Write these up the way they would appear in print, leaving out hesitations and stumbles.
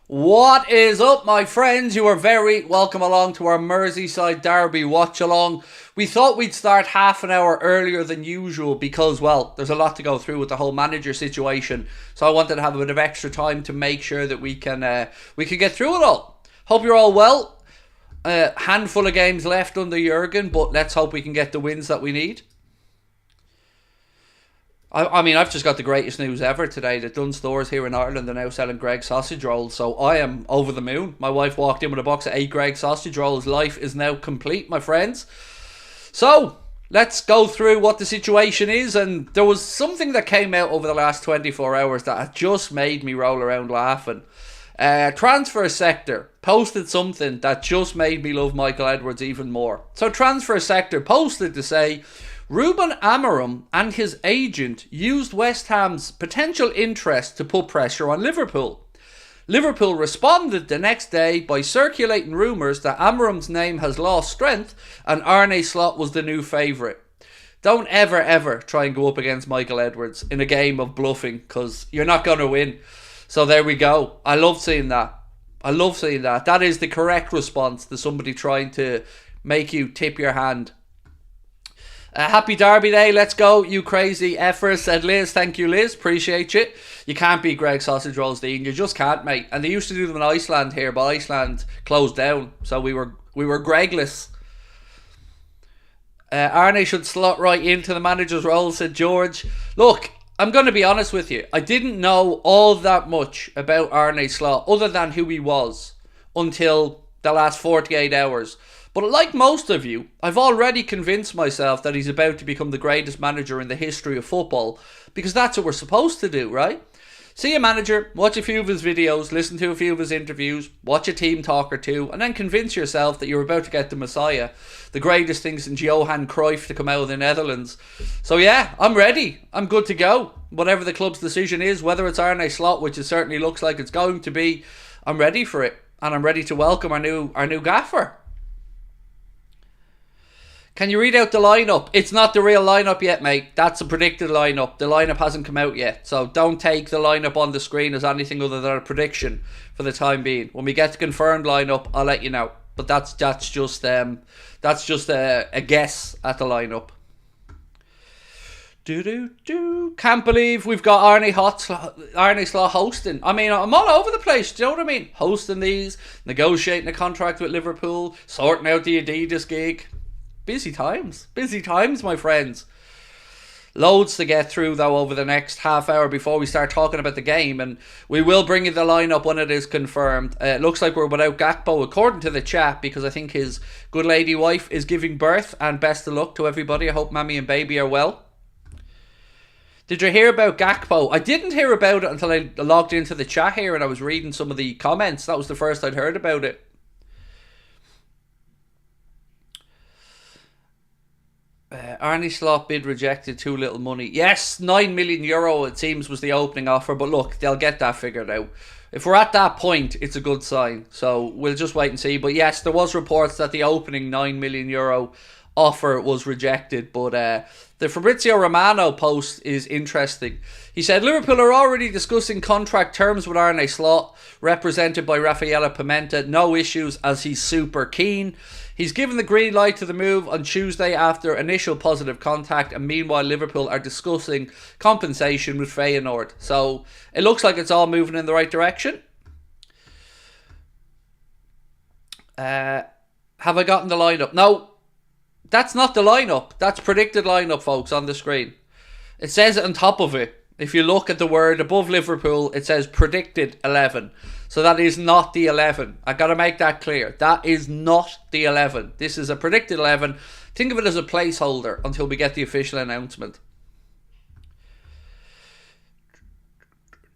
What is up, my friends? You are very welcome along to our Merseyside Derby watch along. We thought we'd start half an hour earlier than usual because, well, there's a lot to go through with the whole manager situation. So I wanted to have a bit of extra time to make sure that we can get through it all. Hope you're all well. A handful of games left under Jurgen, but let's hope we can get the wins that we need. I mean, I've just got the greatest news ever today. That Dunnes Stores here in Ireland are now selling Greggs sausage rolls. So I am over the moon. My wife walked in with a box of 8 Greggs sausage rolls. Life is now complete, my friends. So let's go through what the situation is. And there was something that came out over the last 24 hours that just made me roll around laughing. Transfer Sector posted something that just made me love Michael Edwards even more. So Transfer Sector posted to say, Ruben Amorim and his agent used West Ham's potential interest to put pressure on Liverpool. Liverpool responded the next day by circulating rumours that Amorim's name has lost strength and Arne Slot was the new favourite. Don't ever try and go up against Michael Edwards in a game of bluffing, because you're not going to win. So there we go. I love seeing that. That is the correct response to somebody trying to make you tip your hand. Happy Derby Day, let's go, you crazy effers, said Liz. Thank you, Liz, appreciate you. You can't beat Greggs sausage rolls, Dean, you just can't, mate. And they used to do them in Iceland here, but Iceland closed down, so we were Greggless. Arne should slot right into the manager's role, said George. Look, I'm going to be honest with you, I didn't know all that much about Arne Slot, other than who he was, until the last 48 hours. But like most of you, I've already convinced myself that he's about to become the greatest manager in the history of football, because that's what we're supposed to do, right? See a manager, watch a few of his videos, listen to a few of his interviews, watch a team talk or two, and then convince yourself that you're about to get the Messiah, the greatest thing since Johan Cruyff to come out of the Netherlands. So yeah, I'm ready. I'm good to go. Whatever the club's decision is, whether it's Arne Slot, which it certainly looks like it's going to be, I'm ready for it. And I'm ready to welcome our new gaffer. Can you read out the lineup? It's not the real lineup yet, mate. That's a predicted lineup. The lineup hasn't come out yet. So don't take the lineup on the screen as anything other than a prediction for the time being. When we get the confirmed lineup, I'll let you know. But that's just a guess at the lineup. Can't believe we've got Arne Slot hosting. I mean, I'm all over the place. Do you know what I mean? Hosting these, negotiating a contract with Liverpool, sorting out the Adidas gig. Busy times, my friends. Loads to get through, though, over the next half hour before we start talking about the game. And we will bring you the lineup when it is confirmed. It looks like we're without Gakpo, according to the chat, because I think his good lady wife is giving birth. And best of luck to everybody. I hope Mammy and baby are well. Did you hear about Gakpo? I didn't hear about it until I logged into the chat here and I was reading some of the comments. That was the first I'd heard about it. Arne Slot bid rejected, too little money. Yes, €9 million it seems was the opening offer, but look, they'll get that figured out. If we're at that point, it's a good sign. So we'll just wait and see. But yes, there was reports that the opening €9 million offer was rejected. But the Fabrizio Romano post is interesting. He said, Liverpool are already discussing contract terms with Arne Slot, represented by Rafaela Pimenta. No issues as he's super keen. He's given the green light to the move on Tuesday after initial positive contact, and meanwhile Liverpool are discussing compensation with Feyenoord. So it looks like it's all moving in the right direction. Have I gotten the lineup? No, that's not the lineup. That's predicted lineup, folks, on the screen. It says it on top of it. If you look at the word above Liverpool, it says predicted 11. So that is not the 11. I got to make that clear. That is not the 11. This is a predicted 11. Think of it as a placeholder until we get the official announcement.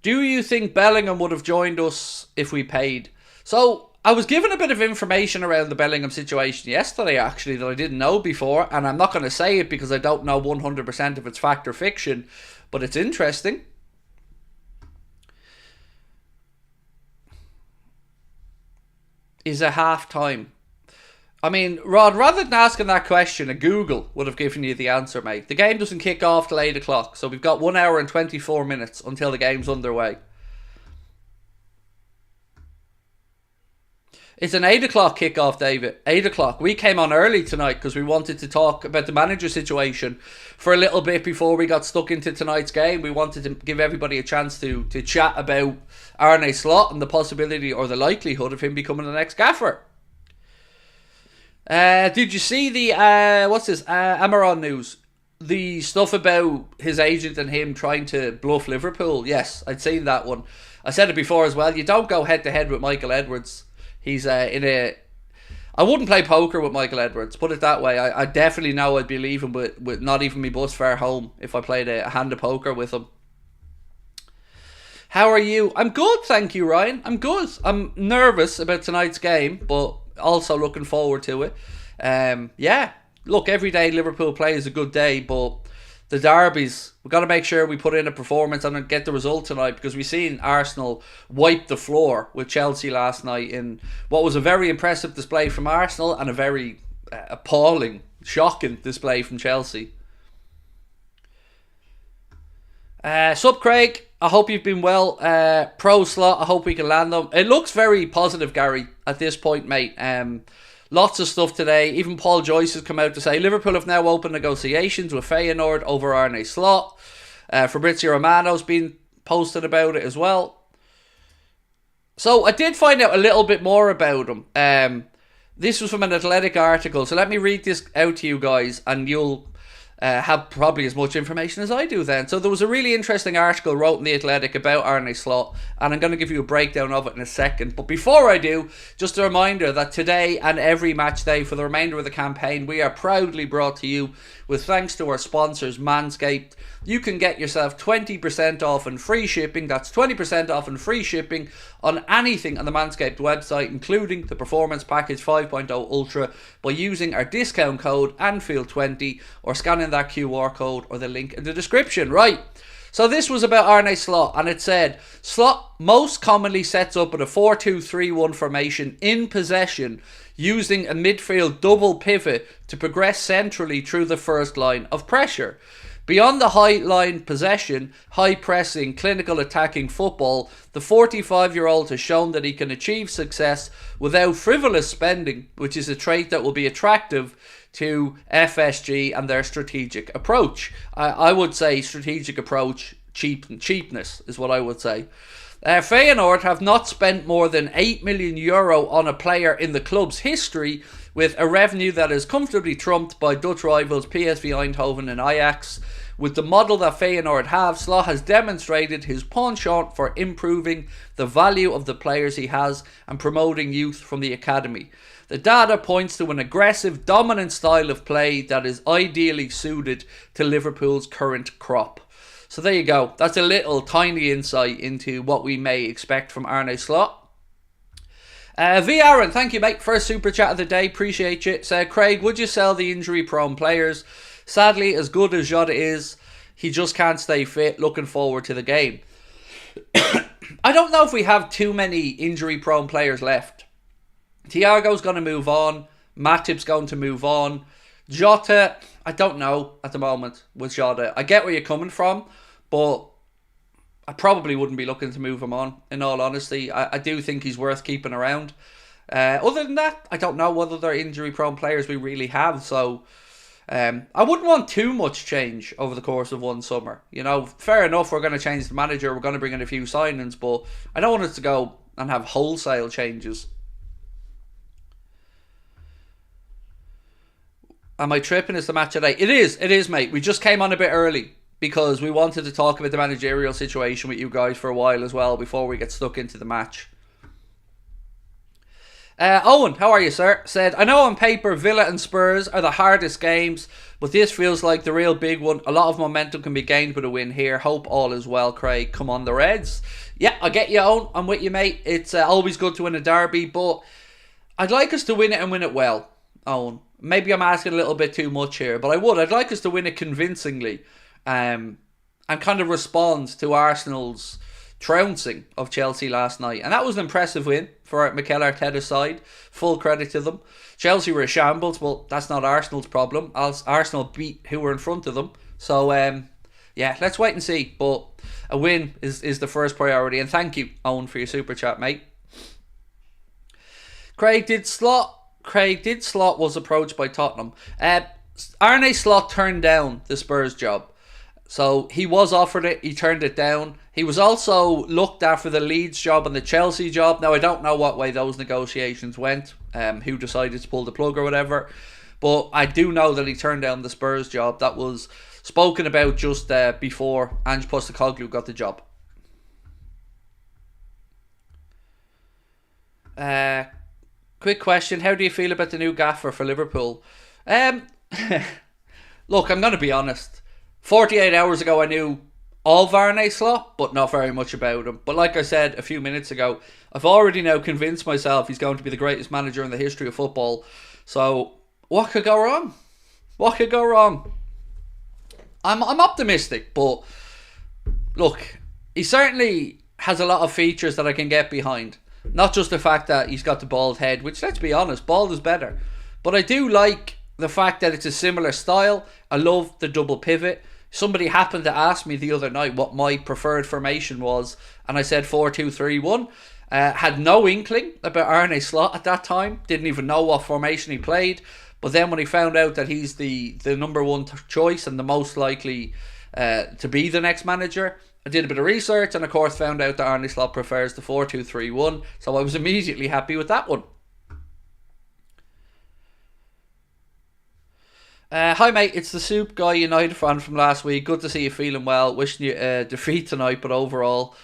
Do you think Bellingham would have joined us if we paid? So I was given a bit of information around the Bellingham situation yesterday, actually, that I didn't know before. And I'm not going to say it because I don't know 100% if it's fact or fiction. But it's interesting. Is a half time? I mean, Rod, rather than asking that question, a Google would have given you the answer, mate. The game doesn't kick off till 8 o'clock, so we've got 1 hour and 24 minutes until the game's underway. It's an 8 o'clock kickoff, David. 8 o'clock. We came on early tonight because we wanted to talk about the manager situation for a little bit before we got stuck into tonight's game. We wanted to give everybody a chance to chat about Arne Slot and the possibility or the likelihood of him becoming the next gaffer. Did you see the, Amaron news? The stuff about his agent and him trying to bluff Liverpool? Yes, I'd seen that one. I said it before as well. You don't go head to head with Michael Edwards. He's I wouldn't play poker with Michael Edwards, put it that way. I definitely know I'd be leaving with not even me bus fare home if I played a hand of poker with him. How are you? I'm good, thank you, Ryan. I'm good. I'm nervous about tonight's game, but also looking forward to it. Yeah, look, every day Liverpool play is a good day, but the derbies, we've got to make sure we put in a performance and get the result tonight, because we've seen Arsenal wipe the floor with Chelsea last night in what was a very impressive display from Arsenal and a very appalling, shocking display from Chelsea. Sup, Craig? I hope you've been well. Pro Slot, I hope we can land them. It looks very positive, Gary, at this point, mate. Lots of stuff today. Even Paul Joyce has come out to say Liverpool have now opened negotiations with Feyenoord over Arne Slot. Fabrizio Romano's been posted about it as well. So I did find out a little bit more about him. This was from an Athletic article. So let me read this out to you guys and you'll have probably as much information as I do then. So there was a really interesting article wrote in the Athletic about Arne Slot, and I'm going to give you a breakdown of it in a second. But before I do, just a reminder that today and every match day for the remainder of the campaign, we are proudly brought to you with thanks to our sponsors, Manscaped. You can get yourself 20% off and free shipping. That's 20% off and free shipping on anything on the Manscaped website, including the Performance Package 5.0 Ultra, by using our discount code Anfield20 or scanning that QR code or the link in the description. Right, so this was about Arne Slot, and it said Slot most commonly sets up in a 4-2-3-1 formation in possession, using a midfield double pivot to progress centrally through the first line of pressure. Beyond the high line possession, high pressing, clinical attacking football, the 45-year-old has shown that he can achieve success without frivolous spending, which is a trait that will be attractive to FSG and their strategic approach. I would say strategic approach, cheapness is what I would say. Feyenoord have not spent more than €8 million on a player in the club's history, with a revenue that is comfortably trumped by Dutch rivals PSV Eindhoven and Ajax. With the model that Feyenoord have, Slot has demonstrated his penchant for improving the value of the players he has and promoting youth from the academy. The data points to an aggressive, dominant style of play that is ideally suited to Liverpool's current crop. So there you go. That's a little tiny insight into what we may expect from Arne Slot. V. Aaron, thank you, mate. First super chat of the day. Appreciate you. Said, Craig, would you sell the injury-prone players? Sadly, as good as Jota is, he just can't stay fit. Looking forward to the game. I don't know if we have too many injury-prone players left. Thiago's going to move on. Matip's going to move on. Jota, I don't know at the moment with Jota. I get where you're coming from, but I probably wouldn't be looking to move him on, in all honesty. I do think he's worth keeping around. Other than that, I don't know whether they're injury-prone players we really have. So I wouldn't want too much change over the course of one summer. You know, fair enough, we're going to change the manager, we're going to bring in a few signings, but I don't want us to go and have wholesale changes. Am I tripping? Is the match today? It is, mate. We just came on a bit early because we wanted to talk about the managerial situation with you guys for a while as well before we get stuck into the match. Owen, how are you, sir? Said, I know on paper Villa and Spurs are the hardest games, but this feels like the real big one. A lot of momentum can be gained with a win here. Hope all is well, Craig. Come on, the Reds. Yeah, I get you, Owen. I'm with you, mate. It's always good to win a derby, but I'd like us to win it and win it well, Owen. Maybe I'm asking a little bit too much here, but I'd like us to win it convincingly and kind of respond to Arsenal's trouncing of Chelsea last night. And that was an impressive win for Mikel Arteta's side. Full credit to them. Chelsea were a shambles. Well, that's not Arsenal's problem. Arsenal beat who were in front of them. So, yeah, let's wait and see. But a win is the first priority. And thank you, Owen, for your super chat, mate. Craig did Slot was approached by Tottenham. Arne Slot turned down the Spurs job. So he was offered it, he turned it down. He was also looked at for the Leeds job and the Chelsea job. Now I don't know what way those negotiations went, who decided to pull the plug or whatever. But I do know that he turned down the Spurs job. That was spoken about just before Ange Postecoglou got the job. Quick question, how do you feel about the new gaffer for Liverpool? Look, I'm going to be honest. 48 hours ago I knew of Arne Slot, but not very much about him. But like I said a few minutes ago, I've already now convinced myself he's going to be the greatest manager in the history of football. So what could go wrong? What could go wrong? I'm optimistic, but look, he certainly has a lot of features that I can get behind. Not just the fact that he's got the bald head, which, let's be honest, bald is better. But I do like the fact that it's a similar style. I love the double pivot. Somebody happened to ask me the other night what my preferred formation was, and I said 4-2-3-1. Had no inkling about Arne Slot at that time. Didn't even know what formation he played. But then when he found out that he's the number one choice and the most likely to be the next manager, I did a bit of research and of course found out that Arne Slot prefers the 4-2-3-1. So I was immediately happy with that one. Hi mate, it's the Soup Guy United fan from last week. Good to see you feeling well. Wishing you a defeat tonight, but overall,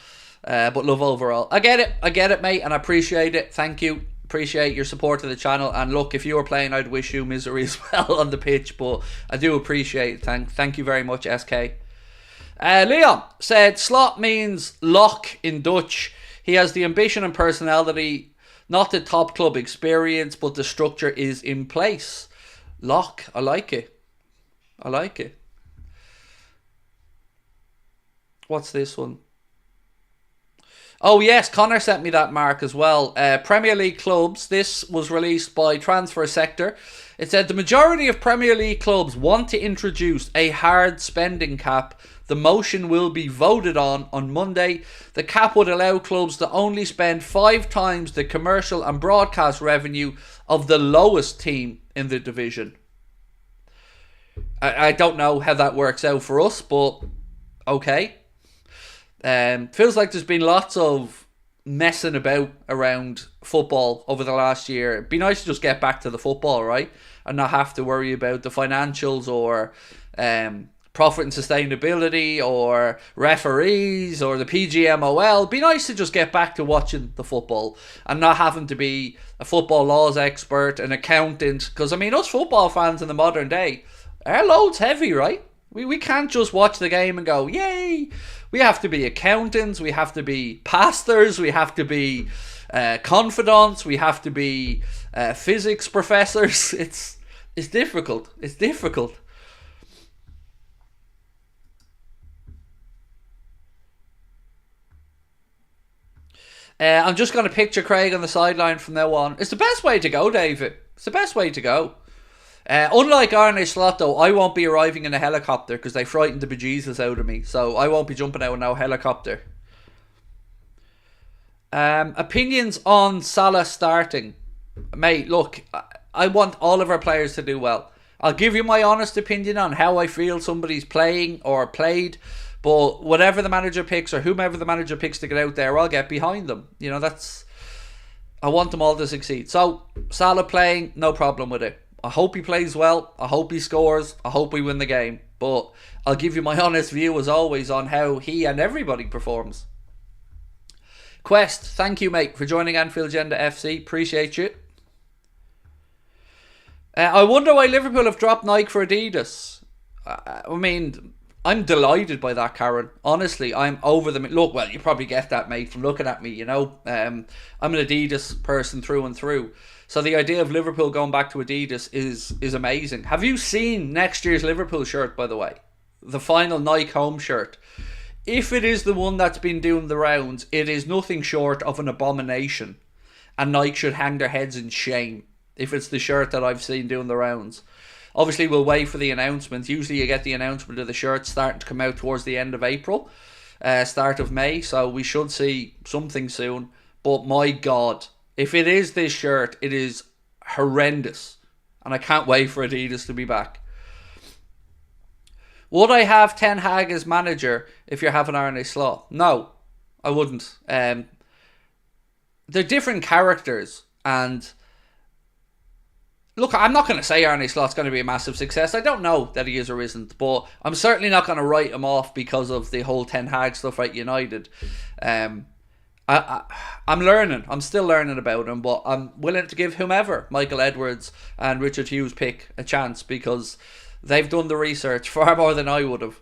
but love overall. I get it mate, and I appreciate it. Thank you. Appreciate your support of the channel, and look, if you were playing I'd wish you misery as well on the pitch, but I do appreciate it. Thank you very much, SK. Leon said Slot means lock in Dutch. He has the ambition and personality, not the top club experience, but the structure is in place. Lock, I like it. I like it. What's this one? Oh yes, Connor sent me that, Mark, as well. Premier League clubs. This was released by Transfer Sector. It said the majority of Premier League clubs want to introduce a hard spending cap. The motion will be voted on Monday. The cap would allow clubs to only spend 5 times the commercial and broadcast revenue of the lowest team in the division. I don't know how that works out for us, but okay. Feels like there's been lots of messing about around football over the last year. It'd be nice to just get back to the football, right? And not have to worry about the financials or profit and sustainability or referees or the PGMOL. It'd be nice to just get back to watching the football and not having to be a football laws expert, an accountant. Because, I mean, us football fans in the modern day, our load's heavy, right? We can't just watch the game and go, yay! We have to be accountants, we have to be pastors, we have to be confidants, we have to be physics professors. It's difficult. It's difficult. I'm just going to picture Craig on the sideline from now on. It's the best way to go, David. It's the best way to go. Unlike Arne Slot, though, I won't be arriving in a helicopter because they frightened the bejesus out of me. So I won't be jumping out in no helicopter. Opinions on Salah starting. Mate, look, I want all of our players to do well. I'll give you my honest opinion on how I feel somebody's playing or played. But whatever the manager picks or whomever the manager picks to get out there, I'll get behind them. You know, I want them all to succeed. So, Salah playing, no problem with it. I hope he plays well. I hope he scores. I hope we win the game. But I'll give you my honest view, as always, on how he and everybody performs. Quest, thank you, mate, for joining Anfield Agenda FC. Appreciate you. I wonder why Liverpool have dropped Nike for Adidas. I mean, I'm delighted by that, Karen. Honestly, I'm over the... Look, well, you probably get that, mate, from looking at me, you know. I'm an Adidas person through and through. So the idea of Liverpool going back to Adidas is amazing. Have you seen next year's Liverpool shirt, by the way? The final Nike home shirt. If it is the one that's been doing the rounds, it is nothing short of an abomination. And Nike should hang their heads in shame if it's the shirt that I've seen doing the rounds. Obviously, we'll wait for the announcement. Usually you get the announcement of the shirt starting to come out towards the end of April, start of May. So we should see something soon. But my God, If it is this shirt, it is horrendous. And I can't wait for Adidas to be back. Would I have Ten Hag as manager if you're having Arne Slot? No, I wouldn't. They're different characters. And look, I'm not going to say Arne Slot's going to be a massive success. I don't know that he is or isn't. But I'm certainly not going to write him off because of the whole Ten Hag stuff at United. I'm learning. I'm still learning about him. But I'm willing to give whomever, Michael Edwards and Richard Hughes pick, a chance. Because they've done the research far more than I would have.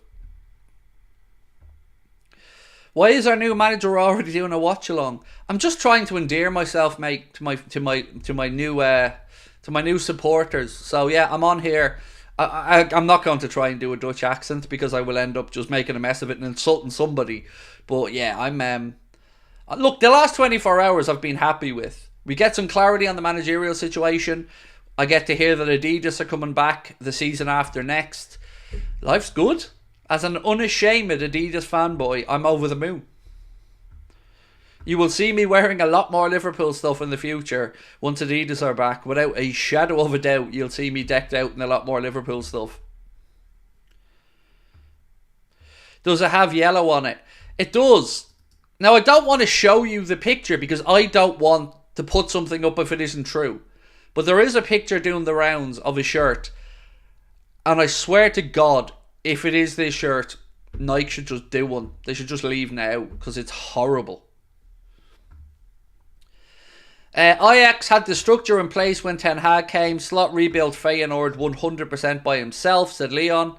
Why is our new manager already doing a watch along? I'm just trying to endear myself, mate, to my new supporters. So yeah, I'm on here. I'm not going to try and do a Dutch accent because I will end up just making a mess of it and insulting somebody. But yeah, I'm look, the last 24 hours I've been happy with. We get some clarity on the managerial situation. I get to hear that Adidas are coming back the season after next. Life's good. As an unashamed Adidas fanboy, I'm over the moon. You will see me wearing a lot more Liverpool stuff in the future once Adidas are back. Without a shadow of a doubt, you'll see me decked out in a lot more Liverpool stuff. Does it have yellow on it? It does. Now, I don't want to show you the picture because I don't want to put something up if it isn't true. But there is a picture doing the rounds of a shirt. And I swear to God, if it is this shirt, Nike should just do one. They should just leave now because it's horrible. Ajax had the structure in place when Ten Hag came. Slot rebuilt Feyenoord 100% by himself, said Leon.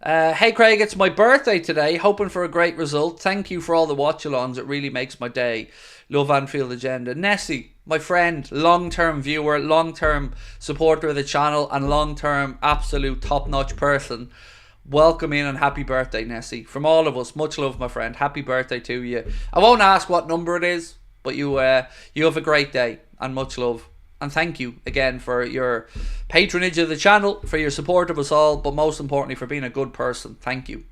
Hey Craig, it's my birthday today. Hoping for a great result. Thank you for all the watch-alongs. It really makes my day. Love Anfield Agenda. Nessie, my friend, long-term viewer, long-term supporter of the channel, and long-term absolute top-notch person. Welcome in and happy birthday, Nessie. From all of us, much love, my friend. Happy birthday to you. I won't ask what number it is, but you have a great day and much love. And thank you again for your patronage of the channel, for your support of us all, but most importantly for being a good person. Thank you.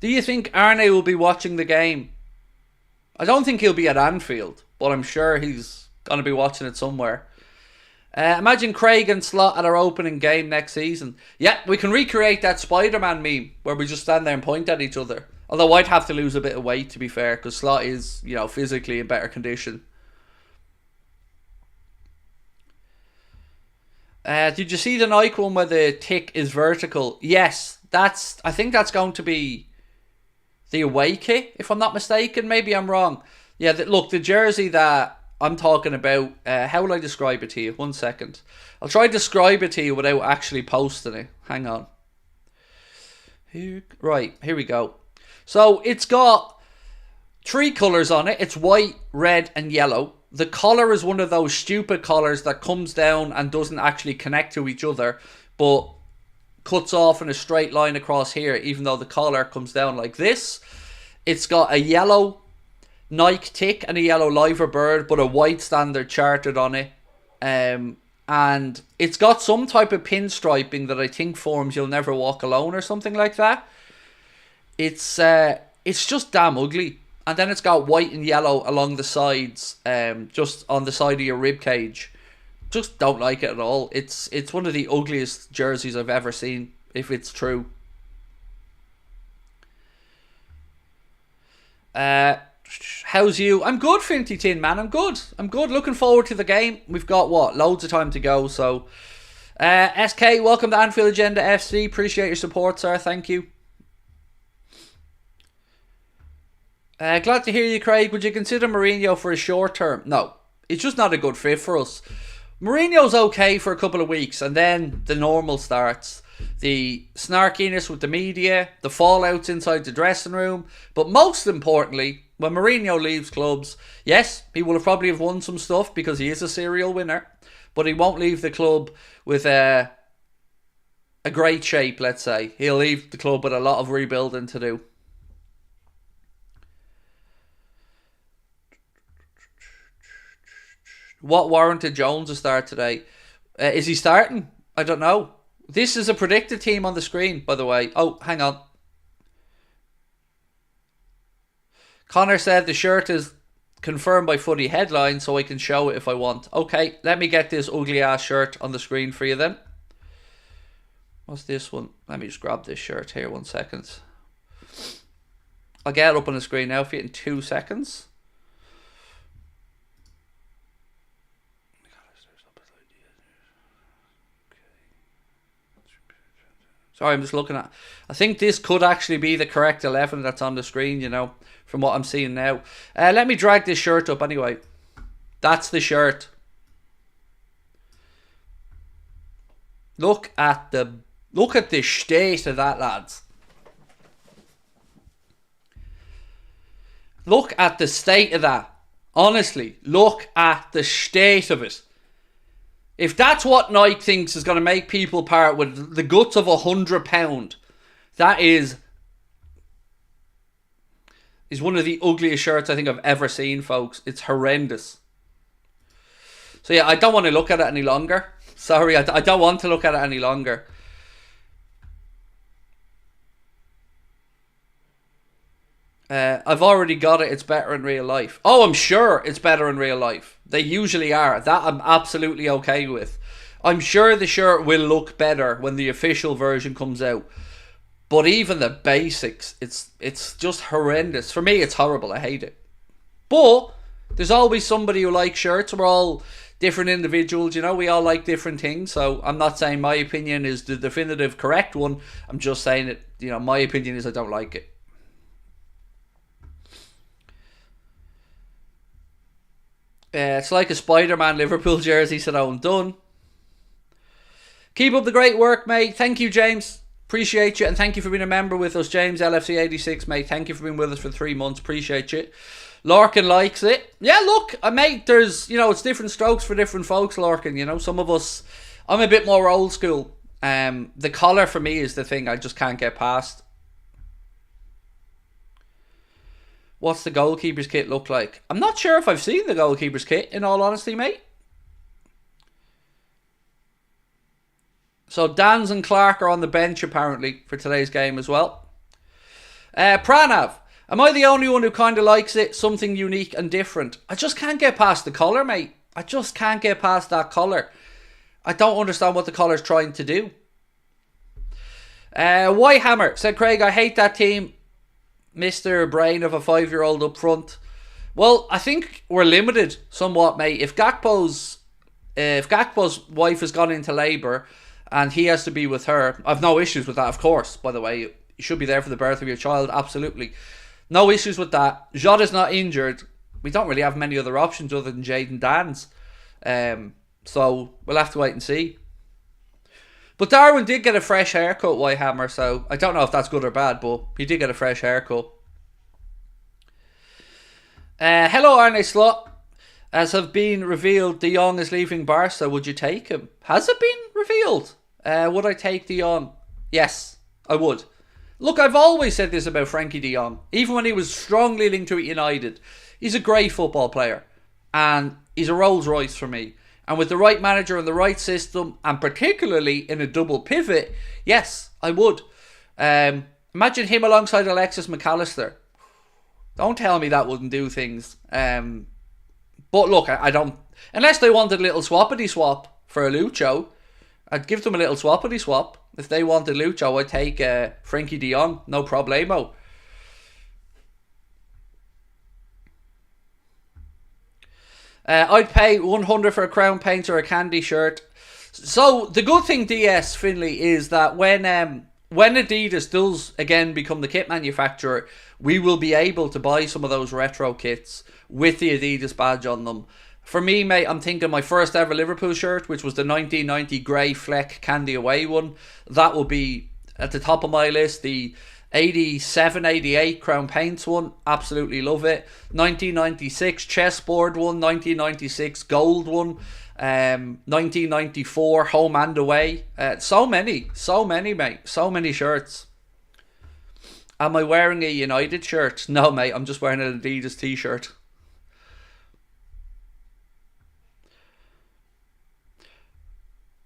Do you think Arne will be watching the game? I don't think he'll be at Anfield, but I'm sure he's going to be watching it somewhere. Imagine Craig and Slot at our opening game next season. Yeah, we can recreate that Spider-Man meme where we just stand there and point at each other. Although I'd have to lose a bit of weight, to be fair, because Slot is, physically in better condition. Did you see the Nike one where the tick is vertical? Yes, I think that's going to be the away kit, if I'm not mistaken. Maybe I'm wrong. Yeah, look, the jersey that I'm talking about, how will I describe it to you? 1 second. I'll try to describe it to you without actually posting it. Hang on. Right, here we go. So it's got 3 colours on it. It's white, red and yellow. The collar is one of those stupid collars that comes down and doesn't actually connect to each other, but cuts off in a straight line across here, even though the collar comes down like this. It's got a yellow Nike tick and a yellow liver bird, but a white standard charted on it. And it's got some type of pinstriping that I think forms "You'll Never Walk Alone" or something like that. It's just damn ugly. And then it's got white and yellow along the sides, just on the side of your rib cage. Just don't like it at all. It's one of the ugliest jerseys I've ever seen, if it's true. How's you? I'm good, Finty Tin, man. I'm good. Looking forward to the game. We've got, loads of time to go. So, SK, welcome to Anfield Agenda FC. Appreciate your support, sir. Thank you. Glad to hear you, Craig. Would you consider Mourinho for a short term? No, it's just not a good fit for us. Mourinho's okay for a couple of weeks, and then the normal starts. The snarkiness with the media, the fallouts inside the dressing room. But most importantly, when Mourinho leaves clubs, yes, he will probably have won some stuff because he is a serial winner, but he won't leave the club with a great shape, let's say. He'll leave the club with a lot of rebuilding to do. What warranted Jones to start today? Is he starting? I don't know. This is a predicted team on the screen, by the way. Oh, hang on. Connor said the shirt is confirmed by Footy Headline so I can show it if I want. Okay, let me get this ugly ass shirt on the screen for you then. What's this one? Let me just grab this shirt here 1 second. I'll get it up on the screen now for you in 2 seconds. Sorry, I'm just looking at... I think this could actually be the correct 11 that's on the screen, you know, from what I'm seeing now. Let me drag this shirt up anyway. That's the shirt. Look at the state of that, lads. Look at the state of that. Honestly, look at the state of it. If that's what Nike thinks is going to make people part with the guts of £100, that is one of the ugliest shirts I think I've ever seen, folks. It's horrendous. So yeah, I don't want to look at it any longer. Sorry, I don't want to look at it any longer. I've already got it. It's better in real life. Oh, I'm sure it's better in real life. They usually are. That I'm absolutely okay with. I'm sure the shirt will look better when the official version comes out. But even the basics, it's just horrendous. For me, it's horrible. I hate it. But there's always somebody who likes shirts. We're all different individuals, you know. We all like different things. So I'm not saying my opinion is the definitive correct one. I'm just saying that, you know, my opinion is I don't like it. It's like a Spider-Man Liverpool jersey, said Owen Dunn. Keep up the great work, mate. Thank you, James. Appreciate you. And thank you for being a member with us, James LFC86, mate. Thank you for being with us for 3 months. Appreciate you. Larkin likes it. Yeah, look, mate, there's, you know, it's different strokes for different folks, Larkin. You know, some of us, I'm a bit more old school. The collar for me is the thing I just can't get past. What's the goalkeeper's kit look like? I'm not sure if I've seen the goalkeeper's kit, in all honesty, mate. So Dans and Clark are on the bench, apparently, for today's game as well. Pranav, am I the only one who kind of likes it? Something unique and different. I just can't get past the colour, mate. I just can't get past that colour. I don't understand what the colour's trying to do. Whitehammer said, Craig, I hate that team. Mr. Brain of a 5-year-old up front. Well, I think we're limited somewhat, mate. If Gakpo's wife has gone into labour and he has to be with her, I've no issues with that, of course, by the way. You should be there for the birth of your child, absolutely. No issues with that. Jota's not injured. We don't really have many other options other than Jayden Dans. So we'll have to wait and see. But Darwin did get a fresh haircut, Whitehammer, so I don't know if that's good or bad, but he did get a fresh haircut. Hello, Arne Slot. As have been revealed, De Jong is leaving Barca. Would you take him? Has it been revealed? Would I take De Jong? Yes, I would. Look, I've always said this about Frankie De Jong. Even when he was strongly linked to United. He's a great football player. And he's a Rolls Royce for me. And with the right manager and the right system, and particularly in a double pivot, yes, I would. Imagine him alongside Alexis McAllister. Don't tell me that wouldn't do things. But look, I don't... Unless they wanted a little swappity swap for a Lucho, I'd give them a little swappity swap. If they wanted Lucho, I'd take Frankie De Jong. No problemo. I'd pay 100 for a Crown Paints or a Candy shirt. So the good thing, DS Finley, is that when Adidas does again become the kit manufacturer, we will be able to buy some of those retro kits with the Adidas badge on them. For me, mate, I'm thinking my first ever Liverpool shirt, which was the 1990 grey Fleck Candy Away one. That will be at the top of my list. The 87, 88 Crown Paints one, absolutely love it. 1996 chessboard one, 1996 gold one, 1994 home and away. So many, mate, so many shirts. Am I wearing a United shirt? No, mate, I'm just wearing an Adidas t-shirt.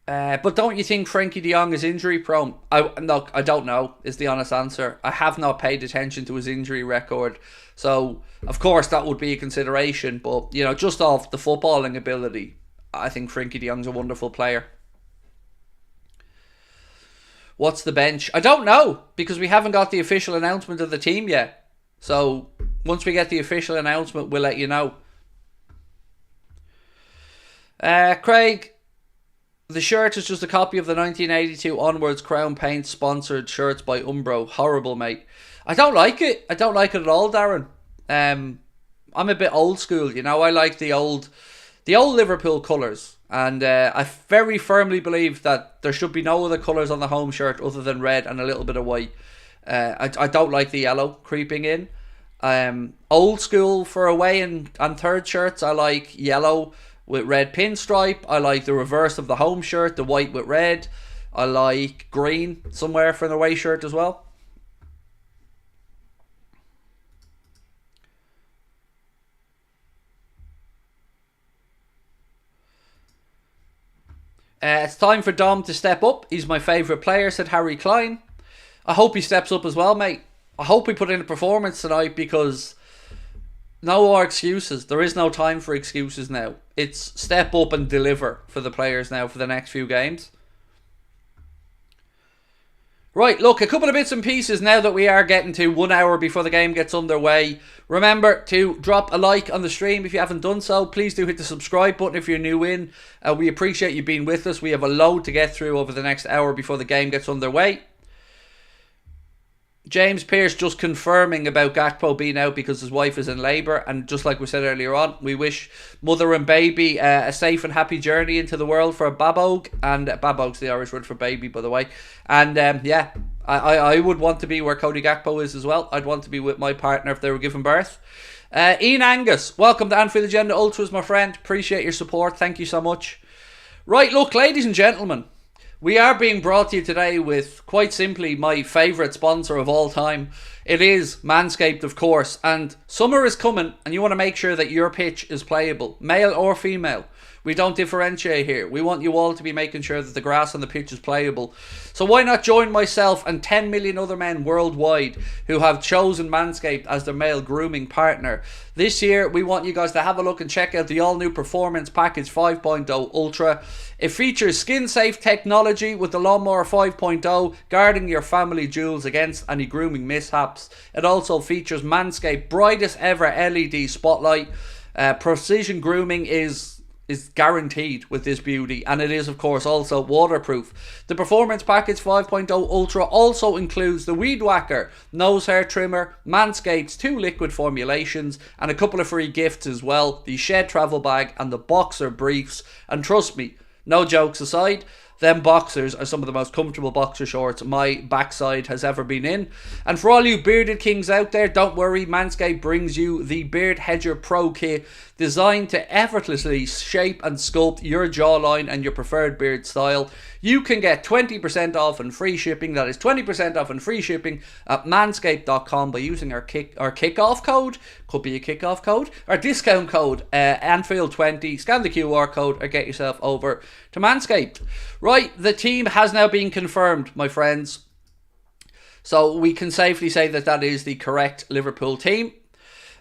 But don't you think Frankie de Jong is injury prone? No, I don't know, is the honest answer. I have not paid attention to his injury record. So, of course, that would be a consideration. But, just off the footballing ability, I think Frankie de Jong's a wonderful player. What's the bench? I don't know, because we haven't got the official announcement of the team yet. So, once we get the official announcement, we'll let you know. Craig, the shirt is just a copy of the 1982 onwards Crown Paint sponsored shirts by Umbro. Horrible, mate. I don't like it. I don't like it at all, Darren. I'm a bit old school, I like the old Liverpool colours. And I very firmly believe that there should be no other colours on the home shirt other than red and a little bit of white. I don't like the yellow creeping in. Old school for away and third shirts, I like yellow with red pinstripe. I like the reverse of the home shirt, the white with red. I like green somewhere for an away shirt as well. It's time for Dom to step up. He's my favourite player, said Harry Klein. I hope he steps up as well, mate. I hope we put in a performance tonight, because no more excuses. There is no time for excuses now. It's step up and deliver for the players now for the next few games. Right, look, a couple of bits and pieces now that we are getting to 1 hour before the game gets underway. Remember to drop a like on the stream if you haven't done so. Please do hit the subscribe button if you're new in. We appreciate you being with us. We have a load to get through over the next hour before the game gets underway. James Pearce just confirming about Gakpo being out because his wife is in labour. And just like we said earlier on, we wish mother and baby a safe and happy journey into the world for Babog. And Babog's the Irish word for baby, by the way. And yeah, I would want to be where Cody Gakpo is as well. I'd want to be with my partner if they were giving birth. Ian Angus, welcome to Anfield Agenda Ultras, my friend. Appreciate your support. Thank you so much. Right, look, ladies and gentlemen. We are being brought to you today with, quite simply, my favourite sponsor of all time. It is Manscaped, of course, and summer is coming and you want to make sure that your pitch is playable, male or female. We don't differentiate here. We want you all to be making sure that the grass on the pitch is playable. So why not join myself and 10 million other men worldwide who have chosen Manscaped as their male grooming partner. This year, we want you guys to have a look and check out the all-new Performance Package 5.0 Ultra. It features skin-safe technology with the Lawnmower 5.0, guarding your family jewels against any grooming mishaps. It also features Manscaped brightest ever LED spotlight. Precision grooming is guaranteed with this beauty, and it is of course also waterproof. The Performance Package 5.0 Ultra also includes the Weed Whacker nose hair trimmer, Manscaped's 2 liquid formulations, and a couple of free gifts as well, the Shed travel bag and the Boxer briefs. And trust me, no jokes aside, them boxers are some of the most comfortable boxer shorts my backside has ever been in. And for all you bearded kings out there, don't worry, Manscaped brings you the Beard Hedger Pro Kit, designed to effortlessly shape and sculpt your jawline and your preferred beard style. You can get 20% off and free shipping. That is 20% off and free shipping at manscaped.com by using our kickoff code. Could be a kickoff code. Our discount code, Anfield20. Scan the QR code or get yourself over to Manscaped. Right, the team has now been confirmed, my friends. So we can safely say that that is the correct Liverpool team.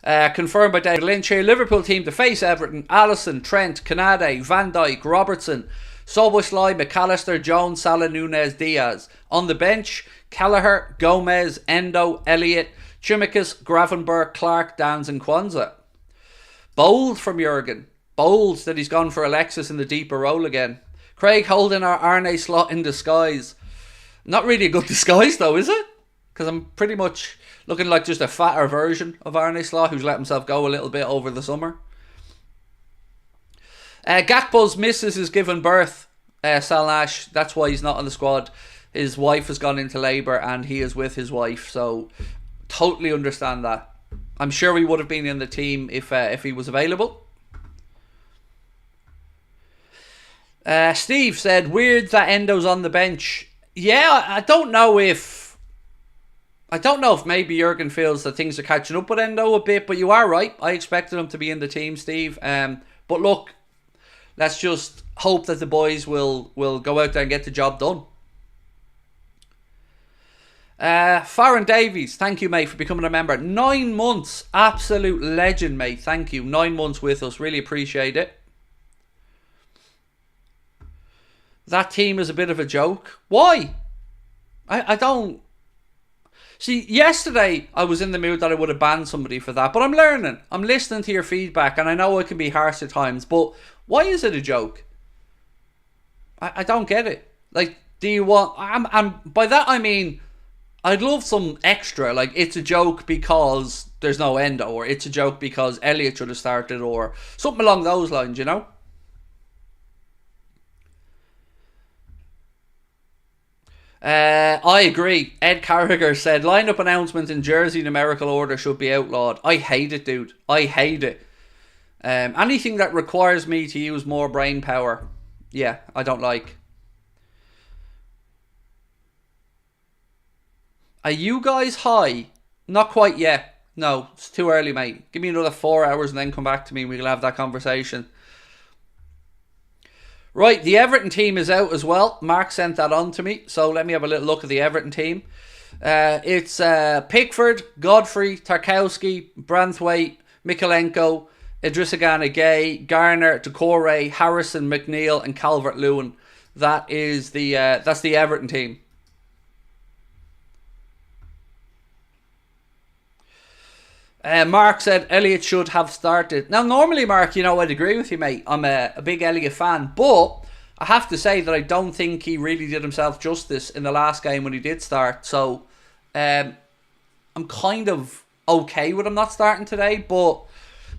Confirmed by David Lynch here. Liverpool team to face Everton: Alisson, Trent, Kanade, Van Dijk, Robertson, Szoboszlai, McAllister, Jones, Salah, Nunez, Diaz. On the bench: Kelleher, Gomez, Endo, Elliott, Chimicus, Gravenberch, Clark, Dans and Kwanzaa. Bold from Jurgen. Bold that he's gone for Alexis in the deeper role again. Craig Houlden or Arne Slot in disguise. Not really a good disguise though, is it? Because I'm pretty much looking like just a fatter version of Arne Slot who's let himself go a little bit over the summer. Gakpo's missus has given birth, Sal Nash. That's why he's not on the squad. His wife has gone into labour and he is with his wife. So totally understand that. I'm sure he would have been in the team if he was available. Steve said, weird that Endo's on the bench. Yeah, I don't know if maybe Jurgen feels that things are catching up with Endo a bit, but you are right. I expected him to be in the team, Steve. But look, let's just hope that the boys will go out there and get the job done. Farron Davies, thank you, mate, for becoming a member. 9 months, absolute legend, mate. Thank you. 9 months with us, really appreciate it. That team is a bit of a joke. Why? I don't... See, yesterday I was in the mood that I would have banned somebody for that, but I'm learning. I'm listening to your feedback, and I know I can be harsh at times, but why is it a joke? I don't get it. Like, do you want... And by that I mean, I'd love some extra, like, it's a joke because there's no Endo, or it's a joke because Elliot should have started, or something along those lines, you know? I agree. Ed Carragher said, lineup announcement in jersey numerical order should be outlawed. I hate it, dude. I hate it. Anything that requires me to use more brain power, yeah, I don't like. Are you guys high? Not quite yet. No, it's too early, mate. Give me another 4 hours and then come back to me and we'll have that conversation. Right, the Everton team is out as well. Mark sent that on to me, so let me have a little look at the Everton team. It's Pickford, Godfrey, Tarkowski, Branthwaite, Mikalenko, Idrissa Gay, Garner, Decore, Harrison, McNeil, and Calvert-Lewin. That's the Everton team. Mark said Elliot should have started. Now, normally, Mark, you know, I'd agree with you, mate. I'm a big Elliot fan, but I have to say that I don't think he really did himself justice in the last game when he did start. So, I'm kind of okay with him not starting today. But,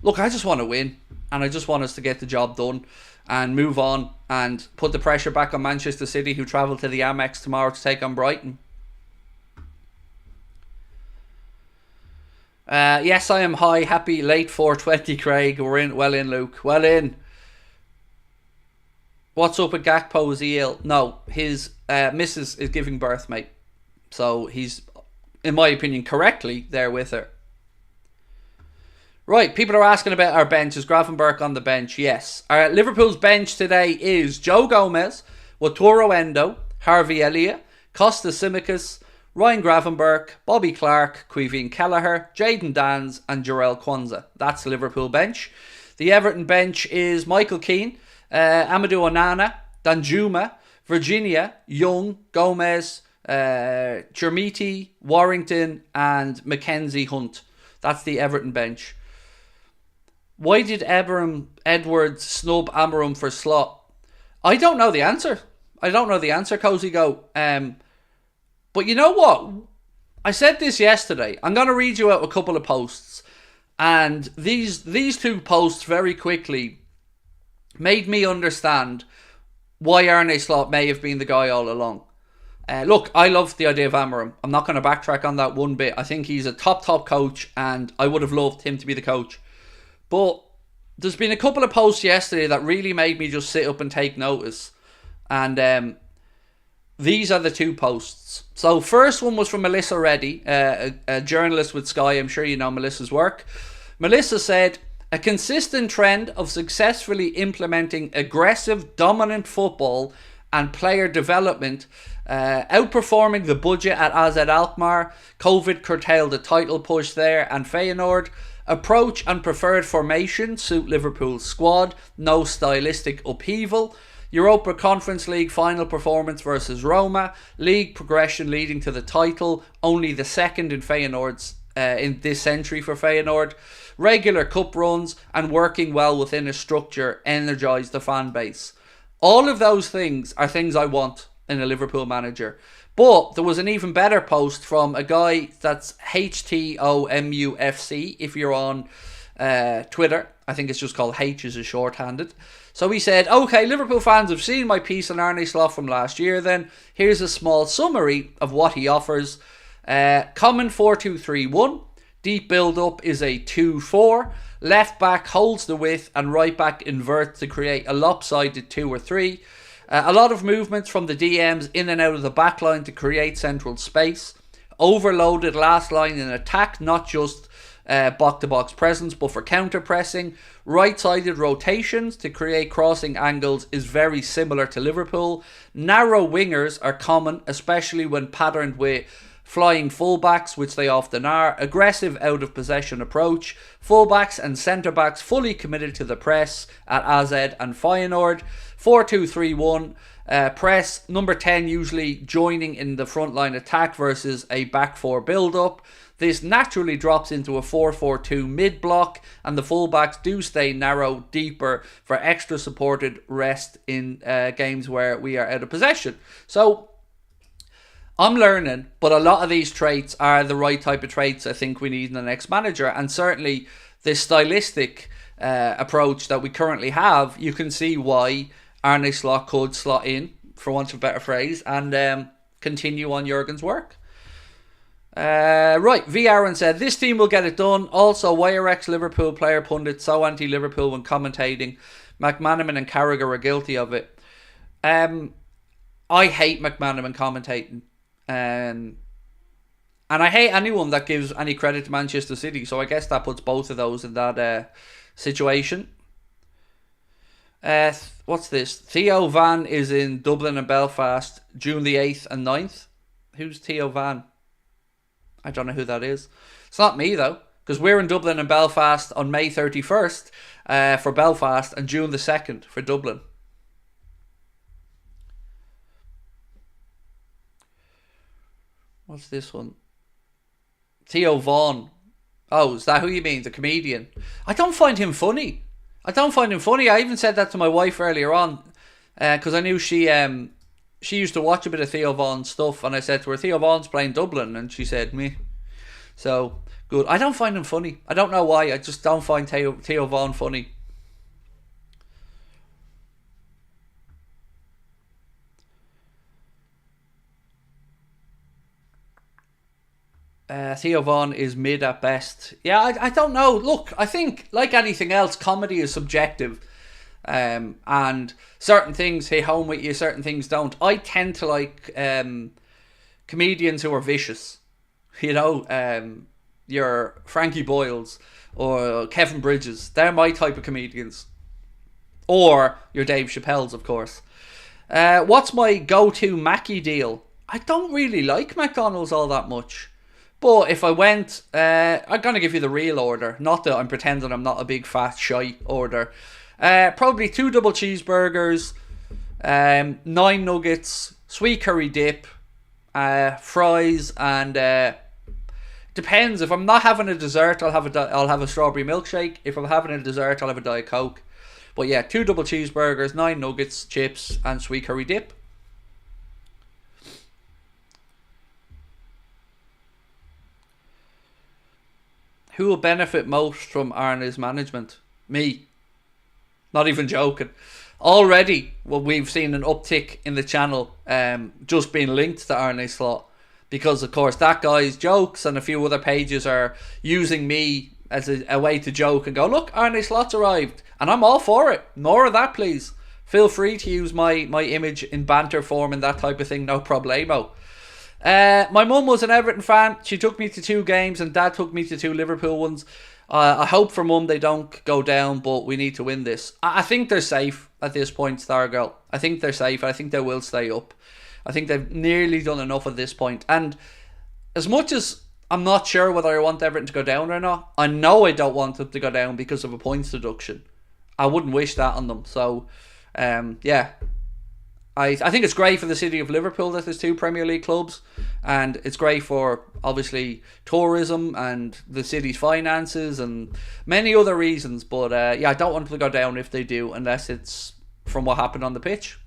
look, I just want to win. And I just want us to get the job done and move on and put the pressure back on Manchester City, who travel to the Amex tomorrow to take on Brighton. Yes, I am high. Happy late 420, Craig. We're in. Well in, Luke. Well in. What's up with Gakpo? Is he ill? No, his missus is giving birth, mate. So he's, in my opinion, correctly there with her. Right, people are asking about our bench. Is Gravenberch on the bench? Yes. Liverpool's bench today is Joe Gomez, Wataru Endo, Harvey Elliott, Costa Simicas, Ryan Gravenberch, Bobby Clark, Quiveen Kelleher, Jayden Danns and Jarell Kwanzaa. That's the Liverpool bench. The Everton bench is Michael Keane, Amadou Onana, Danjuma, Virginia, Young, Gomez, Chermiti, Warrington and Mackenzie Hunt. That's the Everton bench. Why did Edwards snub Amarum for slot? I don't know the answer. Cozy Go. But you know what? I said this yesterday. I'm going to read you out a couple of posts. And these two posts very quickly made me understand why Arne Slot may have been the guy all along. Look, I love the idea of Amarum. I'm not going to backtrack on that one bit. I think he's a top coach and I would have loved him to be the coach. But there's been a couple of posts yesterday that really made me just sit up and take notice. And these are the two posts. So first one was from Melissa Reddy, a journalist with Sky. I'm sure you know Melissa's work. Melissa said, a consistent trend of successfully implementing aggressive, dominant football and player development, outperforming the budget at AZ Alkmaar. COVID curtailed the title push there and Feyenoord. Approach and preferred formation suit Liverpool's squad. No stylistic upheaval. Europa Conference League final performance versus Roma. League progression leading to the title. Only the second in Feyenoord's in this century for Feyenoord. Regular cup runs and working well within a structure energise the fan base. All of those things are things I want in a Liverpool manager. But there was an even better post from a guy that's HTOMUFC if you're on Twitter. I think it's just called H is a shorthanded. So he said, okay, Liverpool fans have seen my piece on Arne Slot from last year then. Here's a small summary of what he offers. Common 4-2-3-1. Deep build-up is a 2-4. Left back holds the width and right back inverts to create a lopsided 2 or 3. A lot of movements from the DMs in and out of the back line to create central space. Overloaded last line in attack, not just box-to-box presence, but for counter-pressing. Right-sided rotations to create crossing angles is very similar to Liverpool. Narrow wingers are common, especially when patterned with flying fullbacks, which they often are. Aggressive out-of-possession approach. Fullbacks and centre-backs fully committed to the press at AZ and Feyenoord. 4-2-3-1. Press. Number 10 usually joining in the front line attack versus a back four build-up. This naturally drops into a 4-4-2 mid-block, and the fullbacks do stay narrow, deeper for extra supported rest in games where we are out of possession. So, I'm learning, but a lot of these traits are the right type of traits I think we need in the next manager, and certainly the stylistic approach that we currently have, you can see why Arne Slot could slot in, for want of a better phrase, and continue on Jurgen's work. Right, V. Aaron said, this team will get it done. Also, why are ex-Liverpool player pundits so anti-Liverpool when commentating? McManaman and Carragher are guilty of it. I hate McManaman commentating. And I hate anyone that gives any credit to Manchester City. So I guess that puts both of those in that situation. What's this? Theo Van is in Dublin and Belfast June the 8th and 9th. Who's Theo Van? I don't know who that is. It's not me though, because we're in Dublin and Belfast on May 31st for Belfast and June the 2nd for Dublin. What's this one? Theo Vaughan. Oh, is that who you mean? The comedian. I don't find him funny. I even said that to my wife earlier on, because I knew she used to watch a bit of Theo Vaughan's stuff, and I said to her, Theo Vaughan's playing Dublin, and she said, me. So, good. I don't find him funny. I don't know why. I just don't find Theo Vaughan funny. Theo Vaughan is mid at best. Yeah, I don't know. Look, I think, like anything else, comedy is subjective. And certain things hit home with you, certain things don't. I tend to like comedians who are vicious. You know, your Frankie Boyles or Kevin Bridges. They're my type of comedians. Or your Dave Chappelle's, of course. What's my go-to Mackie deal? I don't really like McDonald's all that much. But if I went, I'm going to give you the real order. Not that I'm pretending I'm not a big fat shite order. Probably 2 double cheeseburgers, 9 nuggets, sweet curry dip, fries, and depends. If I'm not having a dessert, I'll have a strawberry milkshake. If I'm having a dessert, I'll have a Diet Coke. But yeah, 2 double cheeseburgers, 9 nuggets, chips, and sweet curry dip. Who will benefit most from Arne's management? Me. Not even joking. Already, well, we've seen an uptick in the channel just being linked to Arne Slot. Because, of course, that guy's jokes and a few other pages are using me as a way to joke and go, look, Arne Slot's arrived. And I'm all for it. More of that, please. Feel free to use my image in banter form and that type of thing. No problemo. My mum was an Everton fan. She took me to 2 games and Dad took me to 2 Liverpool ones. I hope for mum they don't go down, but we need to win this. I think they're safe at this point, Stargirl. I think they're safe. I think they will stay up. I think they've nearly done enough at this point. And as much as I'm not sure whether I want Everton to go down or not, I know I don't want them to go down because of a points deduction. I wouldn't wish that on them. So, yeah. I think it's great for the city of Liverpool that there's 2 Premier League clubs, and it's great for, obviously, tourism and the city's finances and many other reasons. But yeah, I don't want them to go down if they do, unless it's from what happened on the pitch.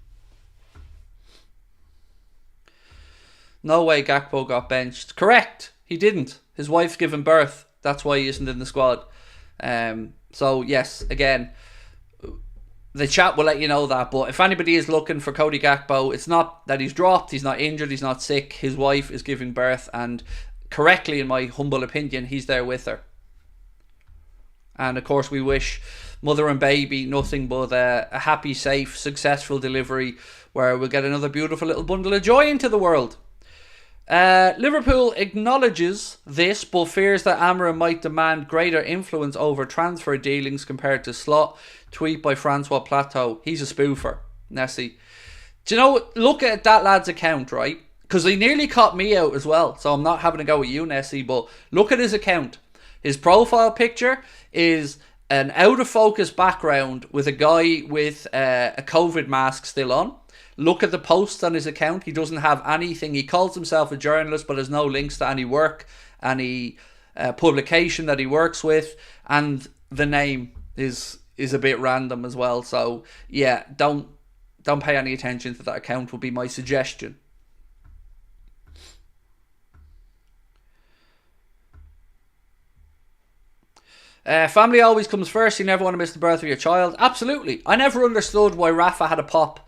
No way Gakpo got benched. Correct, he didn't. His wife's given birth. That's why he isn't in the squad. So yes, again, the chat will let you know that. But if anybody is looking for Cody Gakpo, it's not that he's dropped, he's not injured, he's not sick. His wife is giving birth, and correctly, in my humble opinion, he's there with her. And of course, we wish mother and baby nothing but a happy, safe, successful delivery where we'll get another beautiful little bundle of joy into the world. Liverpool acknowledges this, but fears that Amara might demand greater influence over transfer dealings compared to Slot. Tweet by Francois Plateau. He's a spoofer, Nessie. Do you know, look at that lad's account, right? Because he nearly caught me out as well, so I'm not having a go with you, Nessie, but look at his account. His profile picture is an out-of-focus background with a guy with a COVID mask still on. Look at the posts on his account. He doesn't have anything. He calls himself a journalist, but there's no links to any work, any publication that he works with, and the name is a bit random as well. So yeah, don't pay any attention to that account would be my suggestion. Family always comes first. You never want to miss the birth of your child. Absolutely. I never understood why Rafa had a pop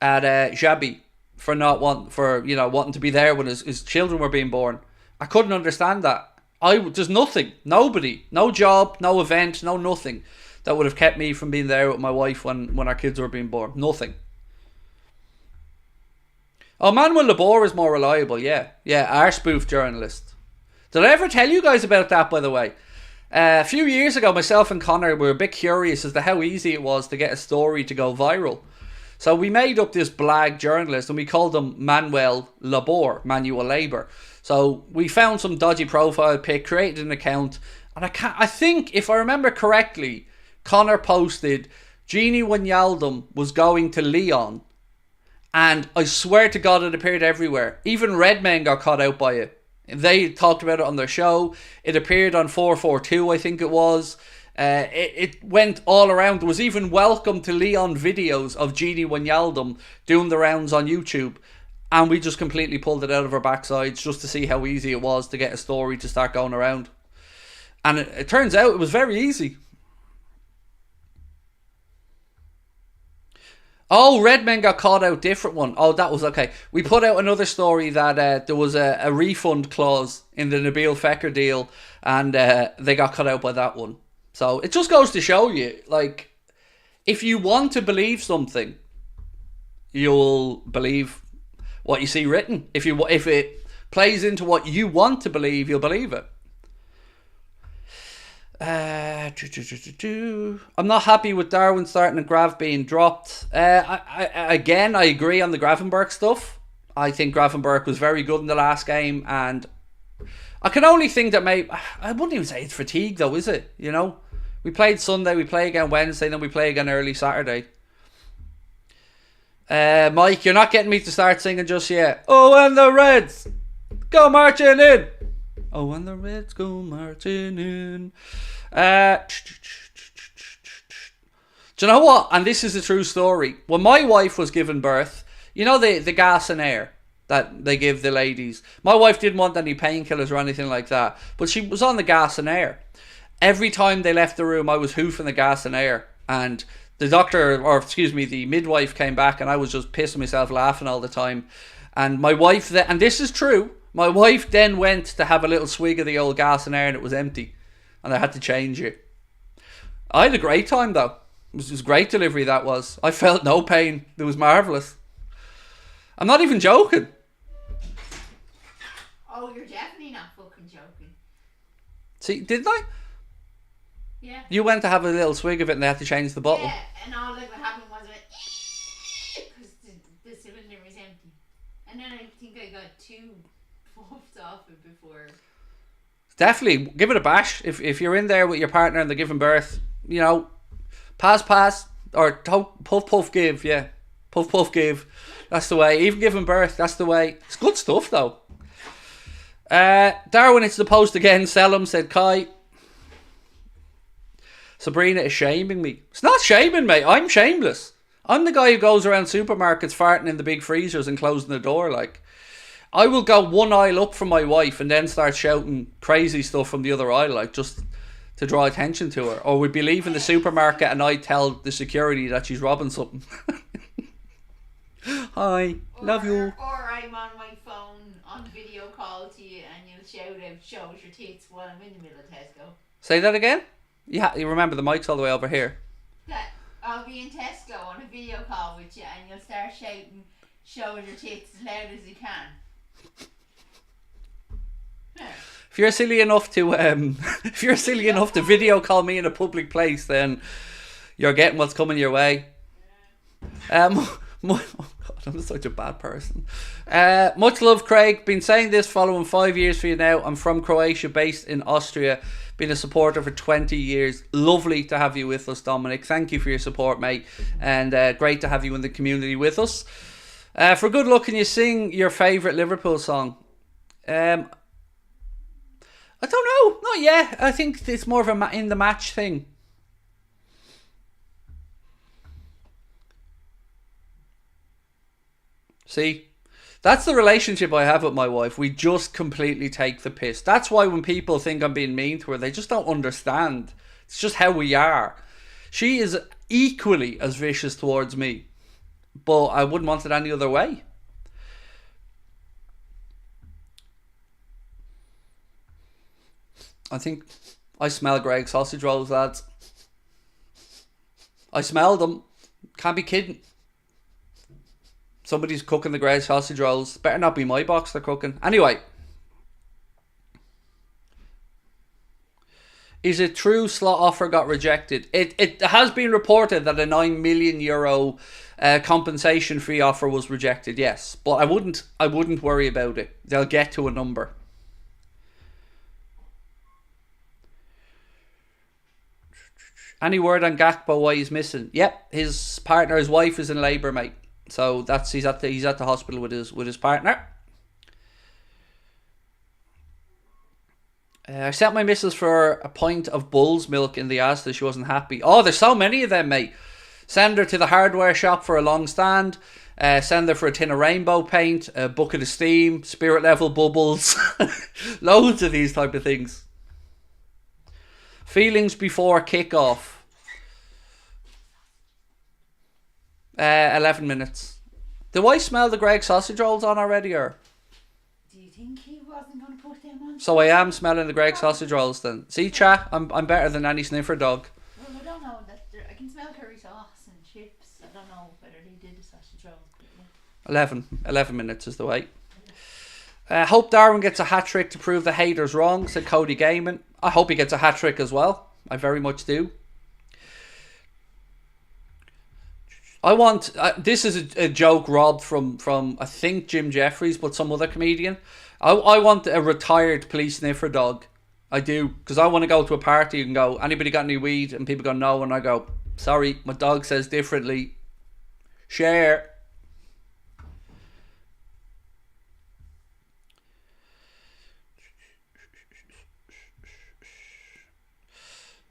at Xabi for wanting to be there when his children were being born. I couldn't understand that. There's nothing, nobody, no job, no event, no nothing that would have kept me from being there with my wife when our kids were being born. Nothing. Oh, Manuel Labor is more reliable. Yeah, our spoof journalist. Did I ever tell you guys about that, by the way? A few years ago, myself and Connor were a bit curious as to how easy it was to get a story to go viral. So we made up this blag journalist and we called him Manuel Labour. So we found some dodgy profile pic, created an account, and I think, if I remember correctly, Connor posted Gini Wijnaldum was going to Lyon, and I swear to God it appeared everywhere. Even Redmen got caught out by it. They talked about it on their show. It appeared on 442, I think it was. It went all around. There was even welcome to Lyon videos of Gini Wijnaldum doing the rounds on YouTube. And we just completely pulled it out of our backsides just to see how easy it was to get a story to start going around. And it turns out it was very easy. Oh, Redmen got caught out, different one. Oh, that was okay. We put out another story that there was a refund clause in the Nabil Fekir deal, and they got cut out by that one. So it just goes to show you, like, if you want to believe something, you'll believe what you see written. If it plays into what you want to believe, you'll believe it. I'm not happy with Darwin starting and Grav being dropped. I agree on the Gravenberch stuff. I think Gravenberch was very good in the last game, and I can only think that I wouldn't even say it's fatigue though, is it? You know, we played Sunday, we play again Wednesday, then we play again early Saturday. Mike, you're not getting me to start singing just yet. Oh, and the Reds go marching in. Oh, and the Reds go marching in. Do you know what? And this is a true story. When my wife was giving birth, you know the gas and air that they give the ladies. My wife didn't want any painkillers or anything like that, but she was on the gas and air. Every time they left the room, I was hoofing the gas and air, and the midwife came back, and I was just pissing myself laughing all the time. And my wife, and this is true, my wife then went to have a little swig of the old gas and air, and it was empty, and I had to change it. I had a great time though. It was great delivery, that was. I felt no pain. It was marvellous. I'm not even joking. Oh, you're definitely not fucking joking. See, didn't I? Yeah. You went to have a little swig of it and they had to change the bottle. Yeah, and all that happened was because the cylinder was empty. And then I think I got two puffed off it before. Definitely, give it a bash. If you're in there with your partner and they're giving birth, you know, pass, or puff, give, yeah. Puff, give. That's the way. Even giving birth, that's the way. It's good stuff, though. Darwin, it's the post again. Sell him, said Kai. Sabrina is shaming me. It's not shaming me. I'm shameless. I'm the guy who goes around supermarkets farting in the big freezers and closing the door, like. I will go one aisle up from my wife and then start shouting crazy stuff from the other aisle, like, just to draw attention to her. Or we'd be leaving the supermarket and I'd tell the security that she's robbing something. Hi, love you. Or I'm on my phone on video call to you and you'll shout out, show us your tits while I'm in the middle of Tesco. Say that again? Yeah, you remember the mic's all the way over here. That I'll be in Tesco on a video call with you and you'll start shouting, show us your tits as loud as you can. If you're silly enough to if you're silly enough to video call me in a public place, then you're getting what's coming your way. Oh God, I'm such a bad person. Much love, Craig. Been saying this following 5 years for you now. I'm from Croatia, based in Austria. Been a supporter for 20 years. Lovely to have you with us, Dominic. Thank you for your support, mate. And great to have you in the community with us. For good luck, can you sing your favourite Liverpool song? I don't know. Not yet. I think it's more of a in the match thing. See? That's the relationship I have with my wife. We just completely take the piss. That's why when people think I'm being mean to her, they just don't understand. It's just how we are. She is equally as vicious towards me. But I wouldn't want it any other way. I think I smell Greg sausage rolls, lads. I smell them. Can't be kidding. Somebody's cooking the Greg sausage rolls. Better not be my box they're cooking. Anyway. Is it true slot offer got rejected? It has been reported that a €9 million compensation fee offer was rejected, yes. But I wouldn't worry about it. They'll get to a number. Any word on Gakpo why he's missing? Yep, his partner, his wife is in labour, mate. So he's at the hospital with his partner. I sent my missus for a pint of bull's milk in the Asda. She wasn't happy. Oh, there's so many of them, mate. Send her to the hardware shop for a long stand. Send her for a tin of rainbow paint, a bucket of steam, spirit level bubbles. Loads of these type of things. Feelings before kickoff. 11 minutes. Do I smell the Greg sausage rolls on already, or? Do you think he wasn't going to put them on? So I am smelling the Greg sausage rolls then. See, chat, I'm better than any sniffer dog. Well, I don't know. I can smell curry sauce and chips. I don't know whether he did the sausage rolls. 11 minutes is the wait. Hope Darwin gets a hat-trick to prove the haters wrong, said Cody Gaiman. I hope he gets a hat-trick as well. I very much do. I want... this is a joke robbed from I think Jim Jeffries, but some other comedian. I want a retired police sniffer dog. I do. Because I want to go to a party and go, anybody got any weed? And people go, no. And I go, sorry, my dog says differently. Share.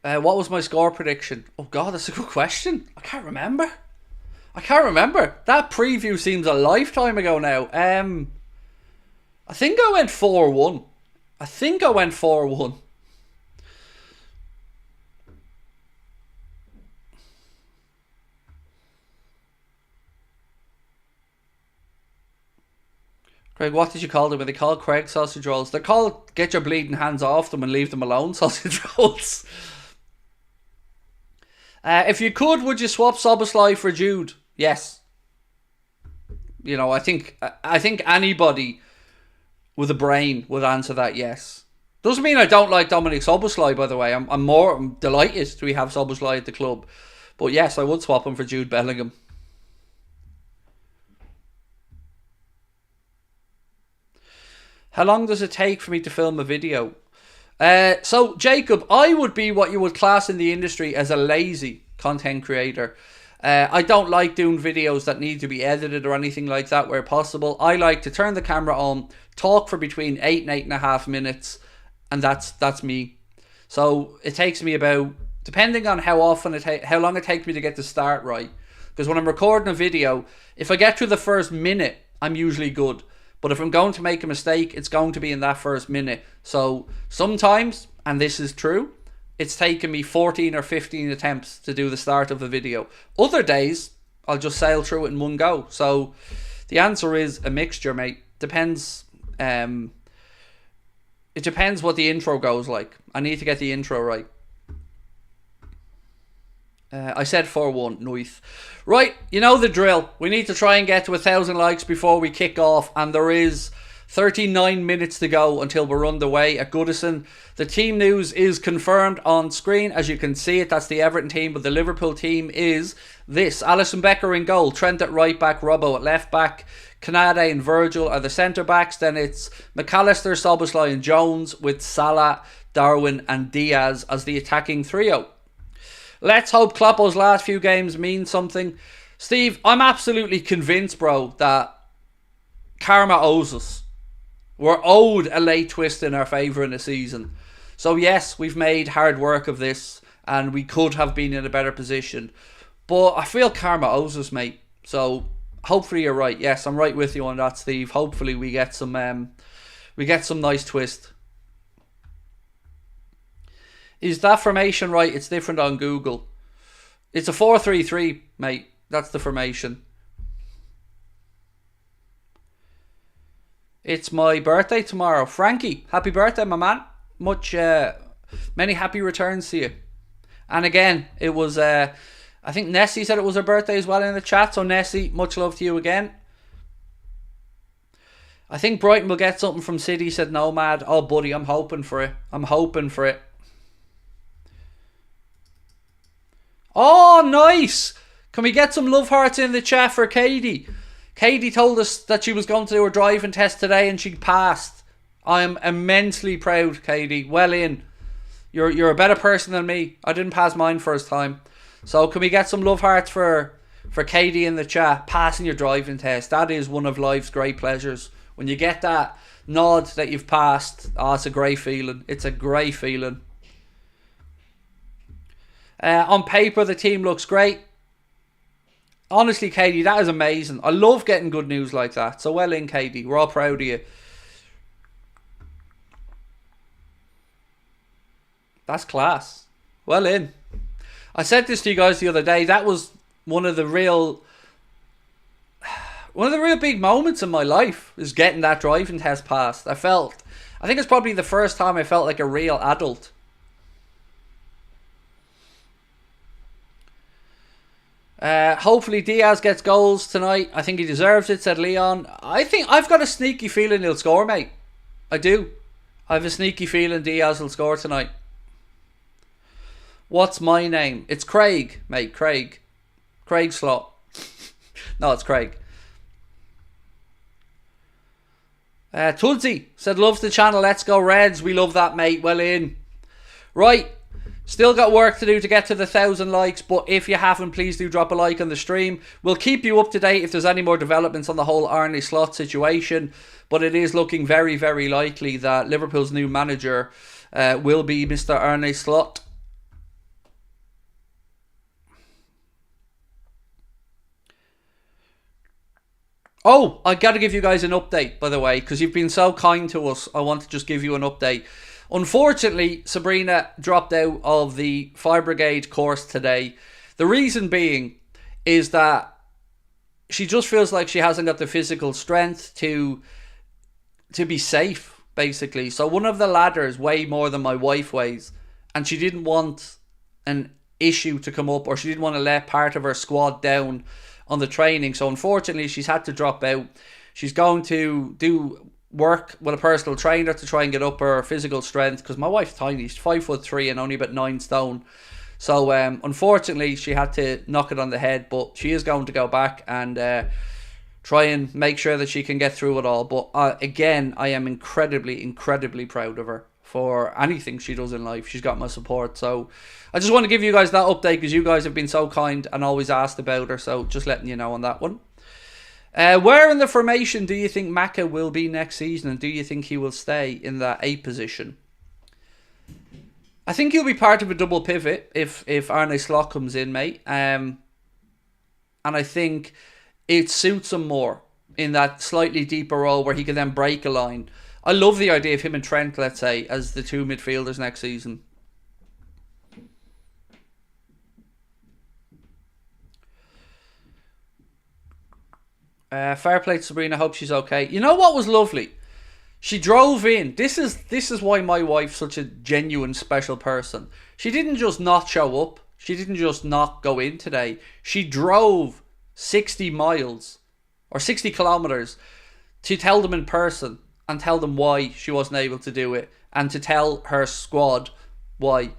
What was my score prediction? Oh God, that's a good question. I can't remember. That preview seems a lifetime ago now. I think I went 4-1. Craig, what did you call them? When they call Craig sausage rolls? They're called get your bleeding hands off them and leave them alone sausage rolls. If you could, would you swap Szoboszlai for Jude? Yes. You know, I think anybody with a brain would answer that yes. Doesn't mean I don't like Dominic Szoboszlai, by the way. I'm delighted to have Szoboszlai at the club. But yes, I would swap him for Jude Bellingham. How long does it take for me to film a video? So, Jacob, I would be what you would class in the industry as a lazy content creator. I don't like doing videos that need to be edited or anything like that where possible. I like to turn the camera on, talk for between 8 and 8.5 minutes, and that's me. So it takes me about, depending on how long it takes me to get the start right. Because when I'm recording a video, if I get through the first minute, I'm usually good. But if I'm going to make a mistake, it's going to be in that first minute. So sometimes, and this is true, it's taken me 14 or 15 attempts to do the start of a video. Other days, I'll just sail through it in one go. So the answer is a mixture, mate. Depends. It depends what the intro goes like. I need to get the intro right. I said 4-1, nice. Right, you know the drill. We need to try and get to 1,000 likes before we kick off, and there is 39 minutes to go until we're underway at Goodison. The team news is confirmed on screen. As you can see it, that's the Everton team, but the Liverpool team is this. Alisson Becker in goal, Trent at right back, Robbo at left back, Kanade and Virgil are the centre backs. Then it's McAllister, Szoboszlai and Jones, with Salah, Darwin and Diaz as the attacking trio. Let's hope Kloppo's last few games mean something. Steve, I'm absolutely convinced, bro, that karma owes us. We're owed a late twist in our favour in the season. So yes, we've made hard work of this and we could have been in a better position. But I feel karma owes us, mate. So hopefully you're right. Yes, I'm right with you on that, Steve. Hopefully we get some nice twist. Is that formation right? It's different on Google. It's a 4-3-3, mate. That's the formation. It's my birthday tomorrow. Frankie, happy birthday, my man. Many happy returns to you. And again, it was, I think Nessie said it was her birthday as well in the chat. So Nessie, much love to you again. I think Brighton will get something from City, said Nomad. Oh, buddy, I'm hoping for it. I'm hoping for it. Oh, nice. Can we get some love hearts in the chat for Katie? Katie told us that she was going to do her driving test today and she passed. I am immensely proud, Katie. Well in. You're a better person than me. I didn't pass mine first time. So can we get some love hearts for Katie in the chat? Passing your driving test. That is one of life's great pleasures. When you get that nod that you've passed, oh, it's a great feeling. It's a great feeling. On paper, the team looks great. Honestly, Katie, that is amazing. I love getting good news like that. So well in, Katie. We're all proud of you. That's class. Well in. I said this to you guys the other day. That was one of the real big moments in my life, is getting that driving test passed. I think it's probably the first time I felt like a real adult. Hopefully Diaz gets goals tonight. I think he deserves it, said Leon. I think I've got a sneaky feeling he'll score, mate. I do. I have a sneaky feeling Diaz will score tonight. What's my name? It's Craig, mate. Craig Slot. No, it's Craig. Tulsi said, loves the channel. Let's go Reds. We love that, mate. Well in. Right. Still got work to do to get to the 1,000 likes, but if you haven't, please do drop a like on the stream. We'll keep you up to date if there's any more developments on the whole Arne Slot situation, but it is looking very, very likely that Liverpool's new manager will be Mr. Arne Slot. Oh, I got to give you guys an update, by the way, because you've been so kind to us. I want to just give you an update. Unfortunately, Sabrina dropped out of the Fire Brigade course today. The reason being is that she just feels like she hasn't got the physical strength to be safe, basically. So one of the ladders weigh more than my wife weighs, and she didn't want an issue to come up, or she didn't want to let part of her squad down on the training. So unfortunately, she's had to drop out. She's going to do work with a personal trainer to try and get up her physical strength, because my wife's tiny. She's 5'3" and only about 9 stone. So unfortunately she had to knock it on the head, but she is going to go back and try and make sure that she can get through it all. But again, I am incredibly proud of her for anything she does in life. She's got my support. So I just want to give you guys that update, because you guys have been so kind and always asked about her. So just letting you know on that one. Where in the formation do you think Maka will be next season, and do you think he will stay in that 8 position? I think he'll be part of a double pivot if Arne Slot comes in, mate. And I think it suits him more in that slightly deeper role where he can then break a line. I love the idea of him and Trent, let's say, as the 2 midfielders next season. Fair play to Sabrina. Hope she's okay. You know what was lovely? She drove in. This is why my wife's such a genuine special person. She didn't just not show up. She didn't just not go in today. She drove 60 miles or 60 kilometers to tell them in person and tell them why she wasn't able to do it, and to tell her squad why.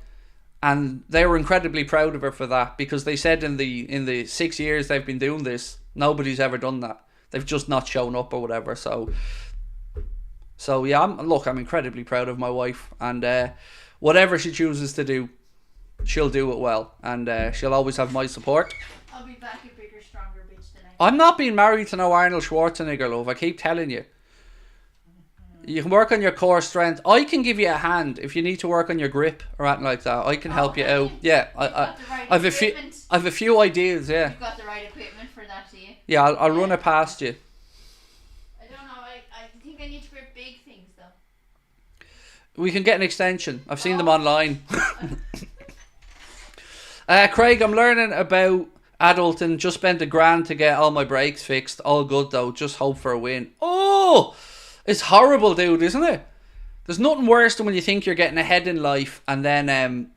And they were incredibly proud of her for that, because they said in the 6 years they've been doing this, nobody's ever done that. They've just not shown up or whatever. So yeah, I'm incredibly proud of my wife, and whatever she chooses to do, she'll do it well, and she'll always have my support. I'll be back a bigger, stronger bitch than I'm not being married to no Arnold Schwarzenegger, love. I keep telling you. You can work on your core strength. I can give you a hand if you need to work on your grip or anything like that. I can help you out. Yeah, I've a few ideas. Yeah. You've got the right equipment for that, do you? Yeah, I'll run it past you. I don't know. I think I need to grip big things though. We can get an extension. I've seen them online. Craig, I'm learning about adulting. Just spent $1,000 to get all my brakes fixed. All good though. Just hope for a win. Oh, it's horrible, dude, isn't it? There's nothing worse than when you think you're getting ahead in life, and then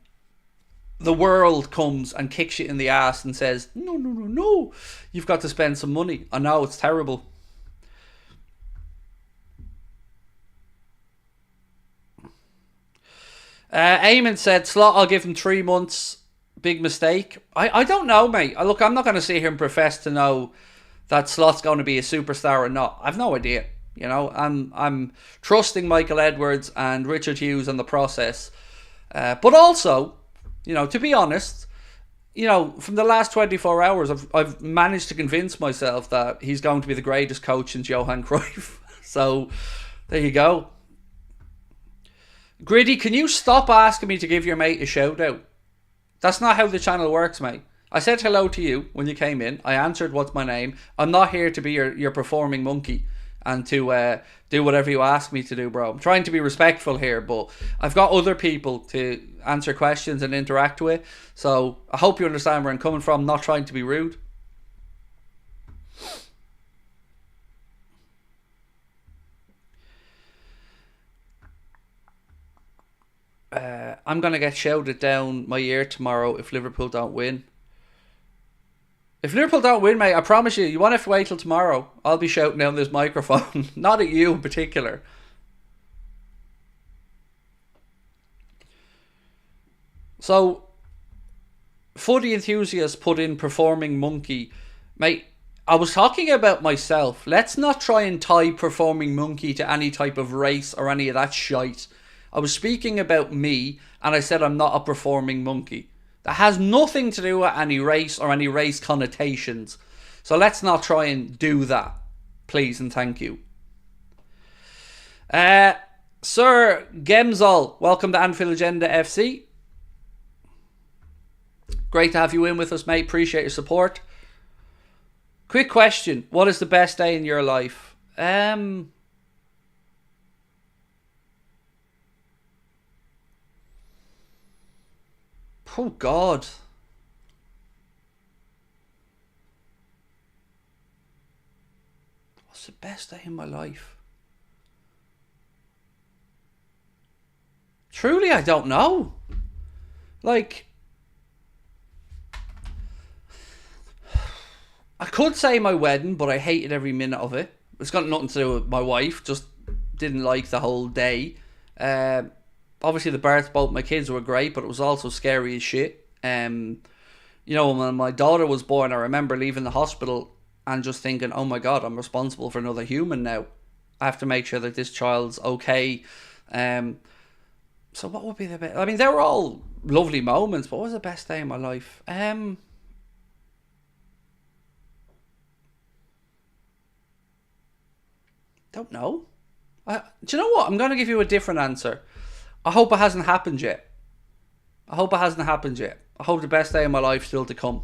the world comes and kicks you in the ass and says, no, you've got to spend some money. I know, it's terrible. Eamon said, Slot, I'll give him 3 months. Big mistake. I don't know, mate. Look, I'm not going to sit here and profess to know that Slot's going to be a superstar or not. I've no idea. You know, I'm trusting Michael Edwards and Richard Hughes on the process. But also, you know, to be honest, you know, from the last 24 hours, I've managed to convince myself that he's going to be the greatest coach since Johan Cruyff. So, there you go. Gritty, can you stop asking me to give your mate a shout out? That's not how the channel works, mate. I said hello to you when you came in. I answered what's my name. I'm not here to be your performing monkey and to do whatever you ask me to do, bro. I'm trying to be respectful here, but I've got other people to answer questions and interact with. So I hope you understand where I'm coming from. I'm not trying to be rude. I'm going to get shouted down my ear tomorrow if Liverpool don't win. If Liverpool don't win, mate, I promise you won't have to wait till tomorrow. I'll be shouting down this microphone. Not at you in particular. So, footy enthusiasts put in performing monkey. Mate, I was talking about myself. Let's not try and tie performing monkey to any type of race or any of that shite. I was speaking about me, and I said I'm not a performing monkey. That has nothing to do with any race or any race connotations. So let's not try and do that. Please and thank you. Sir Gemzol, welcome to Anfield Agenda FC. Great to have you in with us, mate. Appreciate your support. Quick question. What is the best day in your life? Oh, God. What's the best day in my life? Truly, I don't know. Like, I could say my wedding, but I hated every minute of it. It's got nothing to do with my wife. Just didn't like the whole day. Obviously, the birth of both my kids were great, but it was also scary as shit. You know, when my daughter was born, I remember leaving the hospital and just thinking, oh my God, I'm responsible for another human now. I have to make sure that this child's okay. So what would be the best? I mean, they were all lovely moments, but what was the best day in my life? Don't know. Do you know what? I'm going to give you a different answer. I hope it hasn't happened yet. I hope the best day of my life is still to come.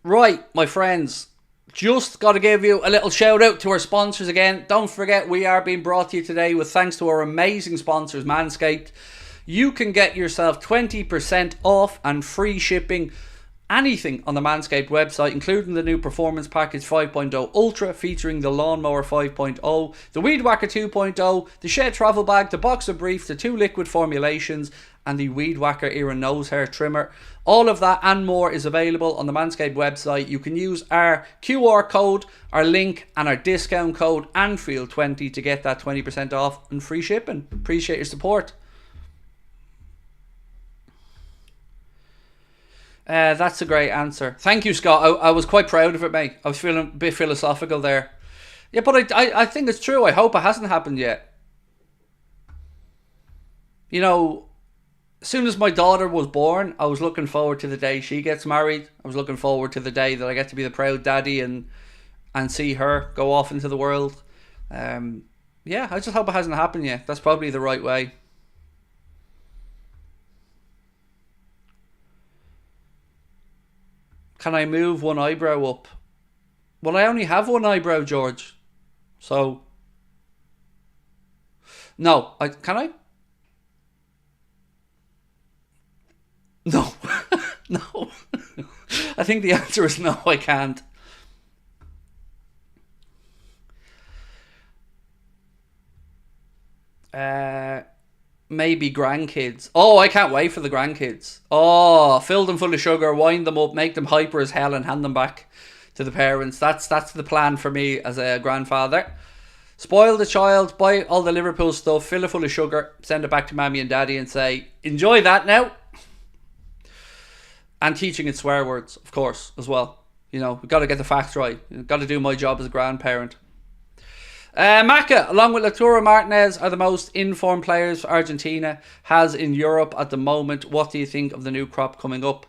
Right, my friends. Just got to give you a little shout out to our sponsors again. Don't forget, we are being brought to you today with thanks to our amazing sponsors, Manscaped. You can get yourself 20% off and free shipping anything on the Manscaped website, including the new Performance Package 5.0 Ultra featuring the Lawnmower 5.0, the Weed Whacker 2.0, the Shed Travel Bag, the Boxer Brief, the 2 liquid formulations, and the Weed Whacker Ear and Nose Hair Trimmer. All of that and more is available on the Manscaped website. You can use our QR code, our link, and our discount code Anfield20 to get that 20% off and free shipping. Appreciate your support. That's a great answer. Thank you, Scott. I was quite proud of it, mate. I was feeling a bit philosophical there. Yeah, but I think it's true. I hope it hasn't happened yet. You know, as soon as my daughter was born, I was looking forward to the day she gets married. I was looking forward to the day that I get to be the proud daddy and see her go off into the world. Yeah, I just hope it hasn't happened yet. That's probably the right way. Can I move one eyebrow up? Well, I only have one eyebrow, George. So, no. Can I? No. No. I think the answer is no, I can't. Maybe grandkids. Oh, I can't wait for the grandkids. Oh, fill them full of sugar, wind them up, make them hyper as hell and hand them back to the parents. That's the plan for me as a grandfather. Spoil the child, buy all the Liverpool stuff, fill it full of sugar, send it back to mommy and daddy and say, enjoy that now. And teaching it swear words, of course, as well. You know, we've got to get the facts right. We've got to do my job as a grandparent. Maka, along with Lautaro Martinez, are the most informed players Argentina has in Europe at the moment. What do you think of the new crop coming up?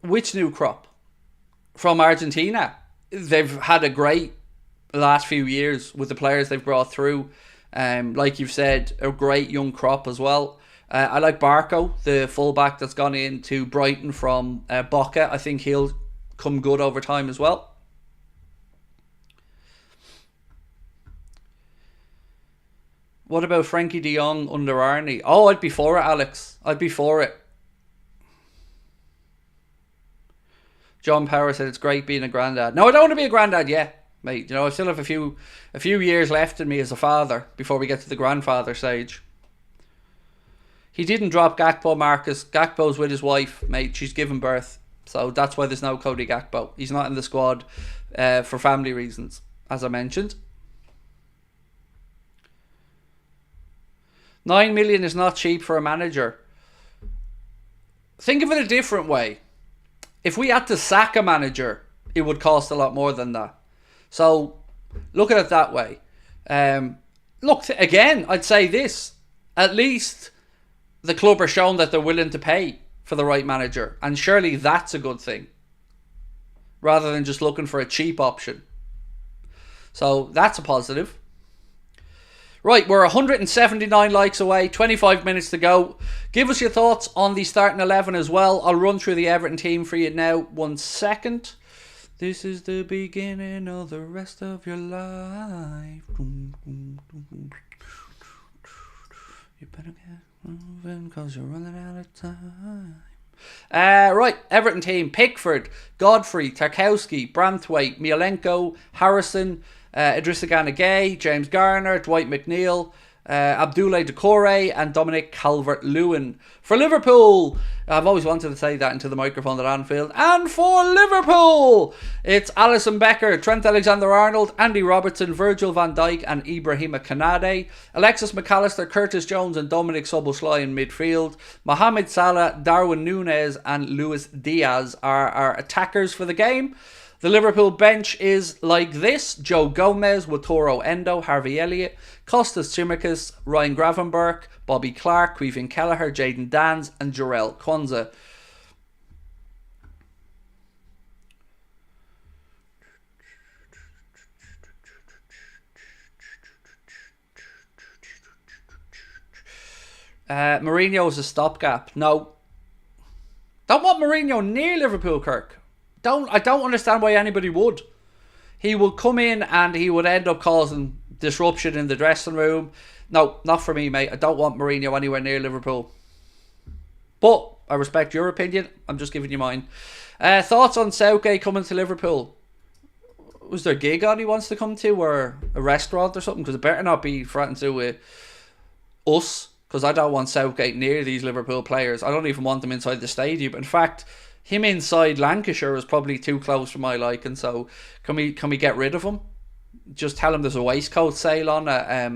Which new crop? From Argentina. They've had a great last few years with the players they've brought through. Like you've said, a great young crop as well. I like Barco, the fullback that's gone into Brighton from Boca. I think he'll come good over time as well. What about Frankie de Jong under Arnie? Oh, I'd be for it, Alex. I'd be for it. John Power said it's great being a granddad. No, I don't want to be a granddad yet, mate. You know, I still have a few years left in me as a father before we get to the grandfather stage. He didn't drop Gakpo, Marcus. Gakpo's with his wife, mate. She's given birth. So that's why there's no Cody Gakpo. He's not in the squad for family reasons, as I mentioned. 9 million is not cheap for a manager. Think of it a different way. If we had to sack a manager, it would cost a lot more than that. So look at it that way. Again, I'd say this. At least the club are shown that they're willing to pay for the right manager, and surely that's a good thing rather than just looking for a cheap option. So that's a positive. Right, we're 179 likes away, 25 minutes to go. Give us your thoughts on the starting 11 as well. I'll run through the Everton team for you now. 1 second. This is the beginning of the rest of your life. You better get moving because you're running out of time. Right, Everton team. Pickford, Godfrey, Tarkowski, Branthwaite, Miolenko, Harrison, Idrissa Gana Gueye, James Garner, Dwight McNeil, Abdoulaye Doucouré and Dominic Calvert-Lewin. For Liverpool, I've always wanted to say that into the microphone at Anfield. And for Liverpool, it's Alisson Becker, Trent Alexander-Arnold, Andy Robertson, Virgil van Dijk and Ibrahima Konate. Alexis McAllister, Curtis Jones and Dominic Szoboszlai in midfield. Mohamed Salah, Darwin Núñez and Luis Diaz are our attackers for the game. The Liverpool bench is like this: Joe Gomez, Wataru Endo, Harvey Elliott, Kostas Tsimikas, Ryan Gravenberch, Bobby Clark, Queven Kelleher, Jayden Danns and Jarell Quansah. Mourinho is a stopgap. No. Don't want Mourinho near Liverpool, Kirk. I don't understand why anybody would. He would come in and he would end up causing disruption in the dressing room. No, not for me, mate. I don't want Mourinho anywhere near Liverpool. But I respect your opinion. I'm just giving you mine. Thoughts on Southgate coming to Liverpool? Was there a gig on he wants to come to, or a restaurant or something? Because it better not be threatened to with us, because I don't want Southgate near these Liverpool players. I don't even want them inside the stadium. In fact, him inside Lancashire is probably too close for my liking. So can we get rid of him? Just tell him there's a waistcoat sale on at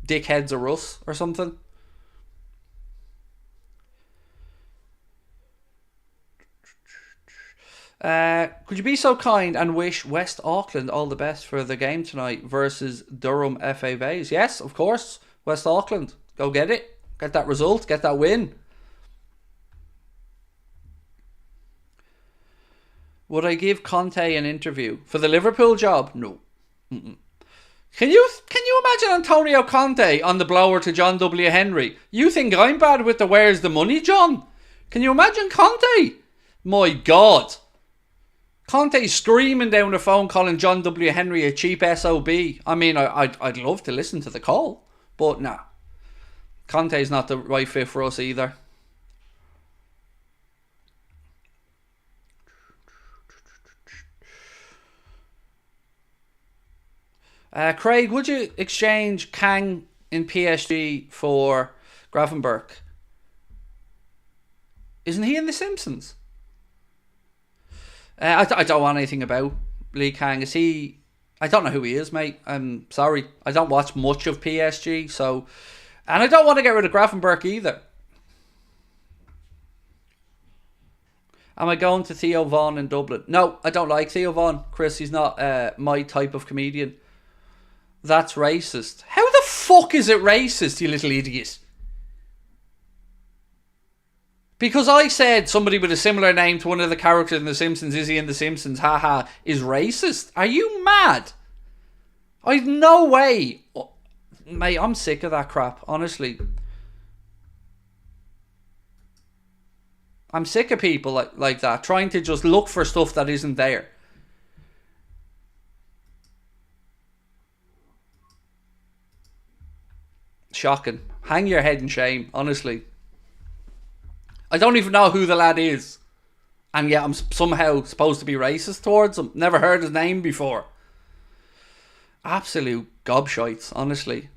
Dickheads or Us or something. Could you be so kind and wish West Auckland all the best for the game tonight versus Durham FA Vase? Yes, of course. West Auckland. Go get it. Get that result. Get that win. Would I give Conte an interview for the Liverpool job? No. Mm-mm. Can you imagine Antonio Conte on the blower to John W. Henry? You think I'm bad with the where's the money, John? Can you imagine Conte? My God. Conte screaming down the phone calling John W. Henry a cheap SOB. I mean, I'd love to listen to the call, but nah. Conte's not the right fit for us either. Craig, would you exchange Kang in PSG for Gravenberch? Isn't he in The Simpsons? I don't want anything about Lee Kang. Is he... I don't know who he is, mate. I'm sorry. I don't watch much of PSG, so... And I don't want to get rid of Gravenberch either. Am I going to Theo Vaughan in Dublin? No, I don't like Theo Vaughan. Chris, he's not my type of comedian. That's racist. How the fuck is it racist, you little idiot? Because I said somebody with a similar name to one of the characters in The Simpsons, is he in The Simpsons, haha, is racist? Are you mad? I've no way. Mate, I'm sick of that crap, honestly. I'm sick of people like that, trying to just look for stuff that isn't there. Shocking. Hang your head in shame, honestly. I don't even know who the lad is. And yet I'm somehow supposed to be racist towards him. Never heard his name before. Absolute gobshites, honestly.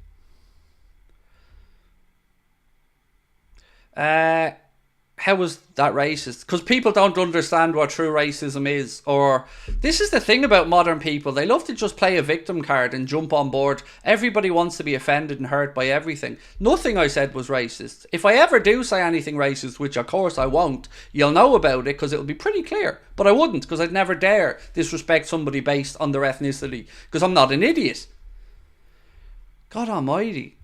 How was that racist? Because people don't understand what true racism is. Or, this is the thing about modern people. They love to just play a victim card and jump on board. Everybody wants to be offended and hurt by everything. Nothing I said was racist. If I ever do say anything racist, which of course I won't, you'll know about it because it'll be pretty clear. But I wouldn't, because I'd never dare disrespect somebody based on their ethnicity. Because I'm not an idiot. God almighty.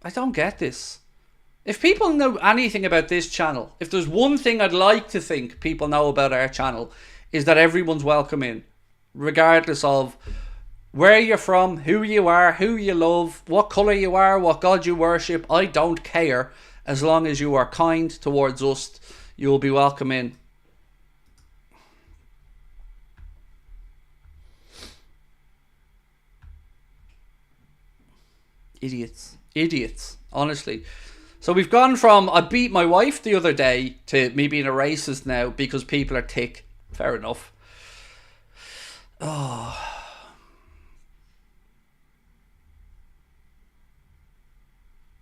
I don't get this. If people know anything about this channel, if there's one thing I'd like to think people know about our channel, is that everyone's welcome in, regardless of where you're from, who you are, who you love, what colour you are, what God you worship. I don't care. As long as you are kind towards us, you'll be welcome in. Idiots, honestly. So we've gone from I beat my wife the other day to me being a racist now because people are thick. Fair enough. Oh,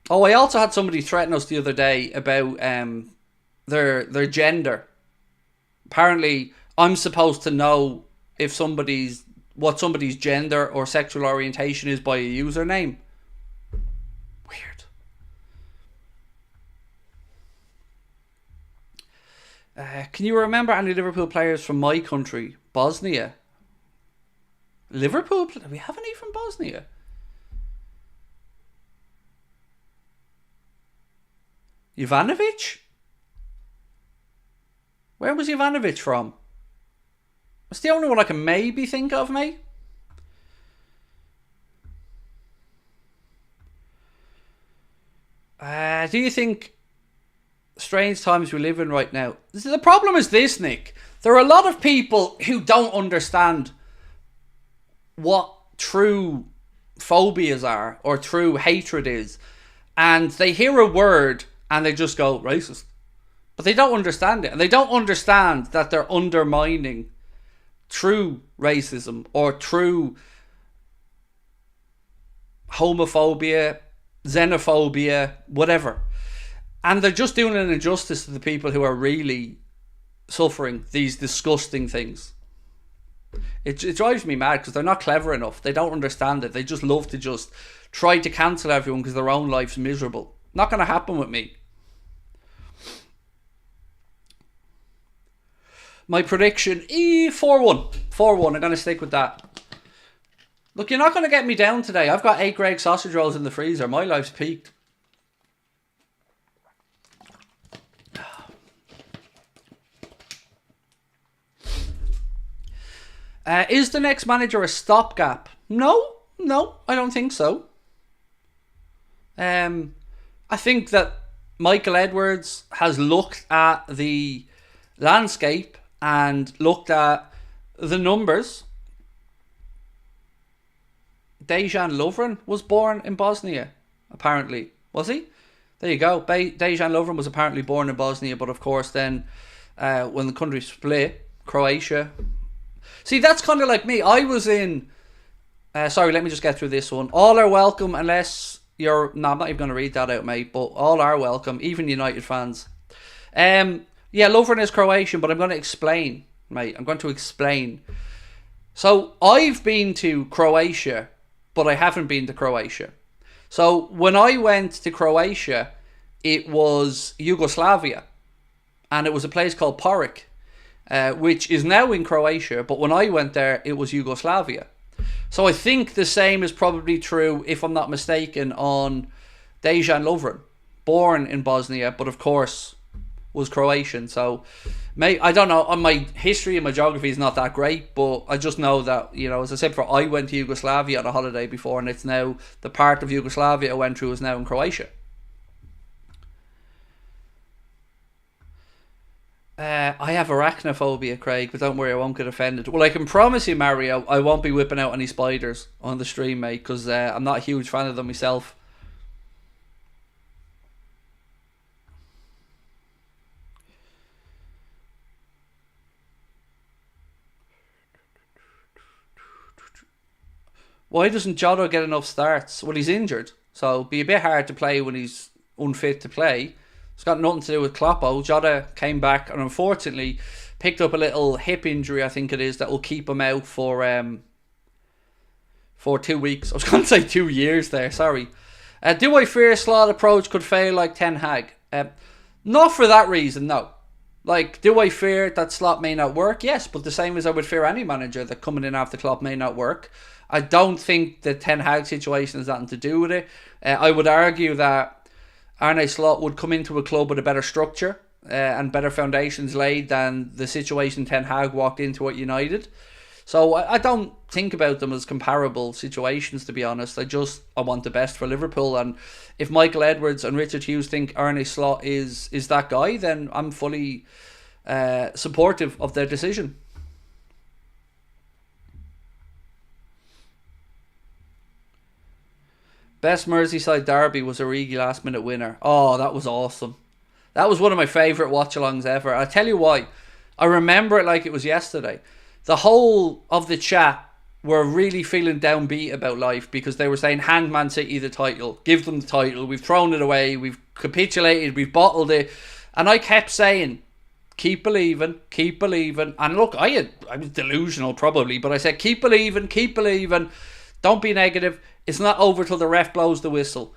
I also had somebody threaten us the other day about their gender. Apparently, I'm supposed to know if what somebody's gender or sexual orientation is by a username. Weird. Can you remember any Liverpool players from my country, Bosnia? Liverpool? Do we have any from Bosnia? Ivanovic? Where was Ivanovic from? That's the only one I can maybe think of, mate. Do you think strange times we live in right now? The problem is this, Nick. There are a lot of people who don't understand what true phobias are or true hatred is. And they hear a word and they just go, racist. But they don't understand it. And they don't understand that they're undermining true racism or true homophobia, xenophobia, whatever. And they're just doing an injustice to the people who are really suffering these disgusting things. It drives me mad because they're not clever enough. They don't understand it. They just love to just try to cancel everyone because their own life's miserable. Not going to happen with me. My prediction, 4-1. 4-1, I'm going to stick with that. Look, you're not going to get me down today. I've got 8 Gregg sausage rolls in the freezer. My life's peaked. Is the next manager a stopgap? No, I don't think so. I think that Michael Edwards has looked at the landscape and looked at the numbers. Dejan Lovren was born in Bosnia, apparently. Was he? There you go. Dejan Lovren was apparently born in Bosnia, but of course then when the country split, Croatia... See, that's kind of like me. I was in... sorry, let me just get through this one. All are welcome unless you're... No, I'm not even going to read that out, mate. But all are welcome, even United fans. Yeah, Lovren is Croatian, but I'm going to explain, mate. I'm going to explain. So, I've been to Croatia, but I haven't been to Croatia. So, when I went to Croatia, it was Yugoslavia. And it was a place called Porik. Which is now in Croatia, but when I went there, it was Yugoslavia. So I think the same is probably true, if I'm not mistaken, on Dejan Lovren, born in Bosnia, but of course was Croatian. So, mate, I don't know, my history and my geography is not that great, but I just know that, you know, as I said before, I went to Yugoslavia on a holiday before, and it's now, the part of Yugoslavia I went through is now in Croatia. I have arachnophobia, Craig, but don't worry, I won't get offended. Well, I can promise you, Mario, I won't be whipping out any spiders on the stream, mate, because I'm not a huge fan of them myself. Why doesn't Jota get enough starts? Well, he's injured, so it'd be a bit hard to play when he's unfit to play. It's got nothing to do with Kloppo. Jota came back and unfortunately picked up a little hip injury, I think it is, that will keep him out for 2 weeks. I was going to say 2 years there, sorry. Do I fear Slot approach could fail like Ten Hag? Not for that reason, no. Like, do I fear that Slot may not work? Yes, but the same as I would fear any manager that coming in after Klopp may not work. I don't think the Ten Hag situation has nothing to do with it. I would argue that Arne Slot would come into a club with a better structure and better foundations laid than the situation Ten Hag walked into at United. So I don't think about them as comparable situations, to be honest. I want the best for Liverpool, and if Michael Edwards and Richard Hughes think Arne Slot is that guy, then I'm fully supportive of their decision. Best Merseyside derby was Origi last minute winner. Oh, that was awesome. That was one of my favourite watch-alongs ever. I'll tell you why. I remember it like it was yesterday. The whole of the chat were really feeling downbeat about life because they were saying, hand Man City the title. Give them the title. We've thrown it away. We've capitulated. We've bottled it. And I kept saying, keep believing, keep believing. And look, I was delusional probably, but I said, keep believing, keep believing. Don't be negative. It's not over till the ref blows the whistle.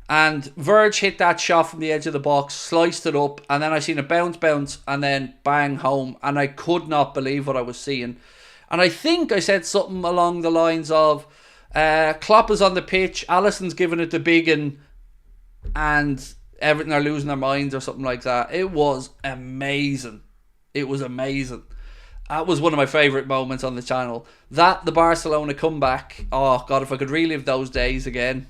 And Verge hit that shot from the edge of the box, sliced it up, and then I seen it bounce, and then bang home. And I could not believe what I was seeing. And I think I said something along the lines of, Klopp is on the pitch, Alisson's giving it the big one, and Everton are losing their minds or something like that. It was amazing. It was amazing. That was one of my favourite moments on the channel. That, the Barcelona comeback. Oh, God, if I could relive those days again.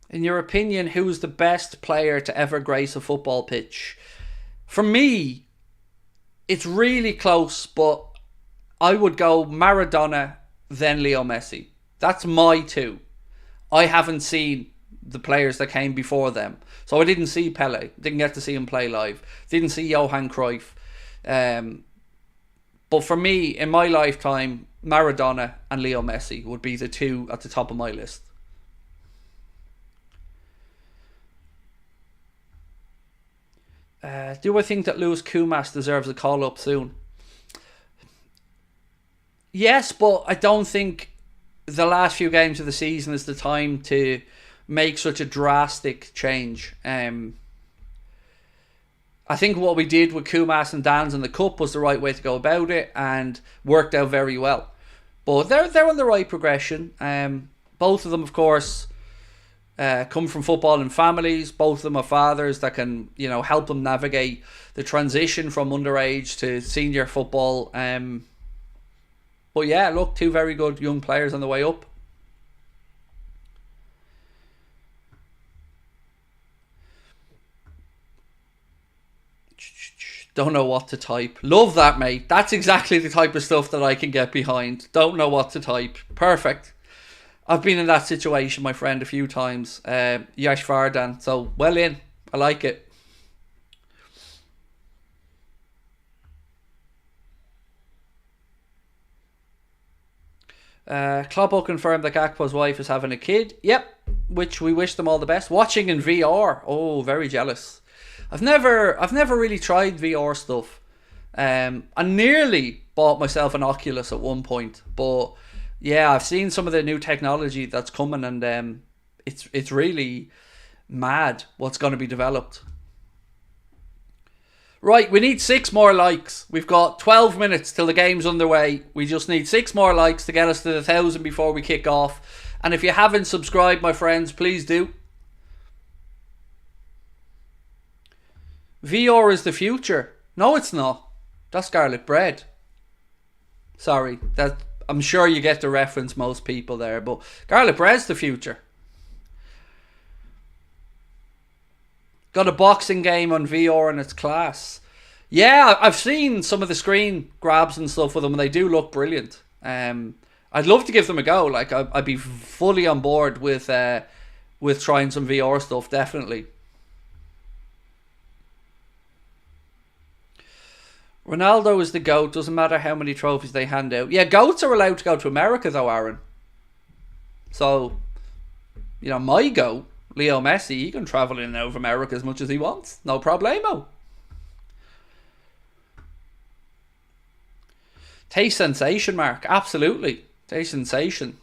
In your opinion, who's the best player to ever grace a football pitch? For me, it's really close, but I would go Maradona, then Leo Messi. That's my two. I haven't seen the players that came before them. So I didn't see Pele. Didn't get to see him play live. Didn't see Johan Cruyff. But for me, in my lifetime, Maradona and Leo Messi would be the two at the top of my list. Do I think that Luis Kumas deserves a call-up soon? Yes, but I don't think the last few games of the season is the time to make such a drastic change. I think what we did with Kumas and Dans in the Cup was the right way to go about it and worked out very well. But they're on the right progression. Both of them, of course, come from football and families. Both of them are fathers that can, help them navigate the transition from underage to senior football. But yeah, look, two very good young players on the way up. Don't know what to type. Love that, mate. That's exactly the type of stuff that I can get behind. Don't know what to type. Perfect. I've been in that situation, my friend, a few times. Yash Vardan. So, well in. I like it. Kloppo confirmed that Gakpo's wife is having a kid. Yep. Which we wish them all the best. Watching in VR. Oh, very jealous. I've never really tried VR stuff. I nearly bought myself an Oculus at one point, but yeah, I've seen some of the new technology that's coming, and it's really mad what's going to be developed. Right, we need 6 more likes. We've got 12 minutes till the game's underway. We just need 6 more likes to get us to the 1,000 before we kick off. And if you haven't subscribed, my friends, please do. VR is the future. No, it's not. That's garlic bread. Sorry, I'm sure you get the reference, most people there, but garlic bread's the future. Got a boxing game on VR and it's class. Yeah, I've seen some of the screen grabs and stuff with them, and they do look brilliant. I'd love to give them a go. Like, I'd be fully on board with trying some VR stuff, definitely. Ronaldo is the GOAT. Doesn't matter how many trophies they hand out. Yeah, GOATs are allowed to go to America though, Aaron. So, my GOAT, Leo Messi, he can travel in and out of America as much as he wants. No problemo. Taste sensation, Mark. Absolutely. Taste sensation.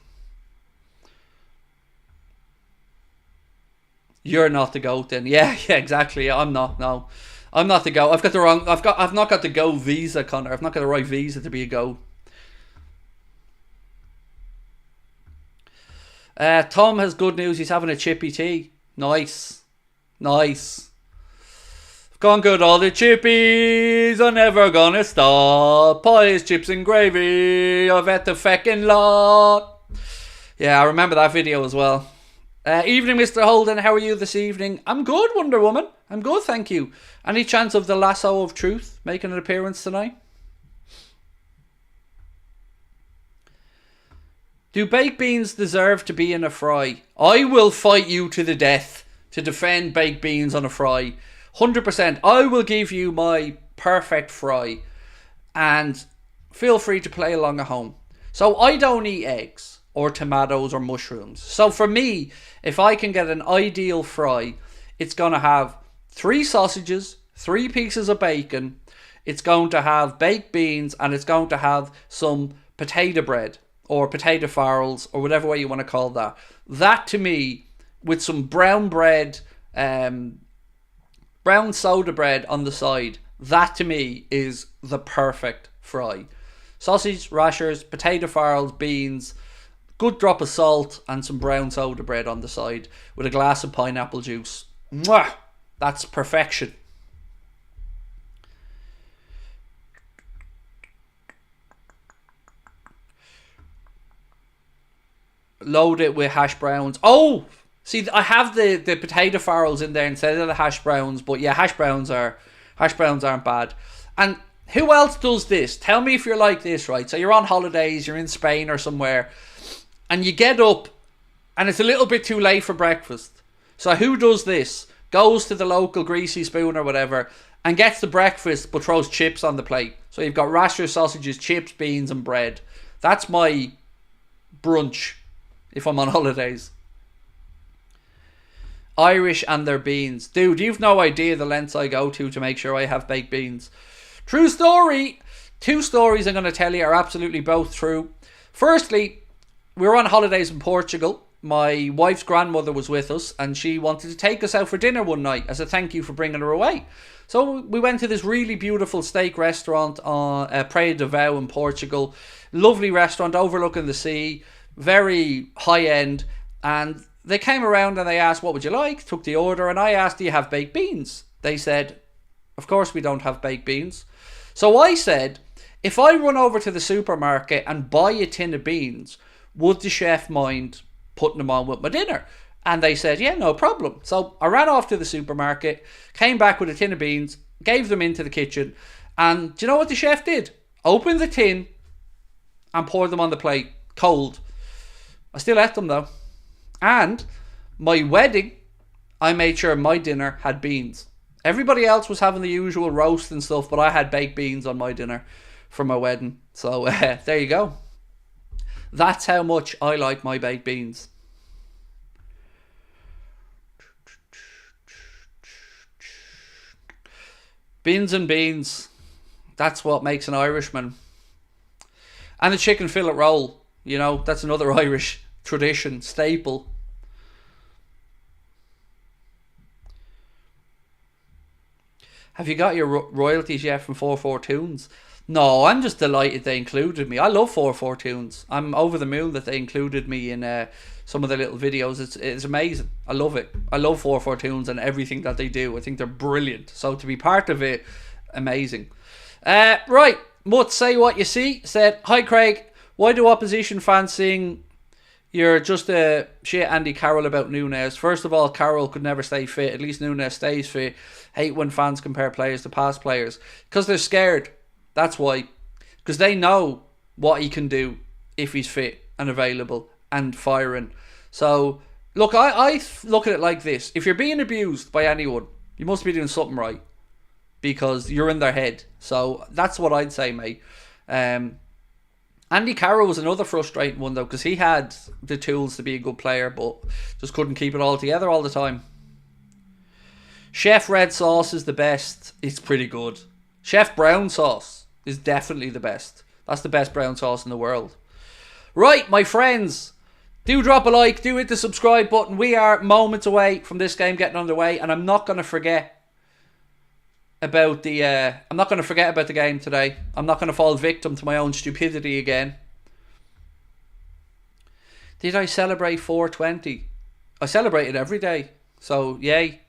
You're not the GOAT then. Yeah, exactly. I'm not, no. I'm not the GOAT. I've not got the GO visa, Connor. I've not got the right visa to be a GOAT. Tom has good news. He's having a chippy tea. Nice. Gone good, all the chippies are never gonna stop. Pies, chips and gravy, I've had the feckin' lot. Yeah, I remember that video as well. Evening, Mr. Houlden. How are you this evening? I'm good, Wonder Woman. I'm good, thank you. Any chance of the lasso of truth making an appearance tonight? Do baked beans deserve to be in a fry? I will fight you to the death to defend baked beans on a fry. 100%. I will give you my perfect fry. And feel free to play along at home. So I don't eat eggs or tomatoes or mushrooms. So for me, if I can get an ideal fry, it's going to have 3 sausages, 3 pieces of bacon. It's going to have baked beans, and it's going to have some potato bread or potato farls or whatever way you want to call that. That to me, with some brown bread, brown soda bread on the side, that to me is the perfect fry. Sausage, rashers, potato farls, beans, good drop of salt, and some brown soda bread on the side with a glass of pineapple juice. Mwah! That's perfection. Load it with hash browns. Oh! See, I have the potato farls in there instead of the hash browns, but yeah, hash browns aren't bad. And who else does this? Tell me if you're like this, right? So you're on holidays, you're in Spain or somewhere, and you get up, and it's a little bit too late for breakfast. So who does this? Goes to the local greasy spoon or whatever and gets the breakfast but throws chips on the plate. So you've got rasher sausages, chips, beans and bread. That's my brunch if I'm on holidays. Irish and their beans. Dude, you've no idea the lengths I go to make sure I have baked beans. True story. 2 stories I'm going to tell you are absolutely both true. Firstly, we were on holidays in Portugal. My wife's grandmother was with us and she wanted to take us out for dinner one night as a thank you for bringing her away. So we went to this really beautiful steak restaurant on Praia de Vau in Portugal. Lovely restaurant overlooking the sea, very high end. And they came around and they asked, what would you like? Took the order and I asked, do you have baked beans? They said, of course we don't have baked beans. So I said, if I run over to the supermarket and buy a tin of beans, would the chef mind putting them on with my dinner? And they said, yeah, no problem. So I ran off to the supermarket, came back with a tin of beans, gave them into the kitchen. And do you know what the chef did? Opened the tin and poured them on the plate, cold. I still ate them though. And my wedding, I made sure my dinner had beans. Everybody else was having the usual roast and stuff, but I had baked beans on my dinner for my wedding. So there you go. That's how much I like my baked beans. Beans and beans. That's what makes an Irishman. And the chicken fillet roll. You know, that's another Irish tradition, staple. Have you got your royalties yet from 4-4 Tunes? No, I'm just delighted they included me. I love 4-4 Tunes. I'm over the moon that they included me in some of the little videos. It's amazing. I love it. I love 4-4 Tunes and everything that they do. I think they're brilliant. So to be part of it, amazing. Right, Mutt, say what you see. Said, hi Craig, why do opposition fans sing you're just a shit Andy Carroll about Núñez? First of all, Carroll could never stay fit. At least Núñez stays fit. Hate when fans compare players to past players. Because they're scared. That's why. Because they know what he can do if he's fit and available and firing. So, look, I look at it like this. If you're being abused by anyone, you must be doing something right. Because you're in their head. So, that's what I'd say, mate. Andy Carroll was another frustrating one, though, because he had the tools to be a good player, but just couldn't keep it all together all the time. Chef Red Sauce is the best. It's pretty good. Chef Brown Sauce is definitely the best. That's the best brown sauce in the world. Right, my friends, do drop a like, do hit the subscribe button. We are moments away from this game getting underway, and I'm not going to forget about the game today. I'm not going to fall victim to my own stupidity again. Did I celebrate 420? I celebrate it every day, so yay.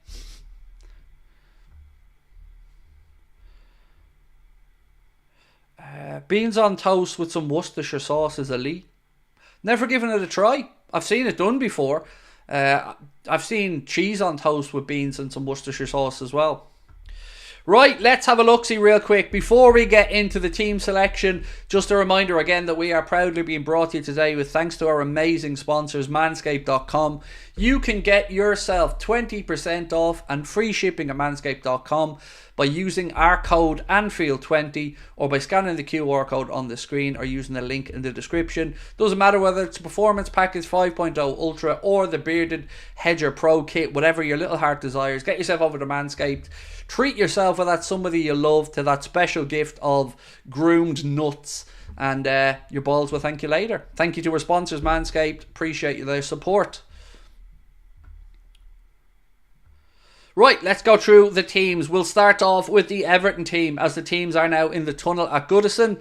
Beans on toast with some Worcestershire sauce is elite. Never given it a try. I've seen it done before. I've seen cheese on toast with beans and some Worcestershire sauce as well. Right, let's have a look-see real quick. Before we get into the team selection, just a reminder again that we are proudly being brought to you today with thanks to our amazing sponsors, manscaped.com. You can get yourself 20% off and free shipping at manscaped.com by using our code Anfield20 or by scanning the QR code on the screen or using the link in the description. Doesn't matter whether it's Performance Package 5.0 Ultra or the Bearded Hedger Pro Kit, whatever your little heart desires, get yourself over to Manscaped. Treat yourself with that somebody you love to that special gift of groomed nuts, and your balls will thank you later. Thank you to our sponsors, Manscaped. Appreciate their support. Right, let's go through the teams. We'll start off with the Everton team, as the teams are now in the tunnel at Goodison.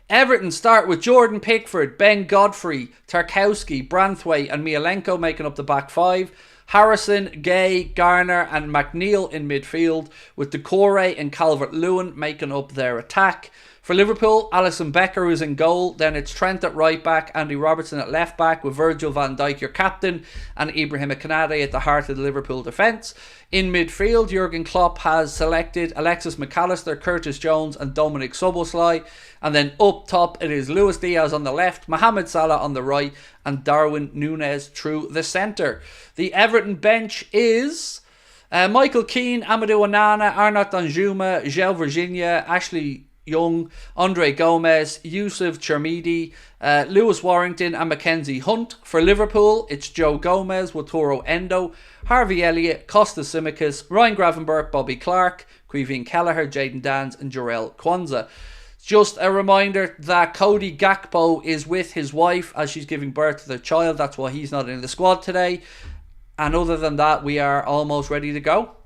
Everton start with Jordan Pickford, Ben Godfrey, Tarkowski, Branthwaite and Mialenko making up the back five. Harrison, Gay, Garner and McNeil in midfield, with Decore and Calvert-Lewin making up their attack. For Liverpool, Alisson Becker is in goal. Then it's Trent at right back, Andy Robertson at left back, with Virgil van Dijk, your captain, and Ibrahima Konate at the heart of the Liverpool defence. In midfield, Jurgen Klopp has selected Alexis McAllister, Curtis Jones and Dominic Szoboszlai. And then up top, it is Luis Diaz on the left, Mohamed Salah on the right, and Darwin Núñez through the centre. The Everton bench is Michael Keane, Amadou Onana, Arnaut Danjuma, João Virginia, Ashley Young, Andre Gomez, Yusuf Chermidi, Lewis Warrington and Mackenzie Hunt. For Liverpool, it's Joe Gomez, Wataru Endo, Harvey Elliott, Costas Tsimikas, Ryan Gravenberch, Bobby Clark, Quivin Kelleher, Jayden Dans and Jarell Kwanzaa. Just a reminder that Cody Gakpo is with his wife as she's giving birth to their child. That's why he's not in the squad today. And other than that, we are almost ready to go.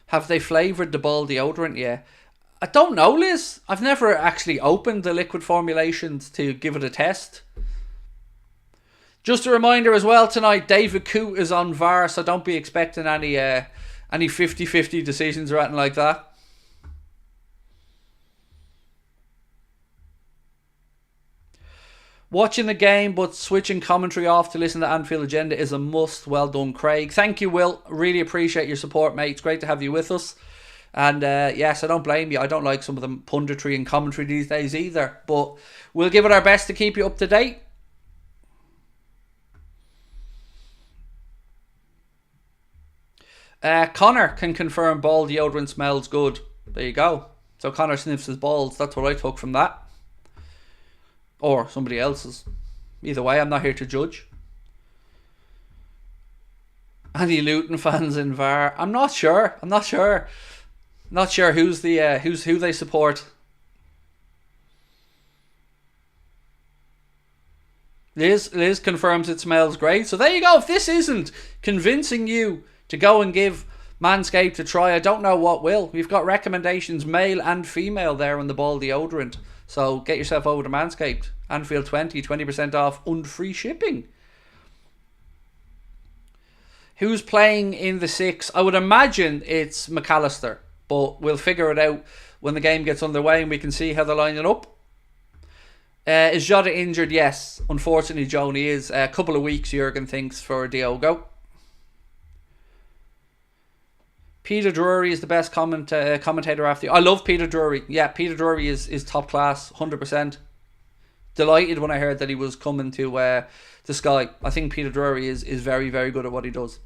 Have they flavoured the ball deodorant yet? I don't know, Liz. I've never actually opened the liquid formulations to give it a test. Just a reminder as well, tonight David Coote is on VAR, so don't be expecting any 50-50 decisions or anything like that. Watching the game but switching commentary off to listen to Anfield Agenda is a must. Well done, Craig. Thank you, Will. Really appreciate your support, mate. It's great to have you with us. And yes, I don't blame you. I don't like some of the punditry and commentary these days either. But we'll give it our best to keep you up to date. Connor can confirm ball deodorant smells good. There you go. So Connor sniffs his balls. That's what I took from that. Or somebody else's. Either way, I'm not here to judge. Any Luton fans in VAR? I'm not sure. Not sure who's who they support. Liz confirms it smells great. So there you go. If this isn't convincing you to go and give Manscaped a try, I don't know what will. We've got recommendations, male and female, there on the ball deodorant. So get yourself over to Manscaped. Anfield 20% off and free shipping. Who's playing in the 6? I would imagine it's McAllister, but we'll figure it out when the game gets underway and we can see how they're lining up. Is Jota injured? Yes. Unfortunately, Joni is. A couple of weeks, Jurgen thinks, for Diogo. Peter Drury is the best commentator after. I love Peter Drury. Yeah, Peter Drury is top class, 100%. Delighted when I heard that he was coming to Sky. I think Peter Drury is very, very good at what he does.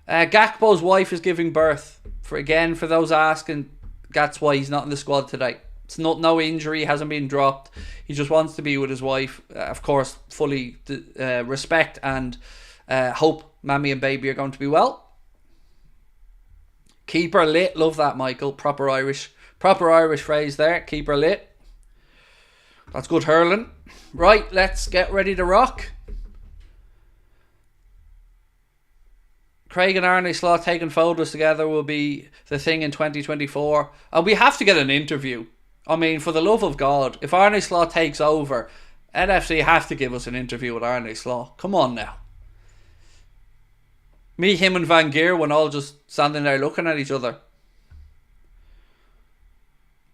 Gakpo's wife is giving birth. For those asking, that's why he's not in the squad today. It's no injury, he hasn't been dropped. He just wants to be with his wife. Of course, fully respect and hope Mammy and baby are going to be well. Keep her lit. Love that, Michael. Proper Irish phrase there. Keep her lit. That's good hurling. Right, let's get ready to rock. Craig and Arne Slot taking photos together will be the thing in 2024. We have to get an interview. I mean, for the love of God, if Arne Slot takes over, NFC have to give us an interview with Arne Slot. Come on now. Me, him and Van Geerwin all just standing there looking at each other.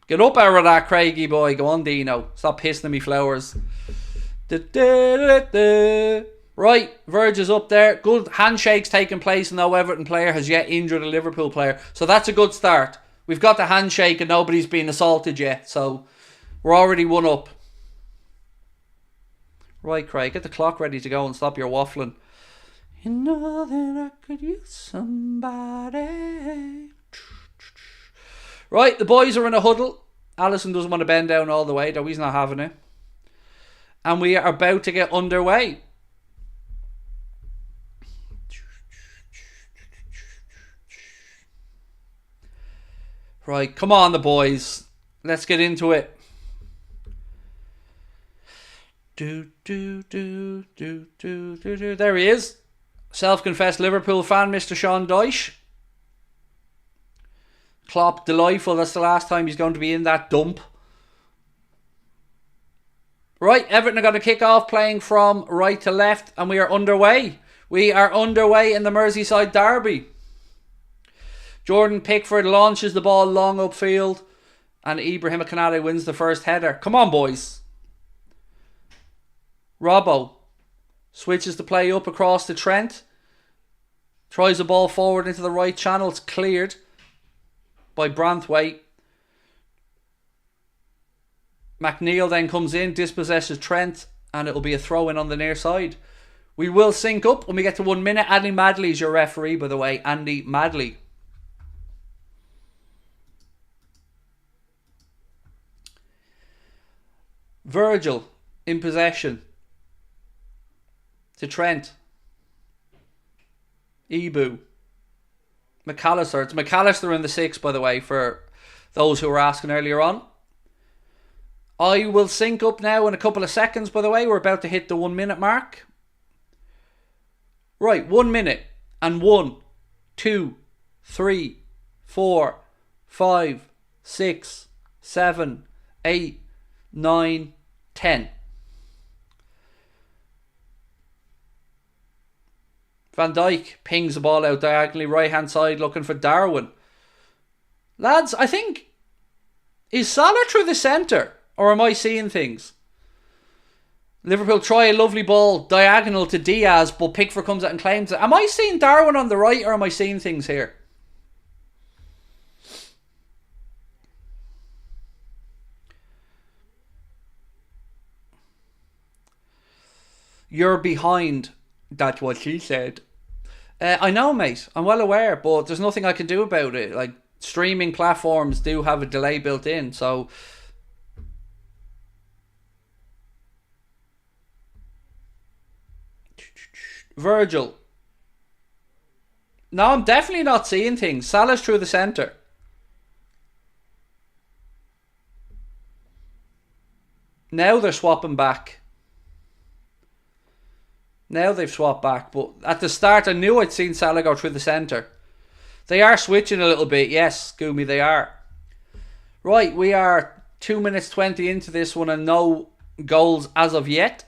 Get up out of that, Craigie boy. Go on, Dino. Stop pissing me flowers. Right, Verge is up there. Good handshakes taking place. No Everton player has yet injured a Liverpool player. So that's a good start. We've got the handshake and nobody's been assaulted yet. So we're already one up. Right, Craig, get the clock ready to go and stop your waffling. You know that I could use somebody. Right, the boys are in a huddle. Alisson doesn't want to bend down all the way, though he's not having it. And we are about to get underway. Right, come on the boys. Let's get into it. There he is. Self-confessed Liverpool fan, Mr. Sean Dyche. Klopp, delightful. That's the last time he's going to be in that dump. Right, Everton are going to kick off playing from right to left, and we are underway. We are underway in the Merseyside derby. Jordan Pickford launches the ball long upfield. And Ibrahim Konate wins the first header. Come on, boys. Robbo switches the play up across to Trent. Tries the ball forward into the right channel. It's cleared by Branthwaite. McNeil then comes in, dispossesses Trent, and it'll be a throw in on the near side. We will sync up when we get to 1 minute. Andy Madley is your referee, by the way. Andy Madley. Virgil in possession to Trent. Ibu. McAllister. It's McAllister in the 6, by the way, for those who were asking earlier on. I will sync up now in a couple of seconds, by the way. We're about to hit the 1 minute mark. Right, 1 minute. And 1, 2, 3, 4, 5, 6, 7, 8, 9, 10. Van Dijk pings the ball out diagonally, right hand side, looking for Darwin. Lads, I think, is Salah through the centre? Or am I seeing things? Liverpool try a lovely ball diagonal to Diaz, but Pickford comes out and claims it. Am I seeing Darwin on the right, or am I seeing things here? You're behind. That's what she said. I know, mate. I'm well aware, but there's nothing I can do about it. Like, streaming platforms do have a delay built in, so... Virgil. No, I'm definitely not seeing things. Salah's through the centre. Now they're swapping back. Now they've swapped back. But at the start, I knew I'd seen Salah go through the centre. They are switching a little bit. Yes, Goomy, they are. Right, we are 2 minutes 20 into this one and no goals as of yet.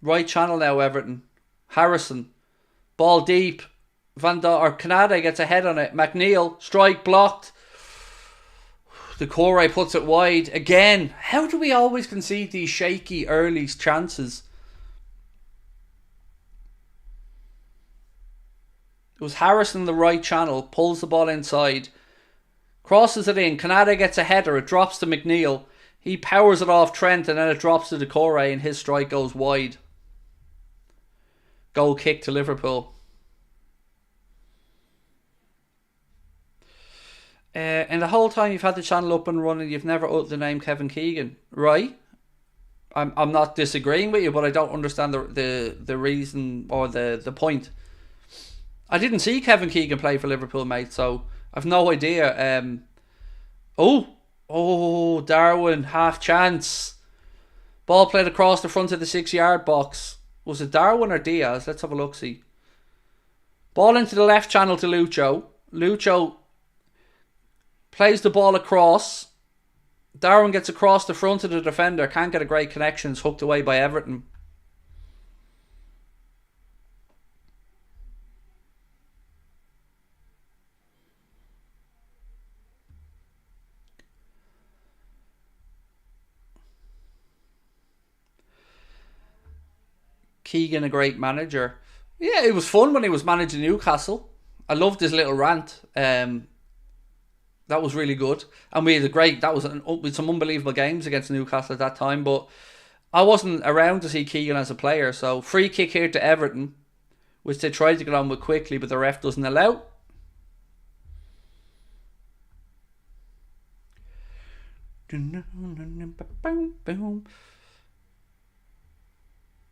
Right channel now, Everton. Harrison. Ball deep. Konate gets a head on it. McNeil. Strike blocked. Decore puts it wide. Again, how do we always concede these shaky early chances? It was Harrison in the right channel. Pulls the ball inside. Crosses it in. Konate gets a header. It drops to McNeil. He powers it off Trent and then it drops to Decore and his strike goes wide. Goal kick to Liverpool. And the whole time you've had the channel up and running, you've never uttered the name Kevin Keegan, right? I'm not disagreeing with you, but I don't understand the reason or the point. I didn't see Kevin Keegan play for Liverpool, mate, so I've no idea. Oh, Darwin, half chance. Ball played across the front of the 6-yard box. Was it Darwin or Diaz? Let's have a look-see. Ball into the left channel to Lucho. Lucho plays the ball across. Darwin gets across the front of the defender. Can't get a great connection. It's hooked away by Everton. Keegan, a great manager. Yeah, it was fun when he was managing Newcastle. I loved his little rant. That was really good. And we had with some unbelievable games against Newcastle at that time. But I wasn't around to see Keegan as a player. So free kick here to Everton, which they tried to get on with quickly, but the ref doesn't allow.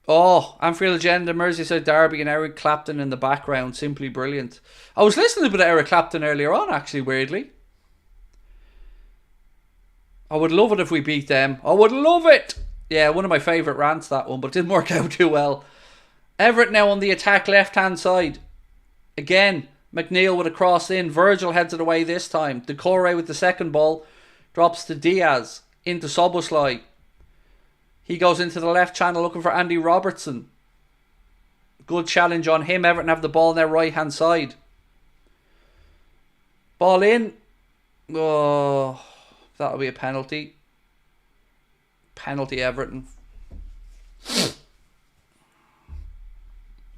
Oh, Anfield Agenda, Merseyside Derby and Eric Clapton in the background. Simply brilliant. I was listening to a bit of Eric Clapton earlier on, actually, weirdly. I would love it if we beat them. I would love it. Yeah, one of my favourite rants, that one, but it didn't work out too well. Everett now on the attack left-hand side. Again, McNeil with a cross in. Virgil heads it away this time. Decore with the second ball. Drops to Diaz. Into Soboslai. He goes into the left channel looking for Andy Robertson. Good challenge on him. Everton have the ball now right hand side. Ball in. Oh, that'll be a penalty. Penalty Everton.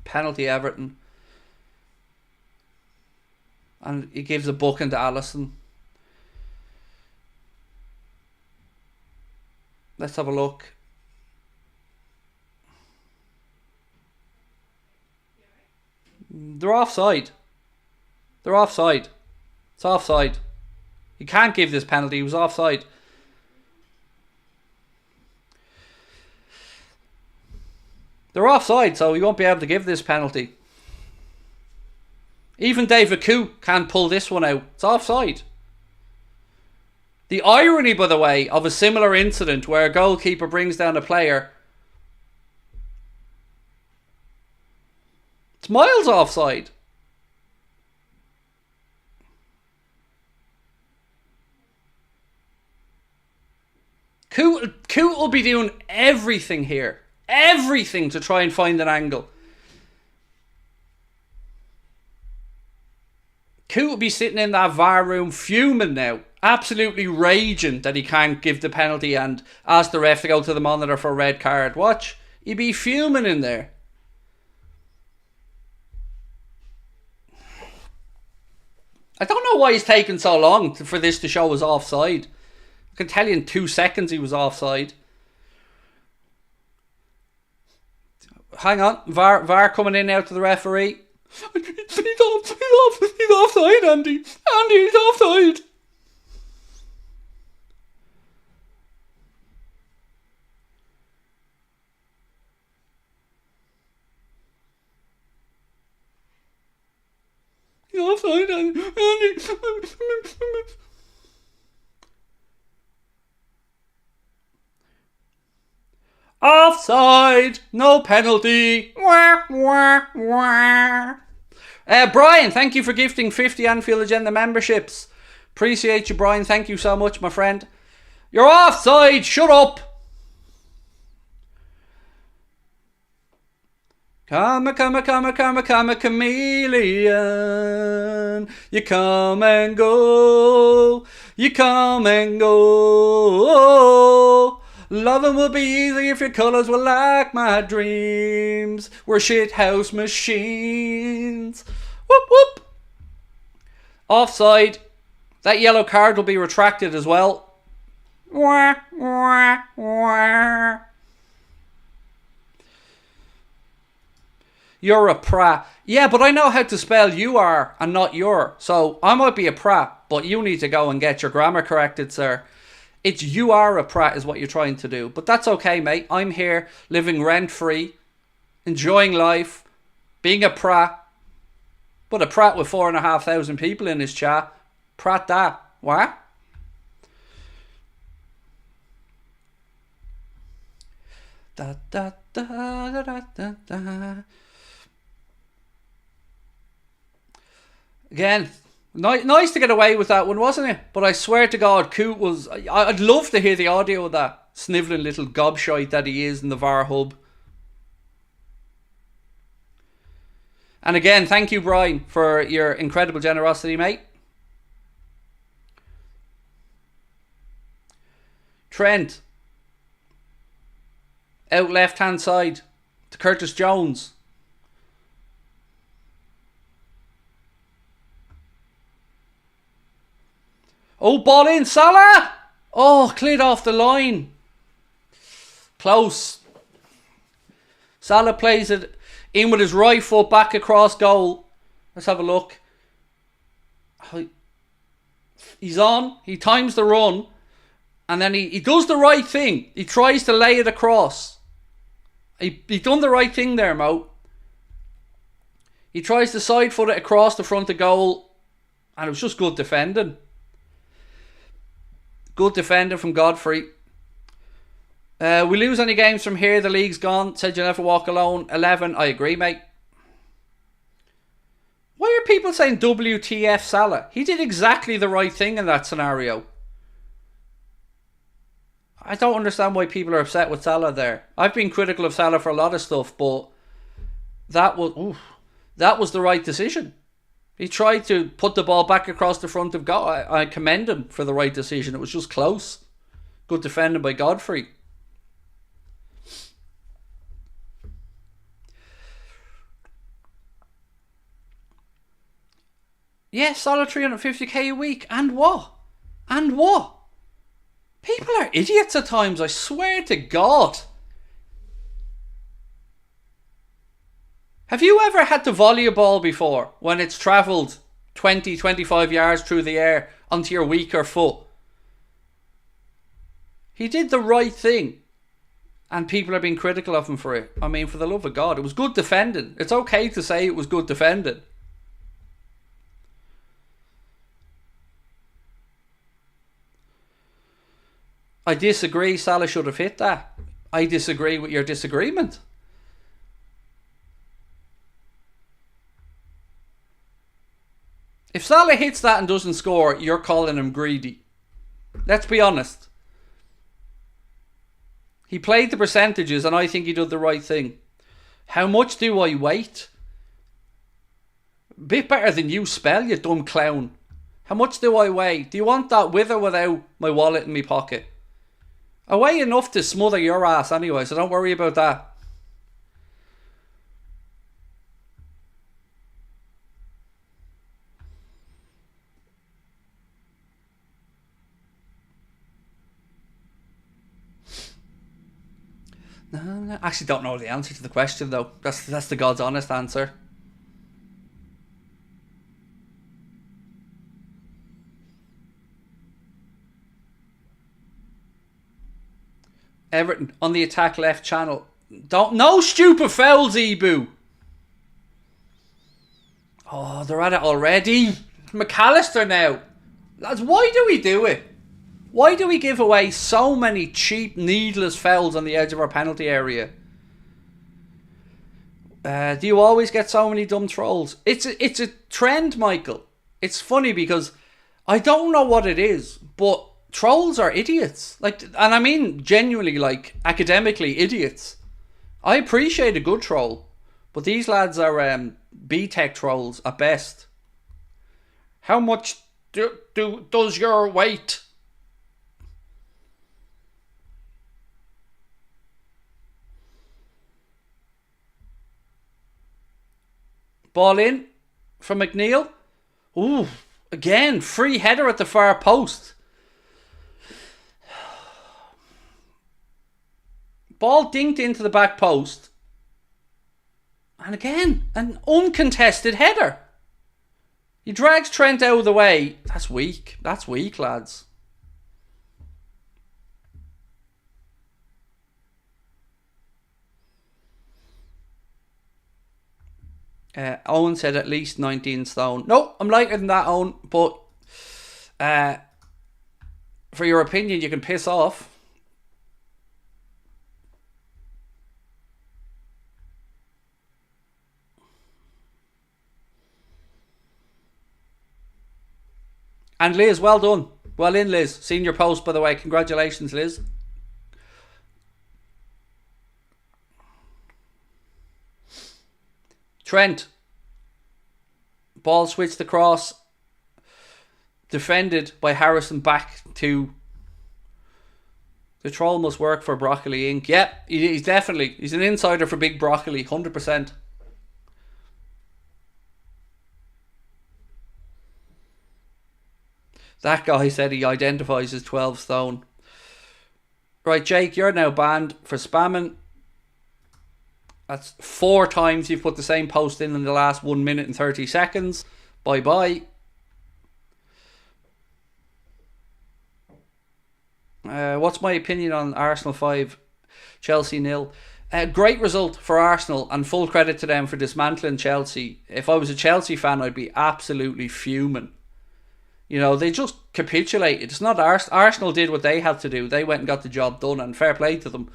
Penalty Everton. And he gives a booking to Alisson. Let's have a look. They're offside. They're offside. It's offside. You can't give this penalty. He was offside. They're offside, so he won't be able to give this penalty. Even David Koo can't pull this one out. It's offside. The irony, by the way, of a similar incident where a goalkeeper brings down a player, it's miles offside. Koo will be doing everything here. Everything to try and find an angle. Koo will be sitting in that VAR room fuming now. Absolutely raging that he can't give the penalty and ask the ref to go to the monitor for a red card. Watch. He'd be fuming in there. I don't know why he's taking so long for this to show us offside. I can tell you in 2 seconds he was offside. Hang on. VAR coming in now to the referee. He's offside, Andy. Andy, he's offside. He's offside, Andy. Offside, no penalty. Wah, wah, wah. Brian, thank you for gifting 50 Anfield Agenda memberships. Appreciate you, Brian. Thank you so much, my friend. You're offside. Shut up. Come, chameleon. You come and go. You come and go. Loving will be easy if your colours were like my dreams. We're shithouse machines. Whoop whoop. Offside. That yellow card will be retracted as well. Wah, wah, wah. You're a prat. Yeah, but I know how to spell you are and not your. So I might be a prat, but you need to go and get your grammar corrected, sir. It's you are a prat is what you're trying to do. But that's okay, mate. I'm here living rent-free, enjoying life, being a prat. But a prat with 4,500 people in his chat. Prat that. What? Da da da da da da da. Again, nice to get away with that one, wasn't it? But I swear to God, Coot was... I'd love to hear the audio of that snivelling little gobshite that he is in the VAR hub. And again, thank you, Brian, for your incredible generosity, mate. Trent. Out left-hand side to Curtis Jones. Oh, ball in, Salah! Oh, cleared off the line. Close. Salah plays it in with his right foot back across goal. Let's have a look. He's on. He times the run. And then he does the right thing. He tries to lay it across. He done the right thing there, Mo. He tries to side foot it across the front of goal. And it was just good defending. Good defender from Godfrey. We lose any games from here, the league's gone. Said you never walk alone. 11, I agree, mate. Why are people saying WTF Salah? He did exactly the right thing in that scenario. I don't understand why people are upset with Salah there. I've been critical of Salah for a lot of stuff, but that was the right decision. He tried to put the ball back across the front of goal. I commend him for the right decision. It was just close. Good defending by Godfrey. Yeah, solid 350k a week. And what? And what? People are idiots at times, I swear to God. Have you ever had to volley a ball before when it's travelled 20, 25 yards through the air onto your weaker foot? He did the right thing. And people are being critical of him for it. I mean, for the love of God, it was good defending. It's okay to say it was good defending. I disagree. Salah should have hit that. I disagree with your disagreement. If Salah hits that and doesn't score, you're calling him greedy. Let's be honest. He played the percentages and I think he did the right thing. How much do I wait? Bit better than you spell, you dumb clown. How much do I weigh? Do you want that with or without my wallet in my pocket? I weigh enough to smother your ass anyway, so don't worry about that. No, I actually don't know the answer to the question though. That's the God's honest answer. Everton on the attack left channel. No stupid fouls, Ebu. Oh, they're at it already. McAllister now. Lads, why do we do it? Why do we give away so many cheap, needless fouls on the edge of our penalty area? Do you always get so many dumb trolls? It's a trend, Michael. It's funny because I don't know what it is, but trolls are idiots. And I mean genuinely, academically idiots. I appreciate a good troll, but these lads are B-Tech trolls at best. How much does your weight? Ball in from McNeil. Ooh, again, free header at the far post. Ball dinked into the back post. And again, an uncontested header. He drags Trent out of the way. That's weak. That's weak, lads. Owen said at least 19 stone. No, I'm lighter than that, Owen. But for your opinion, you can piss off. And Liz, well done. Well in, Liz. Seen your post, by the way. Congratulations, Liz. Trent. Ball switched across. Defended by Harrison back to... The troll must work for Broccoli Inc. Yep, he's an insider for Big Broccoli, 100%. That guy said he identifies as 12 stone. Right, Jake, you're now banned for spamming. That's 4 times you've put the same post in the last 1 minute and 30 seconds. Bye-bye. What's my opinion on Arsenal 5, Chelsea 0? Great result for Arsenal and full credit to them for dismantling Chelsea. If I was a Chelsea fan, I'd be absolutely fuming. You know, they just capitulated. It's not Arsenal did what they had to do. They went and got the job done, and fair play to them.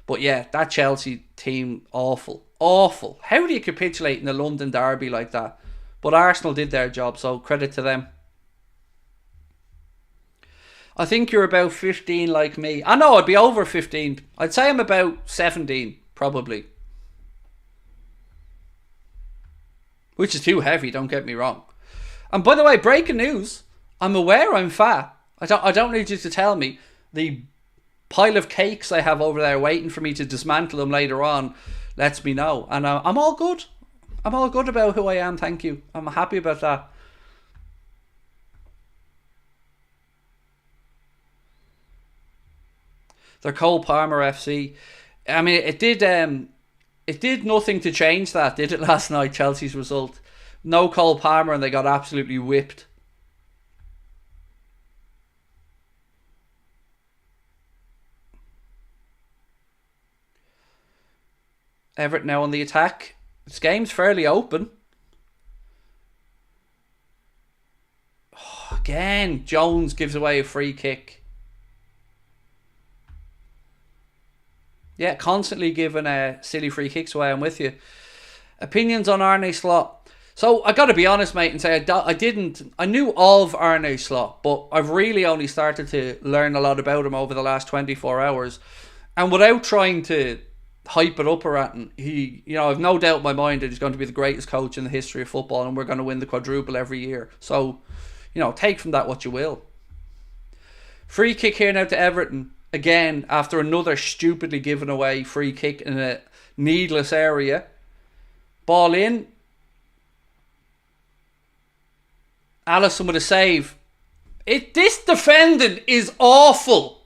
But yeah, that Chelsea team, awful. Awful. How do you capitulate in the London derby like that? But Arsenal did their job, so credit to them. I think you're about 15 like me. I know, I'd be over 15. I'd say I'm about 17, probably. which is too heavy, don't get me wrong. And by the way, breaking news, I'm aware I'm fat. I don't need you to tell me. The pile of cakes I have over there waiting for me to dismantle them later on lets me know. And I'm all good. I'm all good about who I am, thank you. I'm happy about that. They're Cole Palmer FC. I mean, it did nothing to change that, did it, last night, Chelsea's result? No Cole Palmer and they got absolutely whipped. Everton now on the attack. This game's fairly open. Oh, again, Jones gives away a free kick. Yeah, constantly giving silly free kicks away, I'm with you. Opinions on Arne Slot. So, I got to be honest, mate, and say I knew of Arne Slot, but I've really only started to learn a lot about him over the last 24 hours. And without trying to hype it up or anything, I've no doubt in my mind that he's going to be the greatest coach in the history of football and we're going to win the quadruple every year. So, take from that what you will. Free kick here now to Everton. Again, after another stupidly given away free kick in a needless area. Ball in. Alisson with a save. This defending is awful.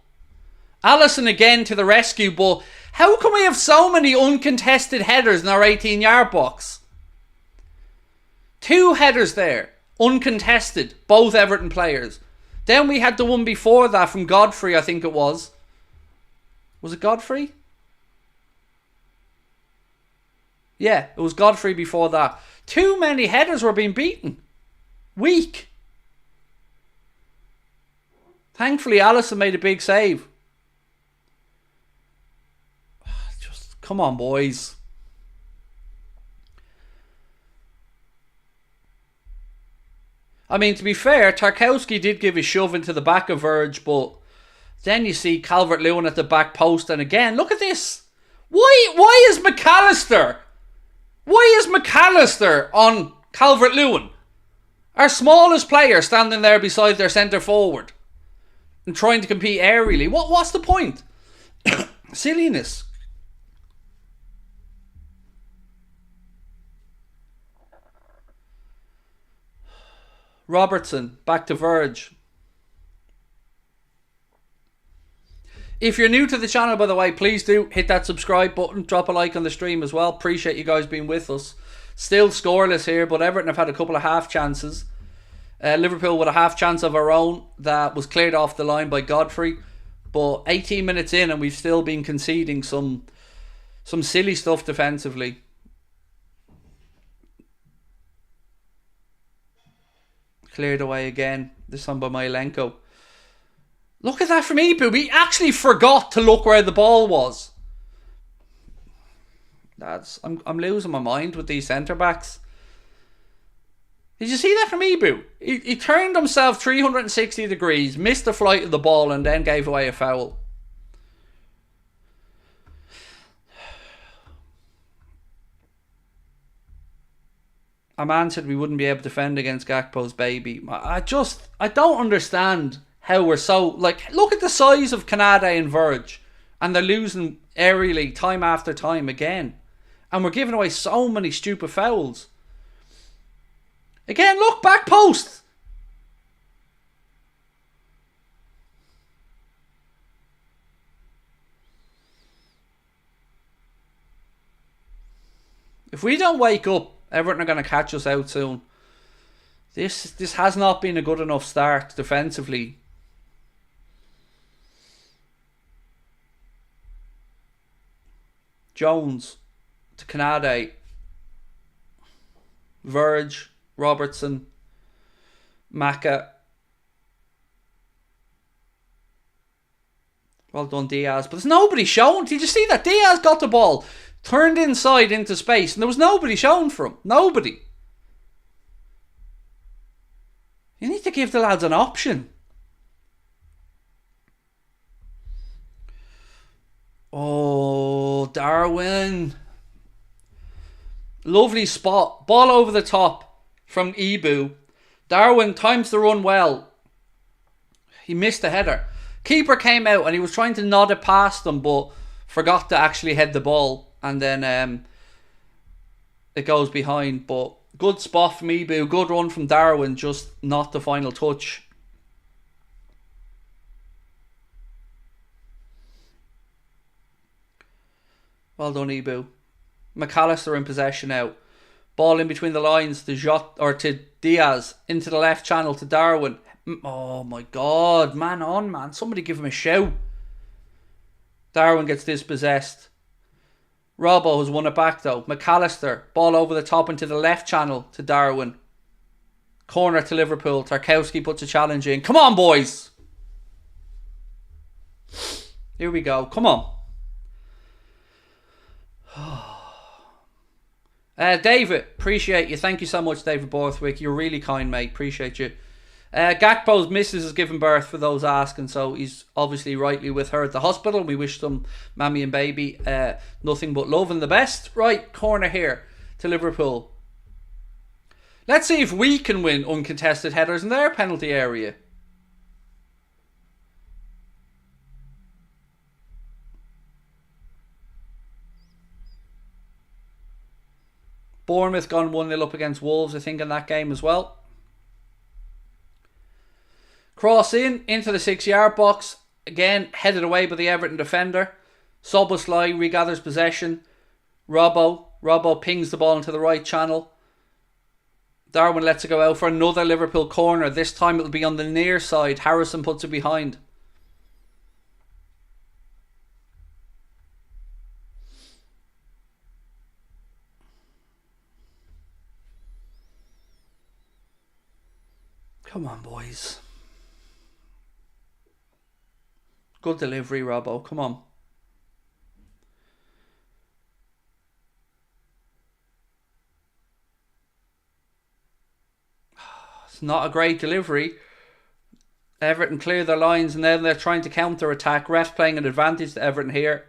Alisson again to the rescue, but how can we have so many uncontested headers in our 18-yard box? 2 headers there, uncontested, both Everton players. Then we had the one before that from Godfrey, I think it was. Was it Godfrey? Yeah, it was Godfrey before that. Too many headers were being beaten. Weak. Thankfully, Alisson made a big save. Just, come on, boys. I mean, to be fair, Tarkowski did give a shove into the back of Verge, but then you see Calvert-Lewin at the back post, and again, look at this. Why is McAllister? Why is McAllister on Calvert-Lewin? Our smallest player standing there beside their centre forward and trying to compete aerially. What's the point? Silliness. Robertson, back to Verge. If you're new to the channel, by the way, please do hit that subscribe button. Drop a like on the stream as well. Appreciate you guys being with us. Still scoreless here, but Everton have had a couple of half chances. Liverpool with a half chance of our own that was cleared off the line by Godfrey. But 18 minutes in and we've still been conceding some silly stuff defensively. Cleared away again. This time by Myelenko. Look at that from Ibu. We actually forgot to look where the ball was. I'm losing my mind with these centre backs. Did you see that from Ibu? He turned himself 360 degrees, missed the flight of the ball, and then gave away a foul. A man said we wouldn't be able to defend against Gakpo's baby. I don't understand how we're so... look at the size of Canade and Verge. And they're losing aerially time after time again. And we're giving away so many stupid fouls. Again, look, back post. If we don't wake up, Everton are going to catch us out soon. This has not been a good enough start defensively. Jones to Canade. Verge, Robertson, Maka. Well done, Diaz. But there's nobody shown. Did you see that? Diaz got the ball, turned inside into space, and there was nobody shown for him. Nobody. You need to give the lads an option. Oh, Darwin. Lovely spot. Ball over the top from Ibu. Darwin times the run well. He missed the header. Keeper came out and he was trying to nod it past them, but forgot to actually head the ball. And then it goes behind. But good spot from Ibu. Good run from Darwin. Just not the final touch. Well done, Ibu. McAllister in possession now. Ball in between the lines to Diaz. Into the left channel to Darwin. Oh my God. Man on, man. Somebody give him a shout. Darwin gets dispossessed. Robbo has won it back though. McAllister. Ball over the top into the left channel to Darwin. Corner to Liverpool. Tarkowski puts a challenge in. Come on, boys. Here we go. Come on. David, appreciate you. Thank you so much, David Borthwick. You're really kind, mate. Appreciate you. Gakpo's missus has given birth, for those asking, so he's obviously rightly with her at the hospital. We wish them, mammy and baby, nothing but love and the best. Right, corner here to Liverpool. Let's see if we can win uncontested headers in their penalty area. Bournemouth gone 1-0 up against Wolves, I think, in that game as well. Cross into the 6-yard box. Again, headed away by the Everton defender. Soboslai regathers possession. Robbo pings the ball into the right channel. Darwin lets it go out for another Liverpool corner. This time it'll be on the near side. Harrison puts it behind. Come on, boys. Good delivery, Robbo. Come on. It's not a great delivery. Everton clear their lines and then they're trying to counter-attack. Refs playing an advantage to Everton here.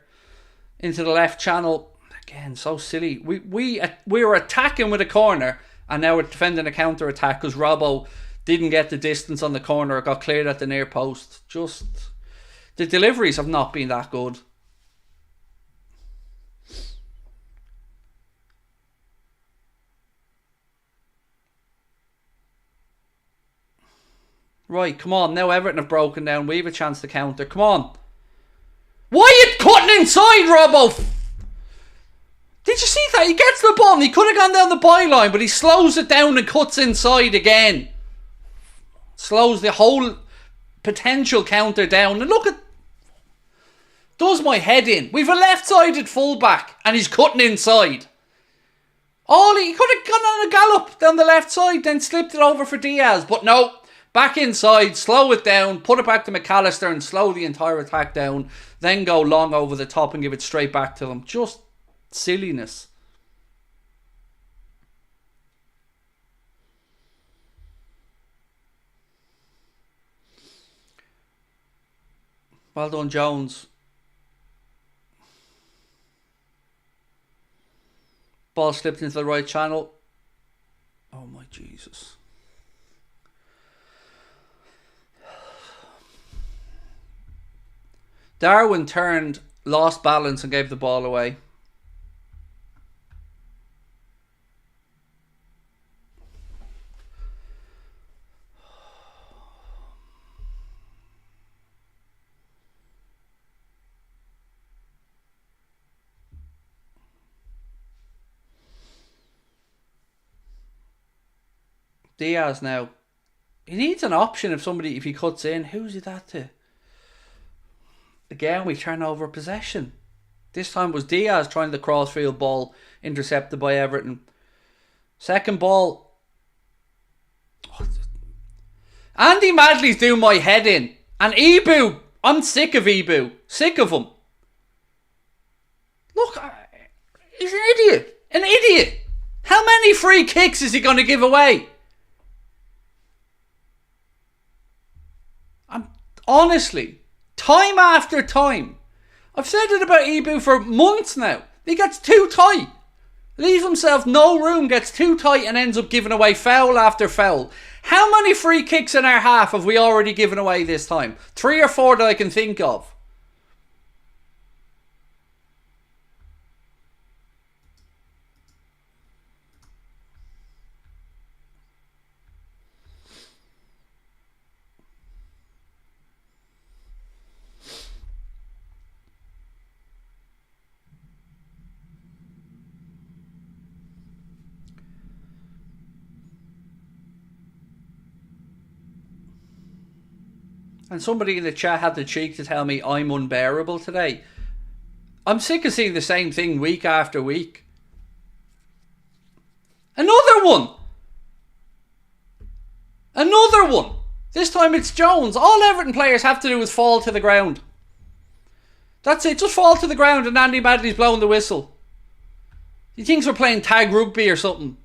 Into the left channel. Again, so silly. We were attacking with a corner and now we're defending a counter-attack because Robbo didn't get the distance on the corner. It got cleared at the near post. Just, the deliveries have not been that good. Right, come on. Now Everton have broken down. We have a chance to counter. Come on. Why are you cutting inside, Robbo? Did you see that? He gets the ball and he could have gone down the byline, but he slows it down and cuts inside again. Slows the whole potential counter down. And look at... Does my head in. We've a left-sided fullback and he's cutting inside. He could have gone on a gallop down the left side, then slipped it over for Diaz. But no, back inside, slow it down, put it back to McAllister and slow the entire attack down. Then go long over the top and give it straight back to them. Just silliness. Well done, Jones. Ball slipped into the right channel. Oh my Jesus. Darwin turned, lost balance and gave the ball away. Diaz now. He needs an option if he cuts in. Who's he that to? Again, we turn over possession. This time it was Diaz trying the crossfield ball, intercepted by Everton. Second ball. Andy Madley's doing my head in. And Ibu, I'm sick of Ibu. Sick of him. Look, he's an idiot. An idiot. How many free kicks is he going to give away? Honestly, time after time. I've said it about Ibu for months now. He gets too tight. Leaves himself no room, gets too tight and ends up giving away foul after foul. How many free kicks in our half have we already given away this time? 3 or 4 that I can think of. And somebody in the chat had the cheek to tell me I'm unbearable today. I'm sick of seeing the same thing week after week. Another one! Another one! This time it's Jones. All Everton players have to do is fall to the ground. That's it, just fall to the ground and Andy Madley's blowing the whistle. He thinks we're playing tag rugby or something.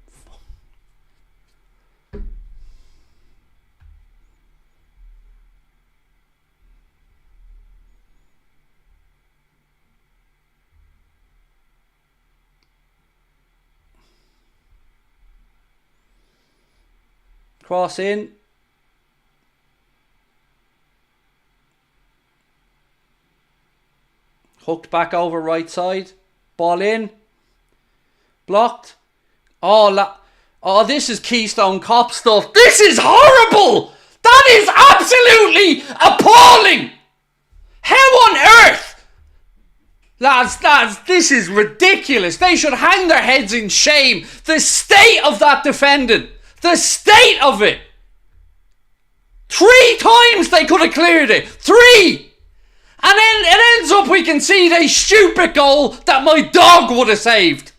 Cross in. Hooked back over right side. Ball in. Blocked. Oh, this is Keystone Cop stuff. This is horrible! That is absolutely appalling! How on earth? Lads, this is ridiculous. They should hang their heads in shame. The state of that defending. The state of it. 3 times they could have cleared it. 3! And then it ends up we concede a stupid goal that my dog would have saved.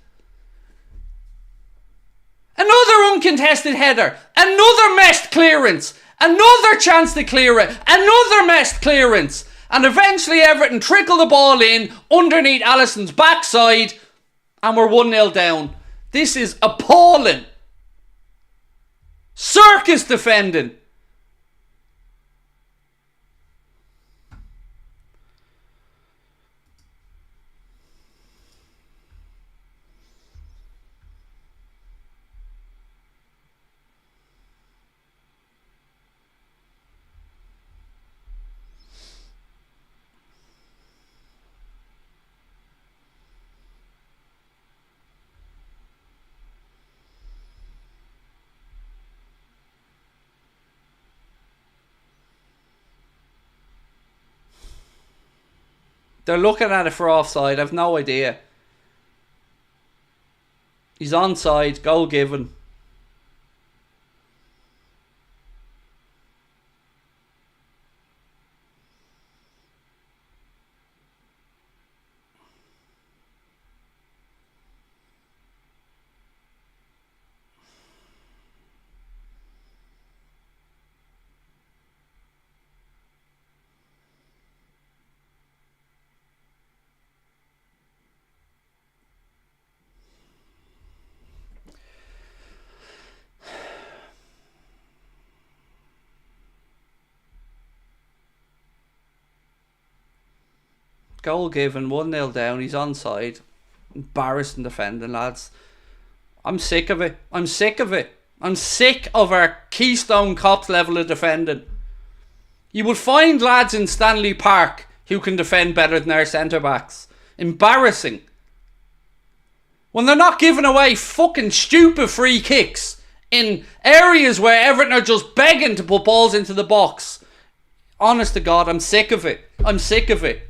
Another uncontested header. Another messed clearance. Another chance to clear it. Another messed clearance. And eventually Everton trickle the ball in underneath Alisson's backside. And we're 1-0 down. This is appalling. Circus defending. They're looking at it for offside. I've no idea. He's onside. Goal given. Goal given, 1-0 down, he's onside. Embarrassing defending, lads. I'm sick of it. I'm sick of it. I'm sick of our Keystone Cops level of defending. You would find lads in Stanley Park who can defend better than our centre-backs. Embarrassing. When they're not giving away fucking stupid free kicks in areas where Everton are just begging to put balls into the box. Honest to God, I'm sick of it. I'm sick of it.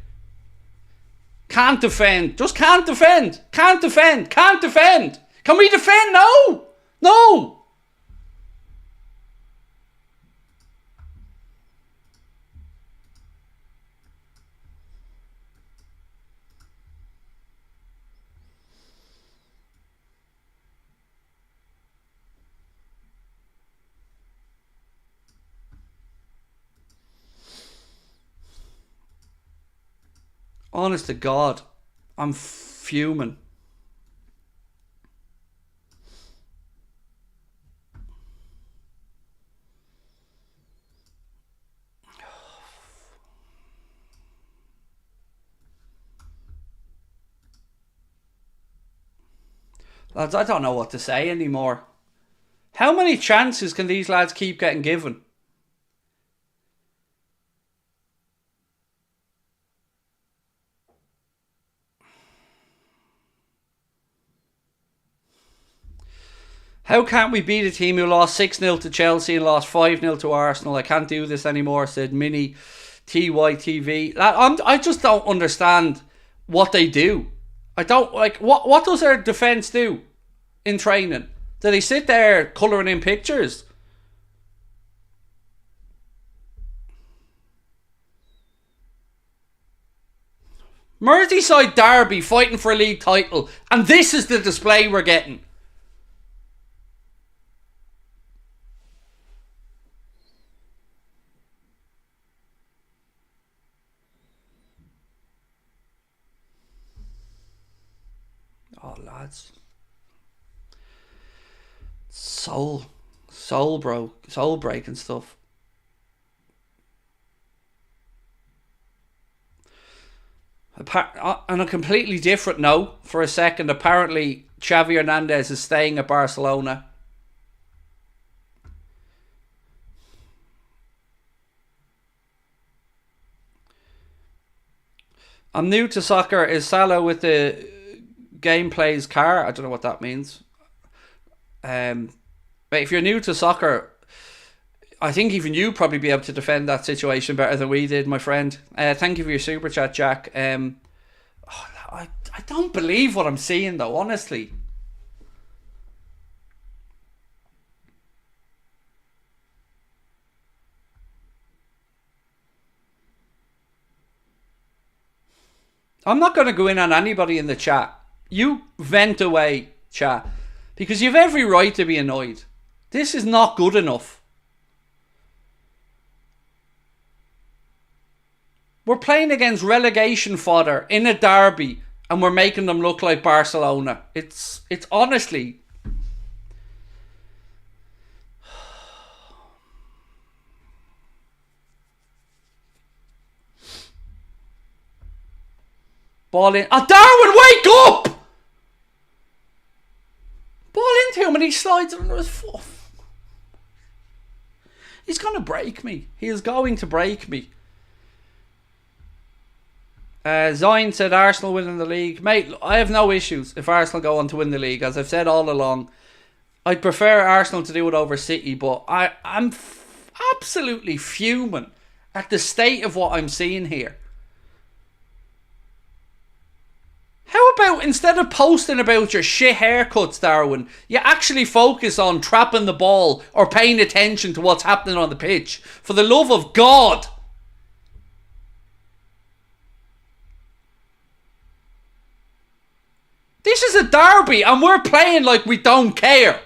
Can't defend. Just can't defend. Can't defend. Can't defend. Can we defend? No. No. Honest to God, I'm fuming. Lads, I don't know what to say anymore. How many chances can these lads keep getting given? How can't we beat a team who lost 6-0 to Chelsea and lost 5-0 to Arsenal? I can't do this anymore, said Mini TYTV. I just don't understand what they do. I don't like what does their defence do in training? Do they sit there colouring in pictures? Merseyside derby fighting for a league title, and this is the display we're getting. Oh, lads. Soul breaking stuff. On a completely different note, for a second, apparently Xavi Hernandez is staying at Barcelona. I'm new to soccer. Is Salah with the gameplay's car? I don't know what that means. But if you're new to soccer, I think even you probably be able to defend that situation better than we did, my friend. Thank you for your super chat, Jack. I don't believe what I'm seeing though, honestly. I'm not going to go in on anybody in the chat. You vent away, chat, because you've every right to be annoyed. This is not good enough. We're playing against relegation fodder in a derby and we're making them look like Barcelona. It's honestly... Ball in. Oh, Darwin, wake up! Ball into him and he slides under his foot. He's going to break me. He is going to break me. Zine said Arsenal winning the league. Mate, I have no issues if Arsenal go on to win the league. As I've said all along, I'd prefer Arsenal to do it over City, but I'm absolutely fuming at the state of what I'm seeing here. How about instead of posting about your shit haircuts, Darwin, you actually focus on trapping the ball or paying attention to what's happening on the pitch? For the love of God. This is a derby and we're playing like we don't care.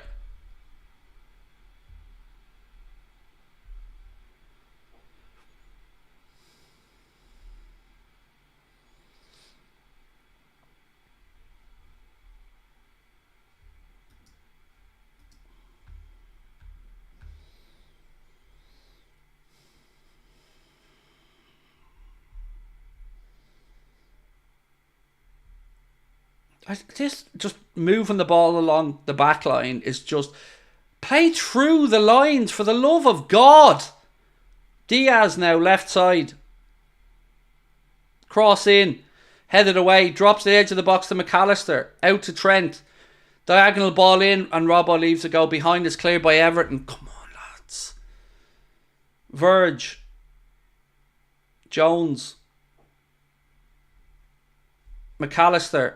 Just moving the ball along the back line is just play through the lines for the love of God. Diaz now left side. Cross in. Headed away. Drops the edge of the box to McAllister. Out to Trent. Diagonal ball in and Robbo leaves a go. Behind is cleared by Everton. Come on, lads. Verge. Jones. McAllister.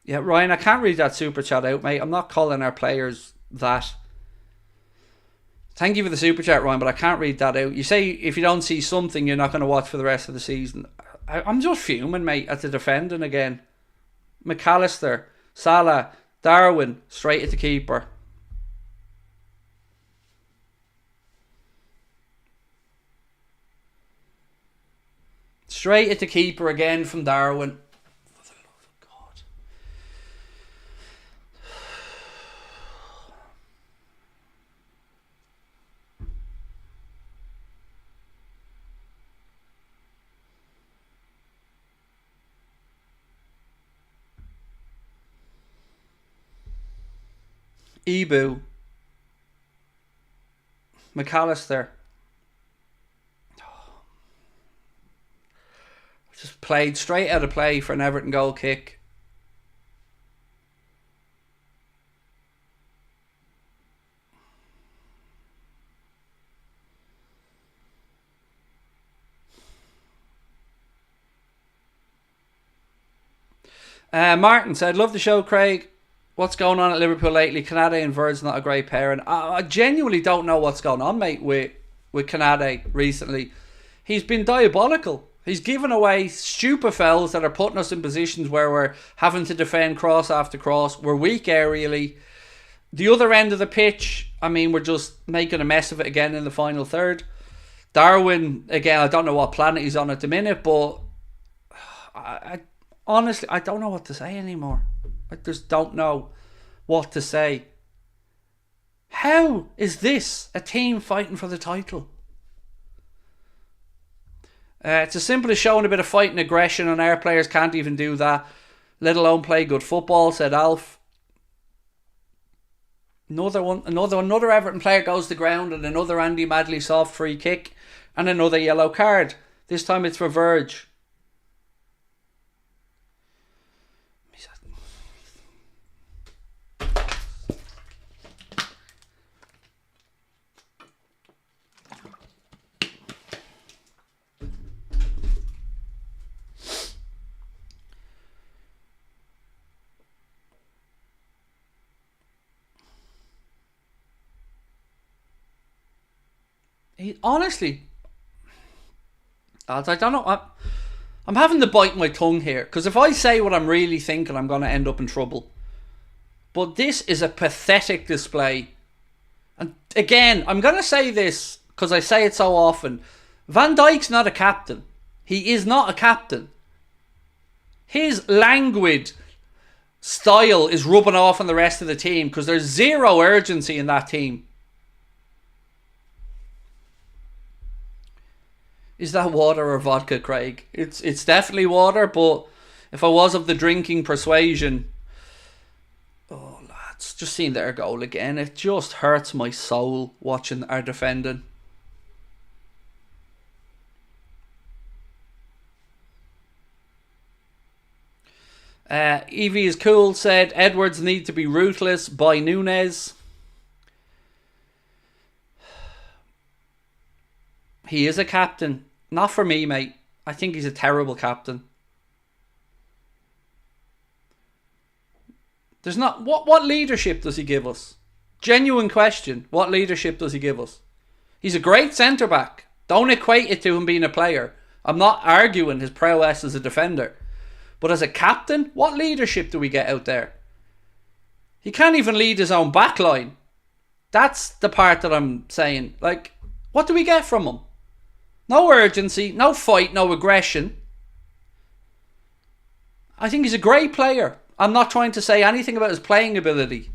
Yeah, Ryan, I can't read that super chat out, mate. I'm not calling our players that. Thank you for the super chat, Ryan, but I can't read that out. You say if you don't see something, you're not going to watch for the rest of the season. I'm just fuming, mate, at the defending again. McAllister, Salah, Darwin, straight at the keeper. Straight at the keeper again from Darwin. Ibu, McAllister. Just played straight out of play for an Everton goal kick. Martin said, love the show, Craig. What's going on at Liverpool lately? Canade and Verd's not a great pairing. I genuinely don't know what's going on, mate, with Canade recently. He's been diabolical. He's given away stupid fouls that are putting us in positions where we're having to defend cross after cross. We're weak aerially. The other end of the pitch, I mean, we're just making a mess of it again in the final third. Darwin, again, I don't know what planet he's on at the minute, but honestly, I don't know what to say anymore. I just don't know what to say. How is this a team fighting for the title? It's as simple as showing a bit of fight and aggression, and our players can't even do that, let alone play good football, said Alf. Another Everton player goes to the ground, and another Andy Madley soft free kick, and another yellow card. This time it's for Verge. Honestly, I don't know. I'm having to bite my tongue here, because if I say what I'm really thinking, I'm going to end up in trouble. But this is a pathetic display. And again, I'm going to say this because I say it so often. Van Dijk's not a captain. He is not a captain. His languid style is rubbing off on the rest of the team because there's zero urgency in that team. Is that water or vodka, Craig? It's definitely water, but if I was of the drinking persuasion... Oh, lads, just seeing their goal again. It just hurts my soul watching our defending. Evie is cool, said Edwards need to be ruthless by Nunes. He is a captain. Not for me, mate. I think he's a terrible captain. There's not... What leadership does he give us? Genuine question. What leadership does he give us? He's a great centre-back. Don't equate it to him being a player. I'm not arguing his prowess as a defender. But as a captain, what leadership do we get out there? He can't even lead his own backline. That's the part that I'm saying. Like, what do we get from him? No urgency, no fight, no aggression. I think he's a great player. I'm not trying to say anything about his playing ability.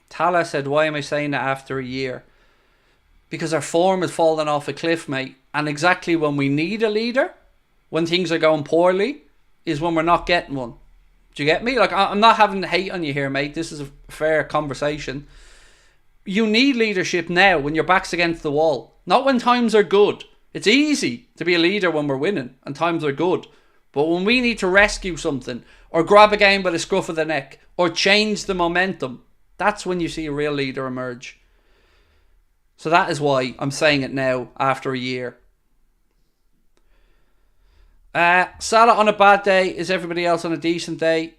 Tala said, why am I saying that after a year? Because our form has fallen off a cliff, mate. And exactly when we need a leader, when things are going poorly, is when we're not getting one. Do you get me? Like, I'm not having hate on you here, mate. This is a fair conversation. You need leadership now when your back's against the wall. Not when times are good. It's easy to be a leader when we're winning and times are good. But when we need to rescue something, or grab a game by the scruff of the neck, or change the momentum, that's when you see a real leader emerge. So that is why I'm saying it now after a year. Salah on a bad day. Is everybody else on a decent day?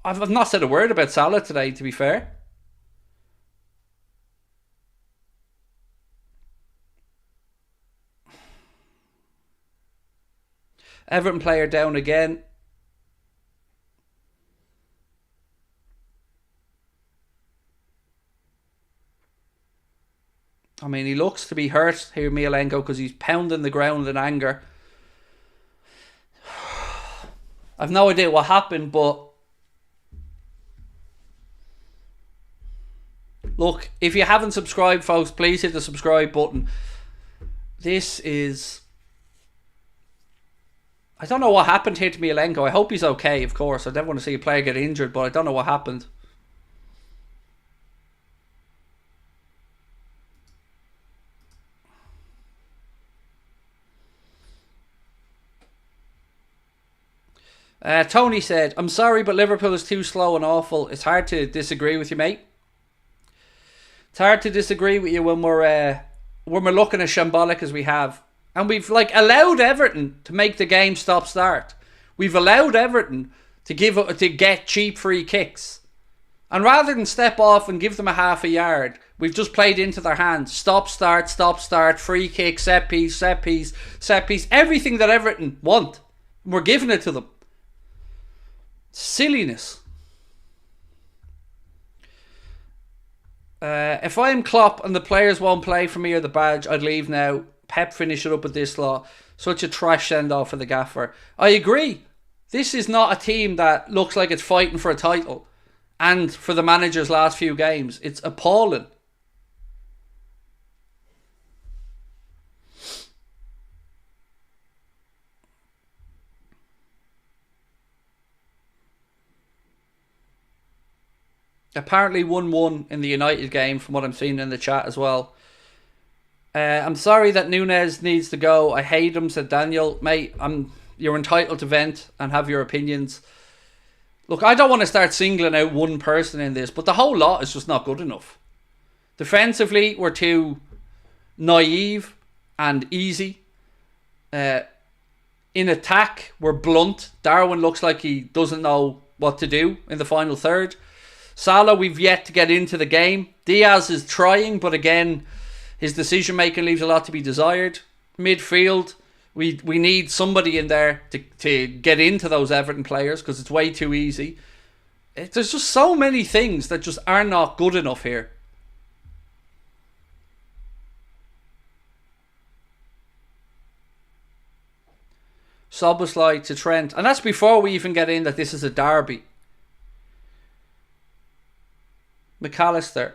I've not said a word about Salah today, to be fair. Everton player down again. I mean, he looks to be hurt here, Mielenko, because he's pounding the ground in anger. I've no idea what happened, but look, if you haven't subscribed, folks, please hit the subscribe button. This is... I don't know what happened here to Mielenko. I hope he's okay, of course. I don't want to see a player get injured, but I don't know what happened. Tony said, I'm sorry, but Liverpool is too slow and awful. It's hard to disagree with you, mate. It's hard to disagree with you when we're looking as shambolic as we have. And we've allowed Everton to make the game stop-start. We've allowed Everton to get cheap free kicks. And rather than step off and give them a half a yard, we've just played into their hands. Stop-start, free kick, set piece. Everything that Everton want. We're giving it to them. Silliness. If I'm Klopp and the players won't play for me or the badge, I'd leave now. Pep finish it up with this lot. Such a trash send-off for the gaffer. I agree. This is not a team that looks like it's fighting for a title. And for the manager's last few games, it's appalling. Apparently 1-1 in the United game from what I'm seeing in the chat as well. I'm sorry that Nunez needs to go. I hate him, said Daniel. Mate, you're entitled to vent and have your opinions. Look, I don't want to start singling out one person in this, but the whole lot is just not good enough. Defensively, we're too naive and easy. In attack, we're blunt. Darwin looks like he doesn't know what to do in the final third. Salah, we've yet to get into the game. Diaz is trying, but again, his decision making leaves a lot to be desired. Midfield, we need somebody in there to get into those Everton players because it's way too easy. There's just so many things that just are not good enough here. Szoboszlai to Trent. And that's before we even get in that this is a derby. McAllister.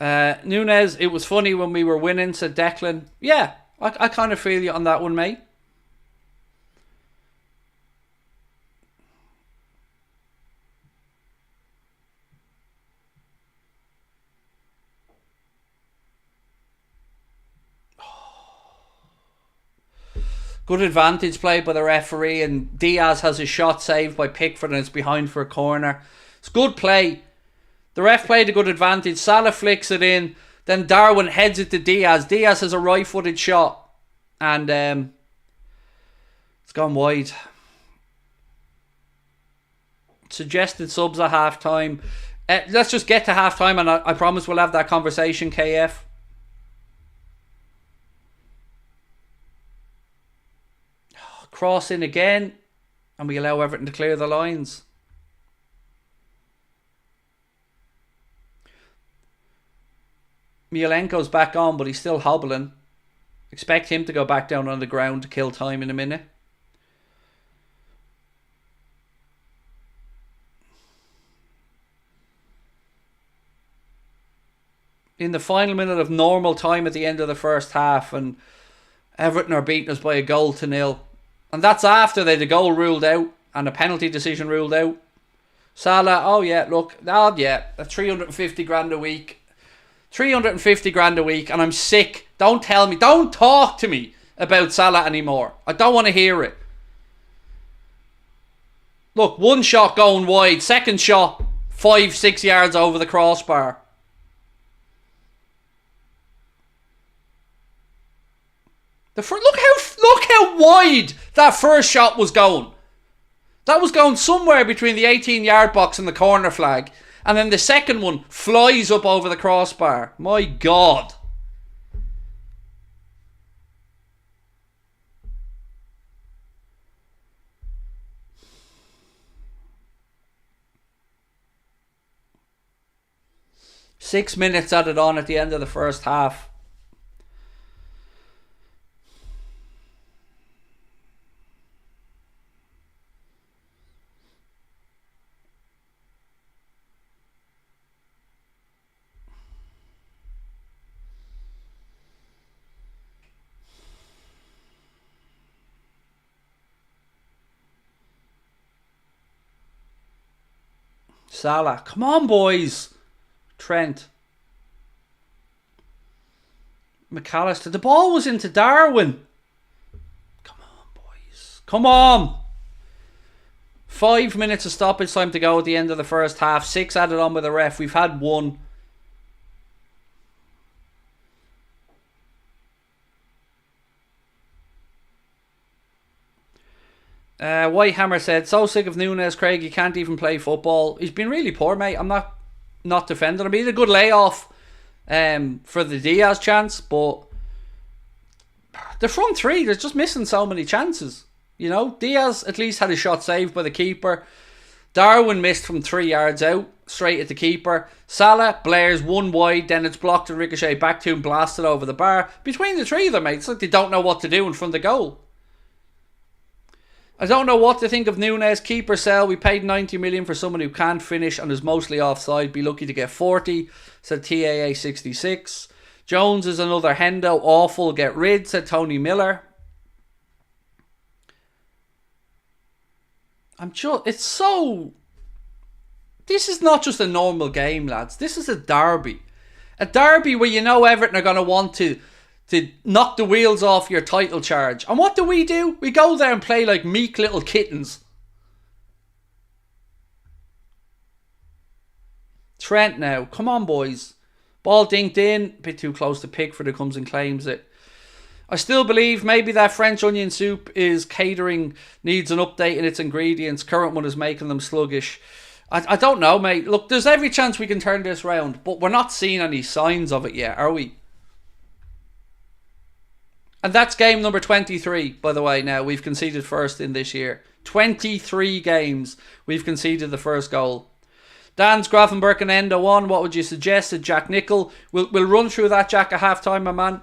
Nunez, it was funny when we were winning, said Declan. Yeah, I kind of feel you on that one, mate. Good advantage play by the referee, and Diaz has his shot saved by Pickford and it's behind for a corner. It's good play. The ref played a good advantage. Salah flicks it in. Then Darwin heads it to Diaz. Diaz has a right-footed shot. And it's gone wide. Suggested subs at half-time. Let's just get to half-time and I promise we'll have that conversation, KF. Cross in again. And we allow Everton to clear the lines. Mielenko's back on, but he's still hobbling. Expect him to go back down on the ground to kill time in a minute. In the final minute of normal time at the end of the first half, and Everton are beating us by 1-0. And that's after they had a goal ruled out and a penalty decision ruled out. Salah, oh yeah, look, oh yeah, 350 grand a week. 350 grand a week, and I'm sick. Don't talk to me about Salah anymore. I don't want to hear it. Look, one shot going wide, second shot 5-6 yards over the crossbar. Look how wide that first shot was going. That was going somewhere between the 18-yard box and the corner flag. And then the second one flies up over the crossbar. My God. 6 minutes added on at the end of the first half. Salah. Come on, boys. Trent. McAllister. The ball was into Darwin. Come on, boys. Come on. 5 minutes of stoppage time to go at the end of the first half. 6 added on by the ref. We've had 1. Whitehammer said, so sick of Núñez, Craig, he can't even play football. He's been really poor, mate. I'm not defending him. He had a good layoff for the Diaz chance, but the front three, they're just missing so many chances. You know, Diaz at least had a shot saved by the keeper. Darwin missed from 3 yards out, straight at the keeper. Salah blares one wide, then it's blocked and ricochet back to him, blasted over the bar. Between the three of them, mate, it's like they don't know what to do in front of the goal. I don't know what to think of Núñez. Keeper sell. We paid 90 million for someone who can't finish and is mostly offside. Be lucky to get 40, said TAA 66. Jones is another Hendo. Awful. Get rid, said Tony Miller. It's so... This is not just a normal game, lads. This is a derby. A derby where you know Everton are going to want to knock the wheels off your title charge. And what do? We go there and play like meek little kittens. Trent now. Come on, boys. Ball dinked in. A bit too close to Pickford, who comes and claims it. I still believe maybe that French onion soup is catering, needs an update in its ingredients. Current one is making them sluggish. I don't know, mate. Look, there's every chance we can turn this round, but we're not seeing any signs of it yet, are we? And that's game number 23, by the way, now. We've conceded first in this year. 23 games, we've conceded the first goal. Dan's Grafenberg and Endo 1. What would you suggest? Said Jack Nickel. We'll run through that, Jack, at half-time, my man.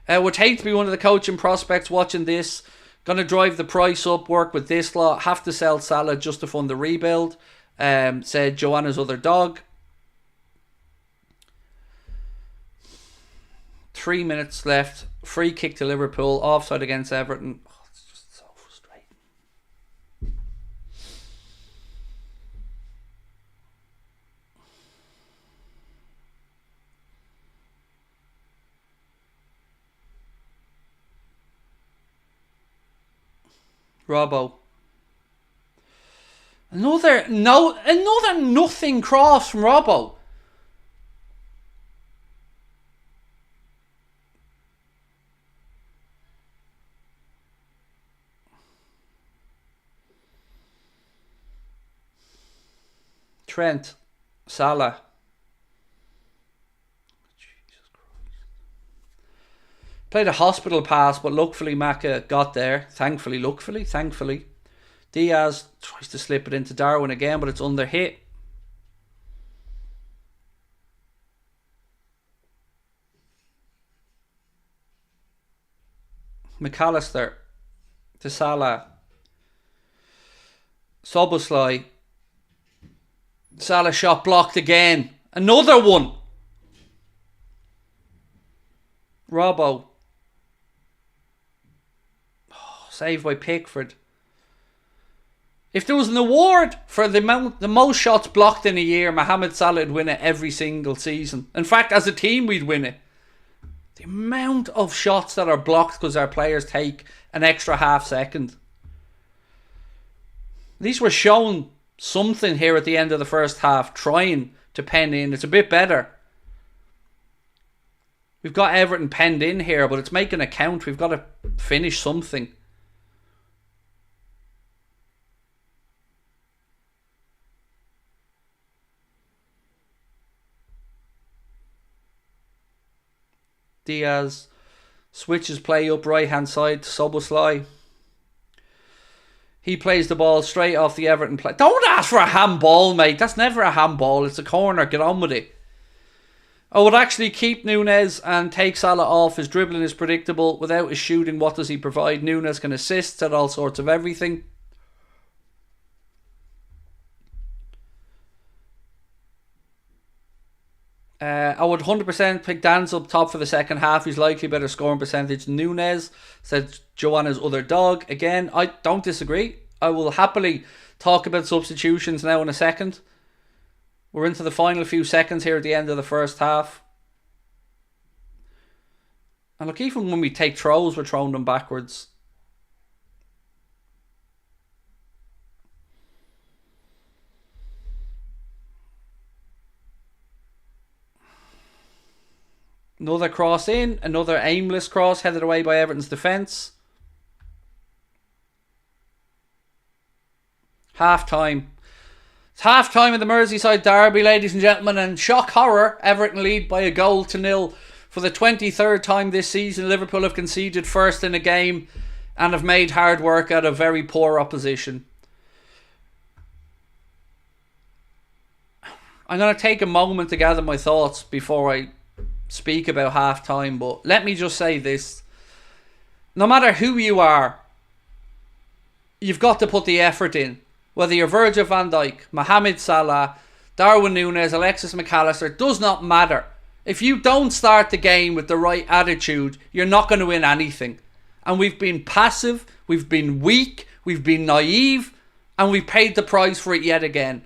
Would hate to be one of the coaching prospects watching this. Gonna drive the price up, work with this lot. Have to sell Salah just to fund the rebuild. Said Joanna's other dog. 3 minutes left. Free kick to Liverpool. Offside against Everton. Oh, it's just so frustrating. Robbo. Another nothing cross from Robbo. Trent, Salah. Jesus Christ. Played a hospital pass, but luckily Maka got there. Thankfully. Diaz tries to slip it into Darwin again, but it's under hit. McAllister to Salah. Soboslai. Salah shot blocked again. Another one. Robbo. Oh, saved by Pickford. If there was an award for the most shots blocked in a year, Mohamed Salah would win it every single season. In fact, as a team, we'd win it. The amount of shots that are blocked because our players take an extra half second. At least we're showing something here at the end of the first half, trying to pen in. It's a bit better. We've got Everton penned in here, but it's making a count. We've got to finish something. Diaz switches play up right hand side to Soboslai. He plays the ball straight off the Everton play. Don't ask for a handball, mate. That's never a handball. It's a corner. Get on with it. I would actually keep Núñez and take Salah off. His dribbling is predictable. Without his shooting, what does he provide? Núñez can assist at all sorts of everything. I would 100% pick Dan's up top for the second half. He's likely better scoring percentage than Núñez, said Joanna's other dog. Again, I don't disagree. I will happily talk about substitutions now in a second. We're into the final few seconds here at the end of the first half. And look, even when we take throws, we're throwing them backwards. Another cross in, another aimless cross headed away by Everton's defence. Half time. It's half time in the Merseyside derby, ladies and gentlemen, and shock horror, Everton lead by 1-0. For the 23rd time this season, Liverpool have conceded first in a game and have made hard work out of very poor opposition. I'm going to take a moment to gather my thoughts before I speak about half time, but let me just say this. No matter who you are, you've got to put the effort in. Whether you're Virgil van Dijk, Mohamed Salah, Darwin Núñez, Alexis McAllister, does not matter. If you don't start the game with the right attitude, you're not going to win anything. And we've been passive, we've been weak, we've been naive, and we've paid the price for it yet again.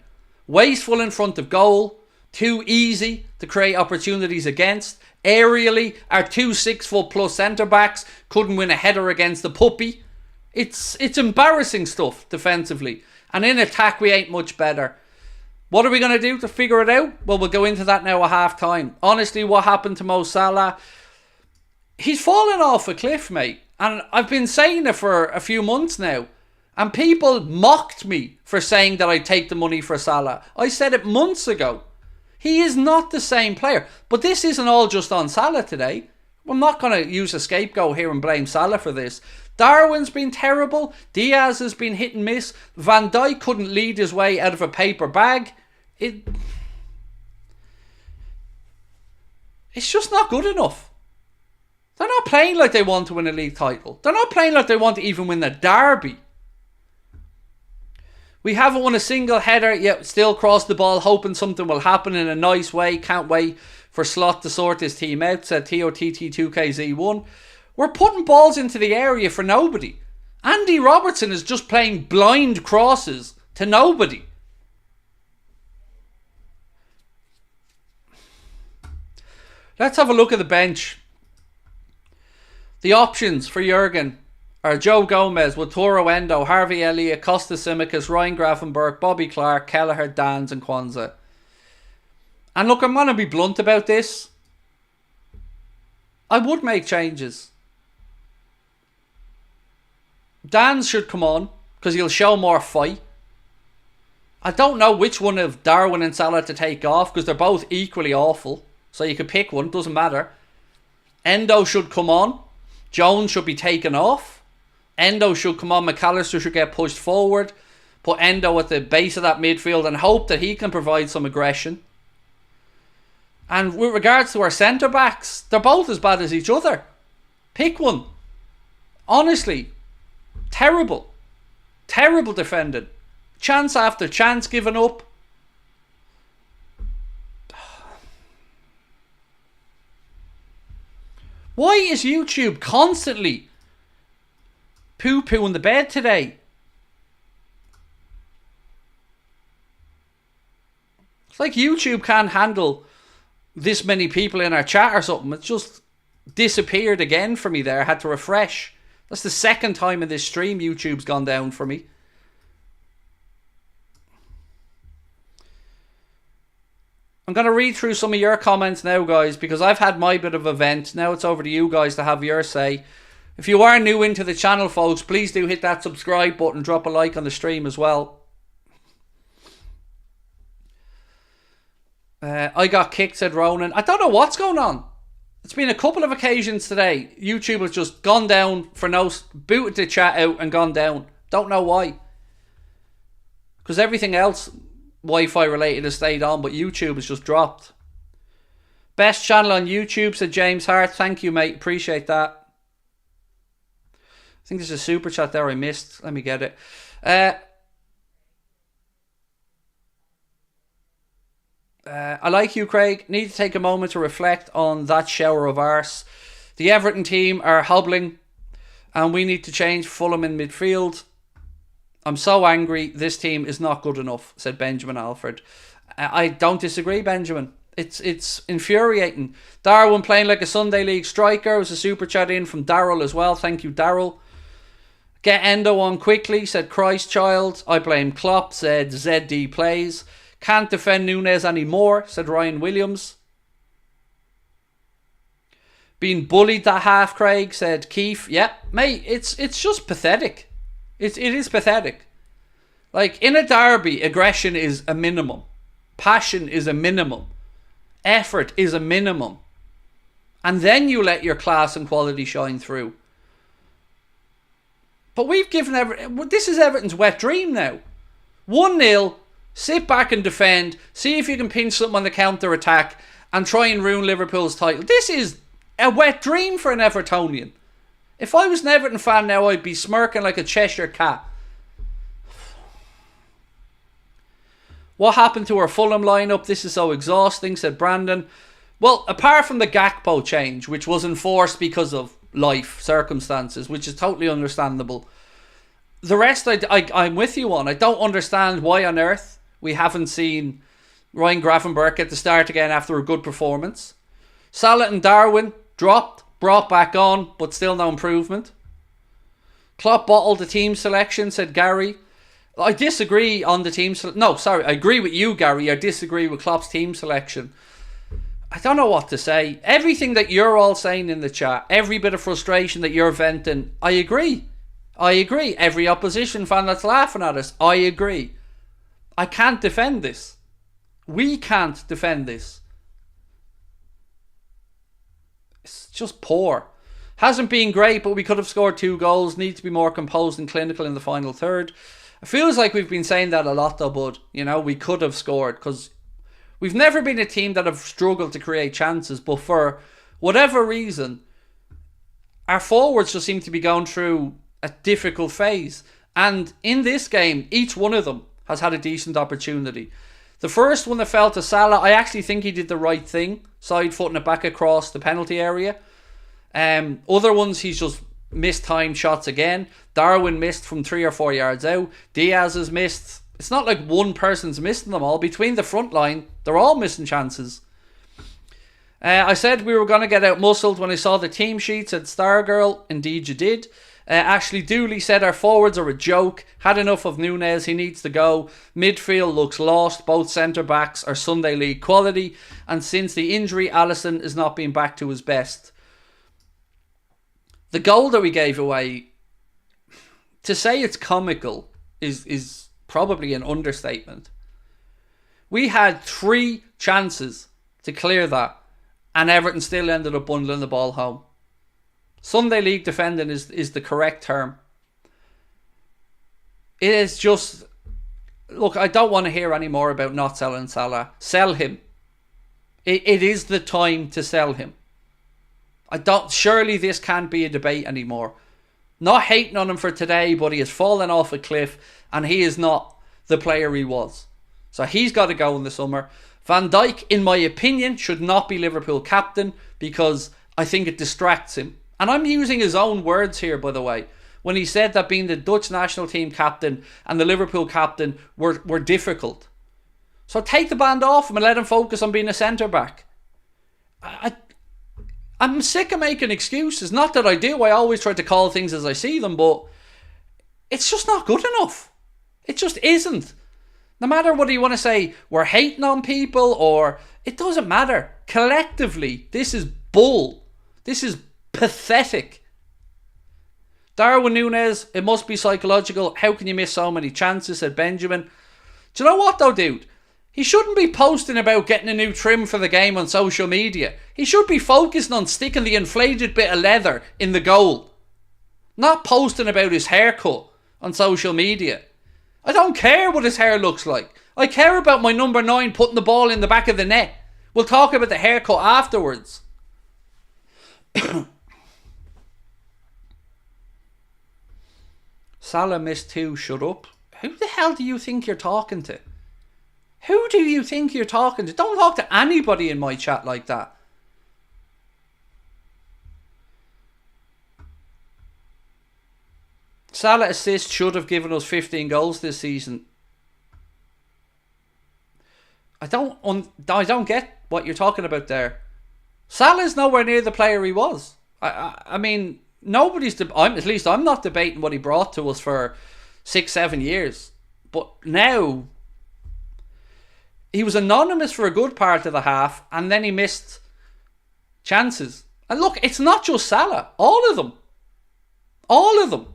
Wasteful in front of goal, too easy to create opportunities against. Aerially, our 2 6-foot+ centre-backs couldn't win a header against the puppy. It's embarrassing stuff defensively. And in attack, we ain't much better. What are we going to do to figure it out? Well, we'll go into that now at half time. Honestly, what happened to Mo Salah? He's fallen off a cliff, mate. And I've been saying it for a few months now. And people mocked me for saying that I'd take the money for Salah. I said it months ago. He is not the same player. But this isn't all just on Salah today. I'm not going to use a scapegoat here and blame Salah for this. Darwin's been terrible. Diaz has been hit and miss. Van Dijk couldn't lead his way out of a paper bag. It's just not good enough. They're not playing like they want to win a league title. They're not playing like they want to even win the derby. We haven't won a single header, yet still cross the ball, hoping something will happen in a nice way. Can't wait for Slot to sort his team out, said TOTT2KZ1. We're putting balls into the area for nobody. Andy Robertson is just playing blind crosses to nobody. Let's have a look at the bench. The options for Jurgen are Joe Gomez, Wataru Endo, Harvey Elliott, Costa Simicas, Ryan Gravenberch, Bobby Clark, Kelleher, Dans and Kwanzaa. And look, I'm going to be blunt about this. I would make changes. Dans should come on because he'll show more fight. I don't know which one of Darwin and Salah to take off because they're both equally awful. So you could pick one, doesn't matter. Endo should come on. Jones should be taken off. Endo should come on. McAllister should get pushed forward. Put Endo at the base of that midfield and hope that he can provide some aggression. And with regards to our centre-backs, they're both as bad as each other. Pick one. Honestly, terrible. Terrible defending. Chance after chance given up. Why is YouTube constantly poo-pooing the bed today? It's like YouTube can't handle this many people in our chat or something. It just disappeared again for me there. I had to refresh. That's the second time in this stream YouTube's gone down for me. I'm going to read through some of your comments now, guys, because I've had my bit of a vent. Now it's over to you guys to have your say. If you are new into the channel, folks, please do hit that subscribe button. Drop a like on the stream as well. I got kicked, said Ronan. I don't know what's going on. It's been a couple of occasions today. YouTube has just gone down for no... booted the chat out and gone down. Don't know why. Because everything else Wi-Fi related has stayed on, but YouTube has just dropped. Best channel on YouTube, said James Hart. Thank you, mate. Appreciate that. I think there's a super chat there I missed. Let me get it. I like you, Craig. Need to take a moment to reflect on that shower of arse. The Everton team are hobbling, and we need to change Fulham in midfield. I'm so angry. This team is not good enough, said Benjamin Alfred. I don't disagree, Benjamin. It's infuriating. Darwin playing like a Sunday League striker. Was a super chat in from Daryl as well. Thank you, Daryl. Get Endo on quickly, said Christchild. I blame Klopp, said ZD Plays. Can't defend Núñez anymore, said Ryan Williams. Being bullied that half, Craig, said Keith. Yeah, mate, it's just pathetic. It is pathetic. Like, in a derby, aggression is a minimum. Passion is a minimum. Effort is a minimum. And then you let your class and quality shine through. But we've given this is Everton's wet dream now. 1-0, sit back and defend, see if you can pinch something on the counter-attack and try and ruin Liverpool's title. This is a wet dream for an Evertonian. If I was an Everton fan now, I'd be smirking like a Cheshire cat. What happened to our Fulham lineup? This is so exhausting, said Brandon. Well, apart from the Gakpo change, which was enforced because of life, circumstances, which is totally understandable. The rest I'm with you on. I don't understand why on earth we haven't seen Ryan Gravenberch get the start again after a good performance. Salah and Darwin dropped, brought back on, but still no improvement. Klopp bottled the team selection, said Gary. I disagree on the team I agree with you, Gary. I disagree with Klopp's team selection. I don't know what to say. Everything that you're all saying in the chat, every bit of frustration that you're venting, I agree. I agree. Every opposition fan that's laughing at us, I agree. I can't defend this. We can't defend this. It's just poor. Hasn't been great, but we could have scored 2 goals. Need to be more composed and clinical in the final third. It feels like we've been saying that a lot though, bud. You know, we could have scored because we've never been a team that have struggled to create chances, but for whatever reason, our forwards just seem to be going through a difficult phase. And in this game, each one of them has had a decent opportunity. The first one that fell to Salah, I actually think he did the right thing, side footing it back across the penalty area. Other ones, he's just missed time shots again. Darwin missed from 3 or 4 yards out. Diaz has missed. It's not like one person's missing them all. Between the front line, they're all missing chances. I said we were going to get out muscled when I saw the team sheet, said Stargirl. Indeed you did. Ashley Dooley said our forwards are a joke. Had enough of Núñez. He needs to go. Midfield looks lost. Both centre-backs are Sunday League quality. And since the injury, Alisson is not being back to his best. The goal that we gave away, to say it's comical is probably an understatement. We had 3 chances to clear that, and Everton still ended up bundling the ball home. Sunday League defending is the correct term. It is just... Look, I don't want to hear any more about not selling Salah. Sell him. It is the time to sell him. Surely this can't be a debate anymore. Not hating on him for today, but he has fallen off a cliff and he is not the player he was. So he's got to go in the summer. Van Dijk, in my opinion, should not be Liverpool captain because I think it distracts him. And I'm using his own words here, by the way, when he said that being the Dutch national team captain and the Liverpool captain were difficult. So take the band off him and let him focus on being a centre-back. I'm sick of making excuses. Not that I do. I always try to call things as I see them, but it's just not good enough. It just isn't. No matter what you want to say, we're hating on people or... It doesn't matter. Collectively, this is bull. This is pathetic. Darwin Núñez, it must be psychological. How can you miss so many chances, said Benjamin. Do you know what though, dude? He shouldn't be posting about getting a new trim for the game on social media. He should be focusing on sticking the inflated bit of leather in the goal. Not posting about his haircut on social media. I don't care what his hair looks like. I care about my number 9 putting the ball in the back of the net We'll talk about the haircut afterwards. Salah missed 2, shut up. Who the hell do you think you're talking to? Who do you think you're talking to? Don't talk to anybody in my chat like that. Salah assist should have given us 15 goals this season. I don't get what you're talking about there. Salah's nowhere near the player he was. I mean, nobody's... at least I'm not debating what he brought to us for 6-7 years. But now... he was anonymous for a good part of the half, and then he missed chances. And look, it's not just Salah. All of them. All of them.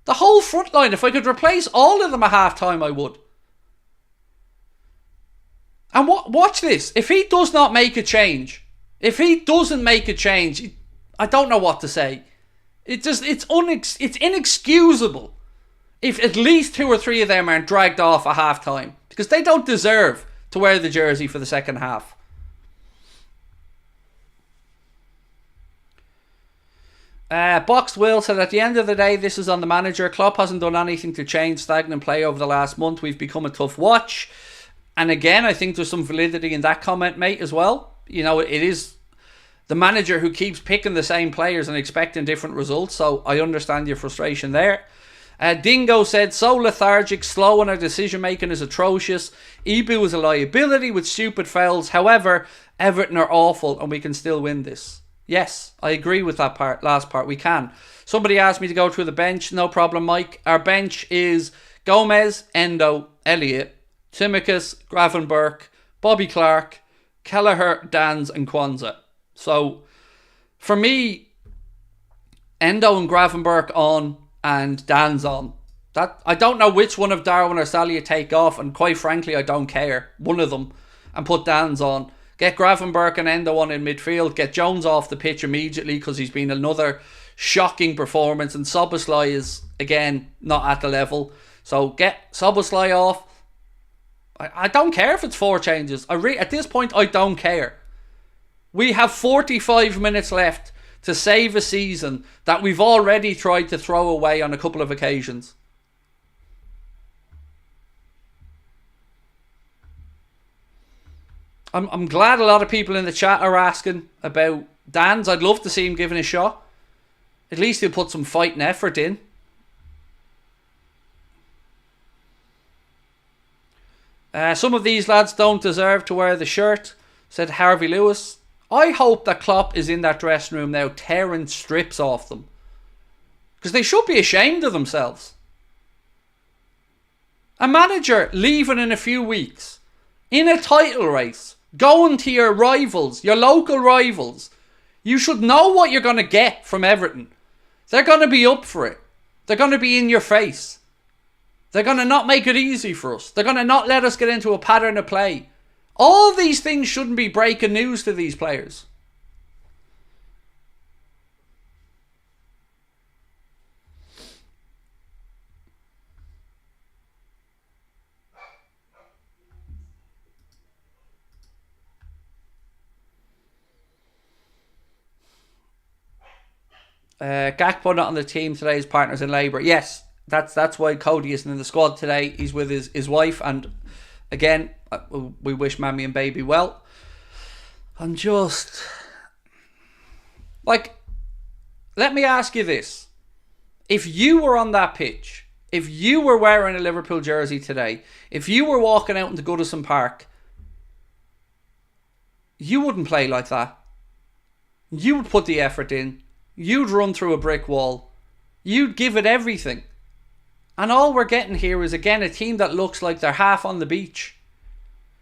The whole front line. If I could replace all of them at half-time, I would. And watch this. If he does not make a change, if he doesn't make a change, I don't know what to say. It's inexcusable if at least 2 or 3 of them aren't dragged off at half-time. Because they don't deserve to wear the jersey for the second half. Boxed Will said, at the end of the day, this is on the manager. Klopp hasn't done anything to change stagnant play over the last month. We've become a tough watch. And again, I think there's some validity in that comment, mate, as well. You know, it is the manager who keeps picking the same players and expecting different results. So I understand your frustration there. Dingo said, so lethargic, slow, and our decision making is atrocious. Ibu is a liability with stupid fouls. However, Everton are awful and we can still win this. Yes, I agree with that last part. We can. Somebody asked me to go through the bench. No problem, Mike. Our bench is Gomez, Endo, Elliott, Tsimikas, Gravenberch, Bobby Clark, Kelleher, Dans, and Kwanzaa. So, for me, Endo and Gravenberch on and Dans on. That I don't know which one of Darwin or Salah take off, and quite frankly, I don't care. One of them, and put Dans on. Get Gravenberch and Endo on in midfield. Get Jones off the pitch immediately because he's been another shocking performance, and Szoboszlai is, again, not at the level. So get Szoboszlai off. I don't care if it's 4 changes. At this point, I don't care. We have 45 minutes left to save a season that we've already tried to throw away on a couple of occasions. I'm glad a lot of people in the chat are asking about Dan's. I'd love to see him given a shot. At least he'll put some fight and effort in. Some of these lads don't deserve to wear the shirt, said Harvey Lewis. I hope that Klopp is in that dressing room now tearing strips off them. Because they should be ashamed of themselves. A manager leaving in a few weeks, in a title race, going to your rivals, your local rivals. You should know what you're going to get from Everton. They're going to be up for it. They're going to be in your face. They're going to not make it easy for us. They're going to not let us get into a pattern of play. All these things shouldn't be breaking news to these players. Gakpo not on the team today. His partner's in labour. Yes, that's why Cody isn't in the squad today. He's with his wife, and again, we wish Mammy and Baby well. I'm just like, let me ask you this: if you were on that pitch, if you were wearing a Liverpool jersey today, if you were walking out into Goodison Park, you wouldn't play like that. You would put the effort in. You'd run through a brick wall. You'd give it everything. And all we're getting here is, again, a team that looks like they're half on the beach.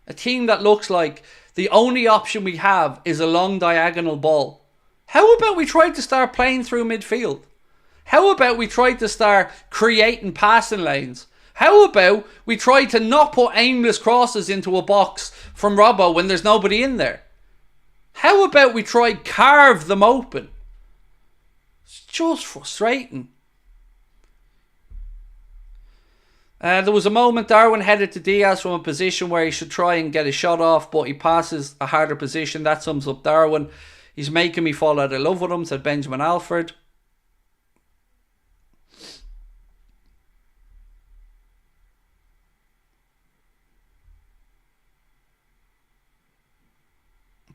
A team that looks like the only option we have is a long diagonal ball. How about we try to start playing through midfield? How about we try to start creating passing lanes? How about we try to not put aimless crosses into a box from Robbo when there's nobody in there? How about we try carve them open? It's just frustrating. There was a moment Darwin headed to Diaz from a position where he should try and get a shot off, but he passes a harder position. That sums up Darwin. He's making me fall out of love with him, said Benjamin Alford.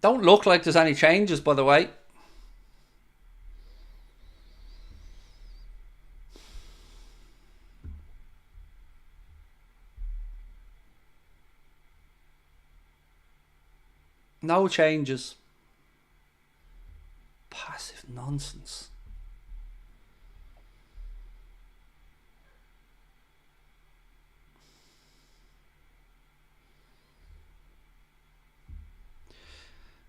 Don't look like there's any changes, by the way. No changes. Passive nonsense.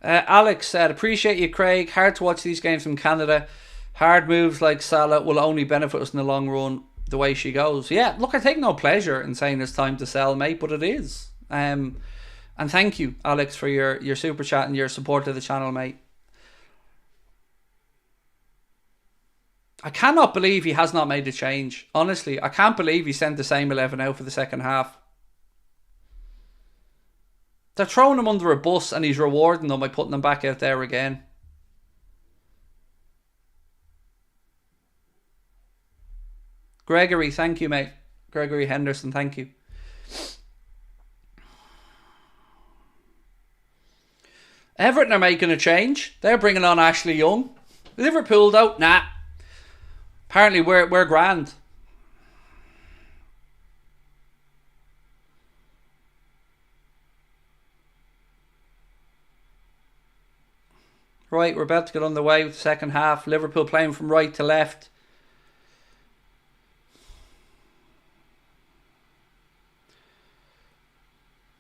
Alex said, appreciate you, Craig. Hard to watch these games from Canada. Hard moves like Salah will only benefit us in the long run the way she goes. Yeah, look, I take no pleasure in saying it's time to sell, mate, but it is. And thank you, Alex, for your super chat and your support of the channel, mate. I cannot believe he has not made a change. Honestly, I can't believe he sent the same 11 out for the second half. They're throwing him under a bus and he's rewarding them by putting them back out there again. Gregory, thank you, mate. Gregory Henderson, thank you. Everton are making a change. They're bringing on Ashley Young. Liverpool, though, nah. Apparently, we're grand. Right, we're about to get on the way with the second half. Liverpool playing from right to left.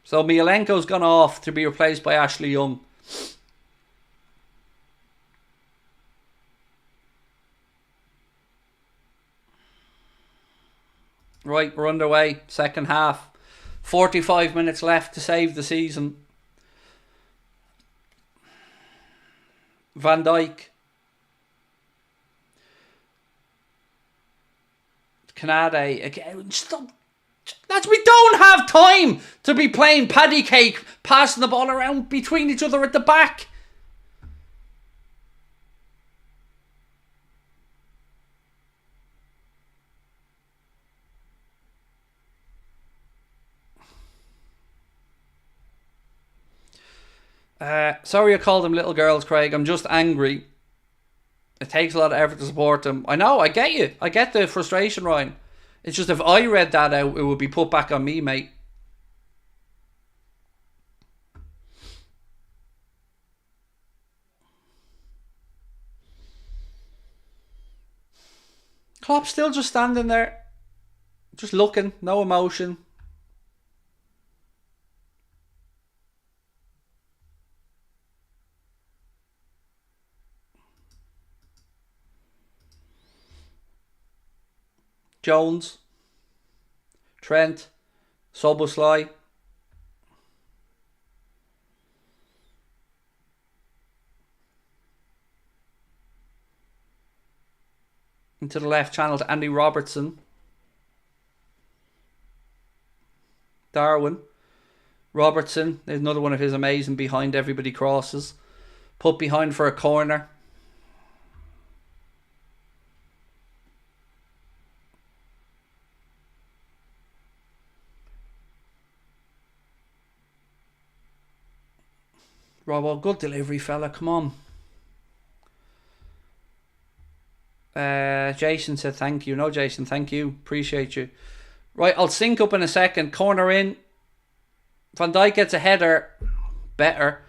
So Mialenko's gone off to be replaced by Ashley Young. Right, we're underway. Second half. 45 minutes left to save the season. Van Dijk. Canade again. Stop. Lads, we don't have time to be playing paddy cake, passing the ball around between each other at the back. Sorry I called them little girls, Craig. I'm just angry. It takes a lot of effort to support them. I know, I get you. I get the frustration, Ryan. It's just if I read that out, it would be put back on me, mate. Klopp's still just standing there. Just looking. No emotion. Jones, Trent, Soboslai. Into the left channel to Andy Robertson. Darwin. Robertson. There's another one of his amazing behind everybody crosses. Put behind for a corner. Robbo, good delivery, fella. Come on. Jason said thank you. No, Jason, thank you. Appreciate you. Right, I'll sync up in a second. Corner in. Van Dijk gets a header. Better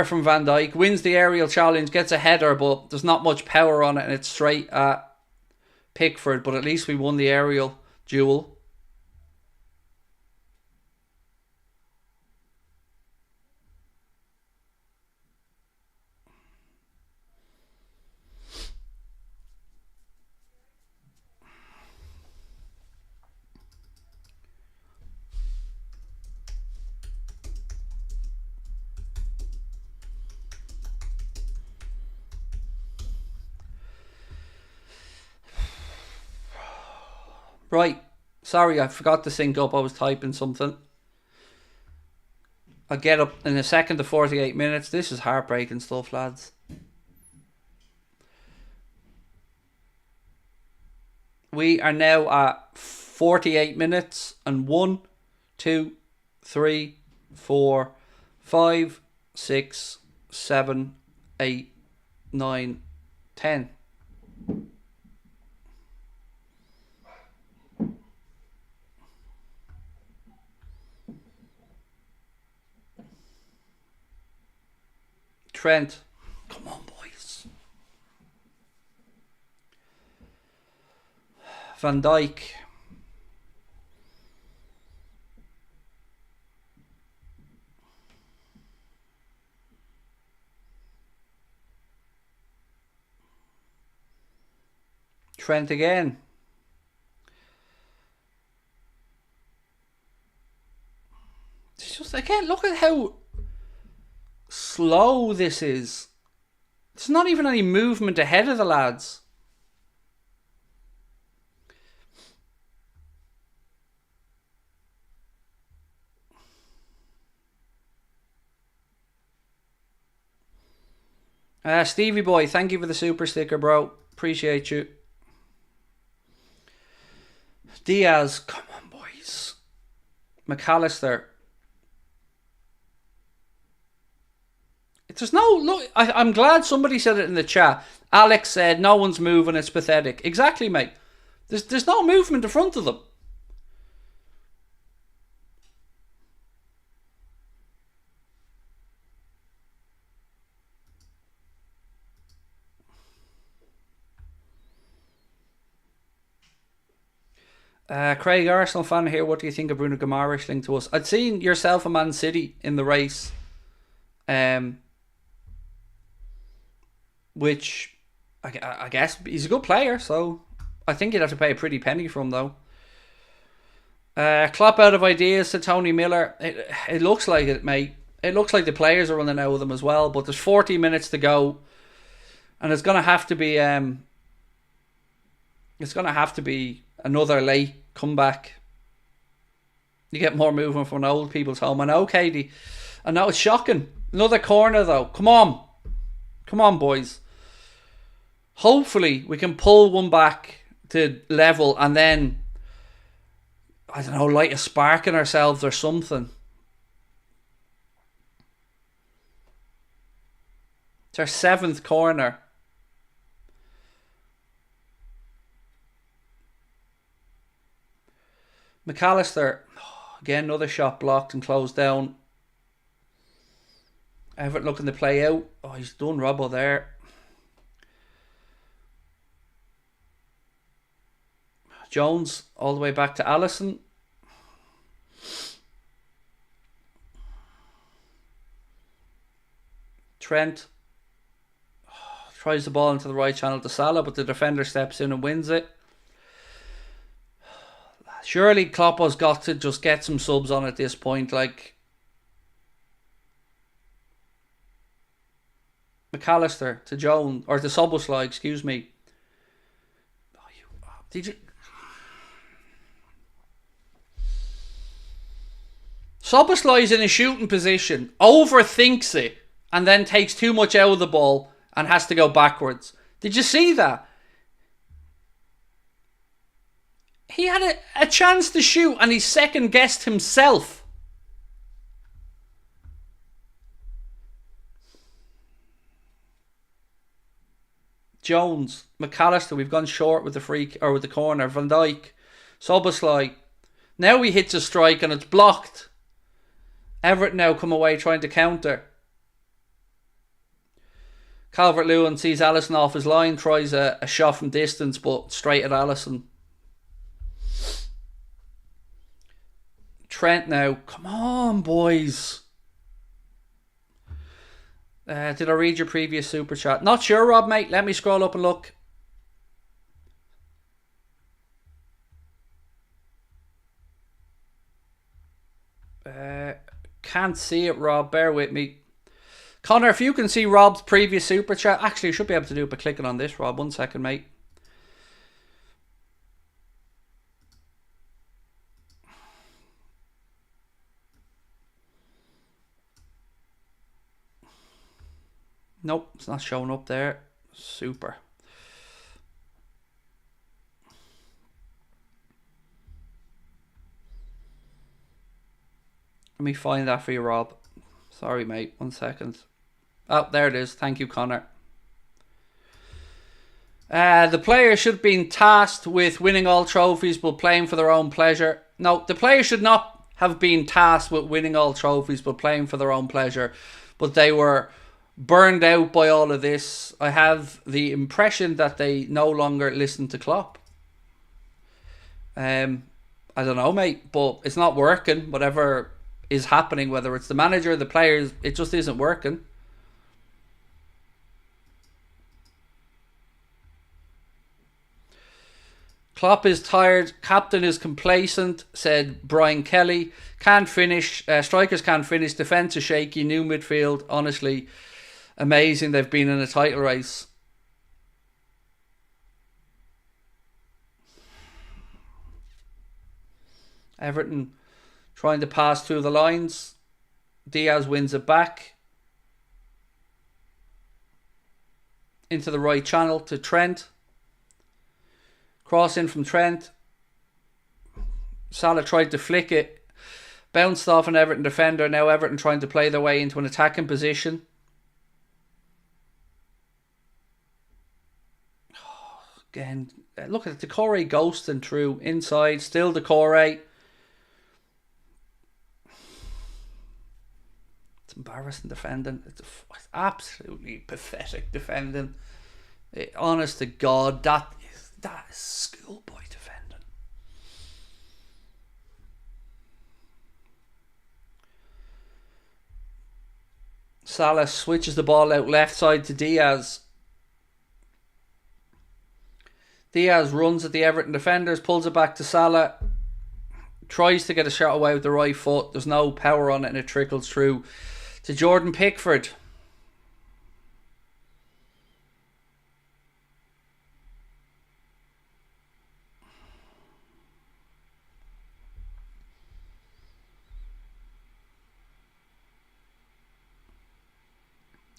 from Van Dijk. Wins the aerial challenge. Gets a header, but there's not much power on it. And it's straight at Pickford. But at least we won the aerial duel. Right, Sorry, I forgot to sync up. I was typing something. I'll get up in a second to 48 minutes. This is heartbreaking stuff, lads. We are now at 48 minutes and 1, 2, 3, 4, 5, 6, 7, 8, 9, 10. Trent. Come on, boys. Van Dijk. Trent again. It's just, again, look at how slow this is. There's not even any movement ahead of the lads. Stevie boy, thank you for the super sticker, bro. Appreciate you. Diaz, come on, boys. McAllister. There's no look. I'm glad somebody said it in the chat. Alex said no one's moving. It's pathetic. Exactly, mate. There's no movement in front of them. Craig, Arsenal fan here. What do you think of Bruno Guimaraes linked to us? I'd seen yourself and Man City in the race. Which I guess he's a good player, so I think you'd have to pay a pretty penny for him, though. Klopp out of ideas, said Tony Miller. It looks like it, mate. It looks like the players are running out of them as well, but there's 40 minutes to go, and it's going to have to be another late comeback. You get more movement from an old people's home. I know, Katie. I know it's shocking. Another corner, though. Come on, boys. Hopefully, we can pull one back to level and then, I don't know, light a spark in ourselves or something. It's our 7th corner. McAllister. Again, another shot blocked and closed down. Everton looking to play out. Oh, he's done Robbo there. Jones all the way back to Allison. Trent tries the ball into the right channel to Salah, but the defender steps in and wins it. Surely Klopp has got to just get some subs on at this point, like McAllister to Jones, or to Szoboszlai, excuse me. Did you? Szoboszlai's in a shooting position, overthinks it, and then takes too much out of the ball and has to go backwards. Did you see that? He had a chance to shoot and he second guessed himself. Jones, McAllister, we've gone short with the free or with the corner. Van Dijk, Szoboszlai. Now he hits a strike and it's blocked. Everton now come away trying to counter. Calvert-Lewin sees Alisson off his line, tries a shot from distance, but straight at Alisson. Trent now. Come on, boys. Did I read your previous super chat? Not sure, Rob, mate. Let me scroll up and look. Can't see it, Rob. Bear with me. Connor, if you can see Rob's previous super chat. Actually, you should be able to do it by clicking on this, Rob. 1 second, mate. Nope, it's not showing up there. Super. Let me find that for you, Rob. Sorry, mate. 1 second. Oh, there it is. Thank you, Connor. The players should have been tasked with winning all trophies but playing for their own pleasure. No, the players should not have been tasked with winning all trophies but playing for their own pleasure. But they were burned out by all of this. I have the impression that they no longer listen to Klopp. I don't know, mate, but it's not working. Whatever is happening, whether it's the manager, the players, it just isn't working. Klopp is tired. Captain is complacent, said Brian Kelly. Can't finish. Strikers can't finish. Defence is shaky. New midfield. Honestly, amazing. They've been in a title race. Everton trying to pass through the lines. Diaz wins it back into the right channel to Trent. Cross in from Trent. Salah tried to flick it. Bounced off an Everton defender. Now Everton trying to play their way into an attacking position. Again, look at Decore ghosting through inside. Still Decore. It's embarrassing defending. It's absolutely pathetic defending. Honest to God, that is schoolboy defending. Salah switches the ball out left side to Diaz. Diaz runs at the Everton defenders, pulls it back to Salah. Tries to get a shot away with the right foot. There's no power on it and it trickles through to Jordan Pickford.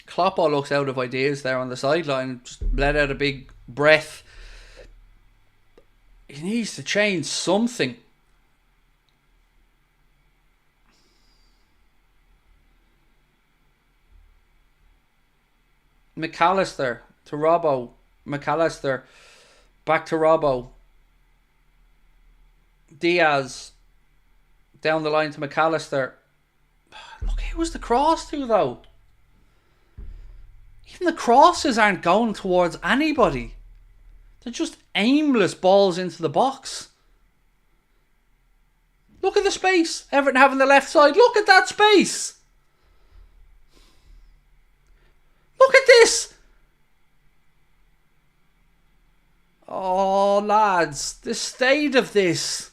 Klopp looks out of ideas there on the sideline. Just let out a big breath. He needs to change something. McAllister to Robbo. McAllister back to Robbo. Diaz down the line to McAllister. Look, who was the cross to though? Even the crosses aren't going towards anybody. They're just aimless balls into the box. Look at the space. Everton having the left side. Look at that space. Look at this. Oh, lads. The state of this.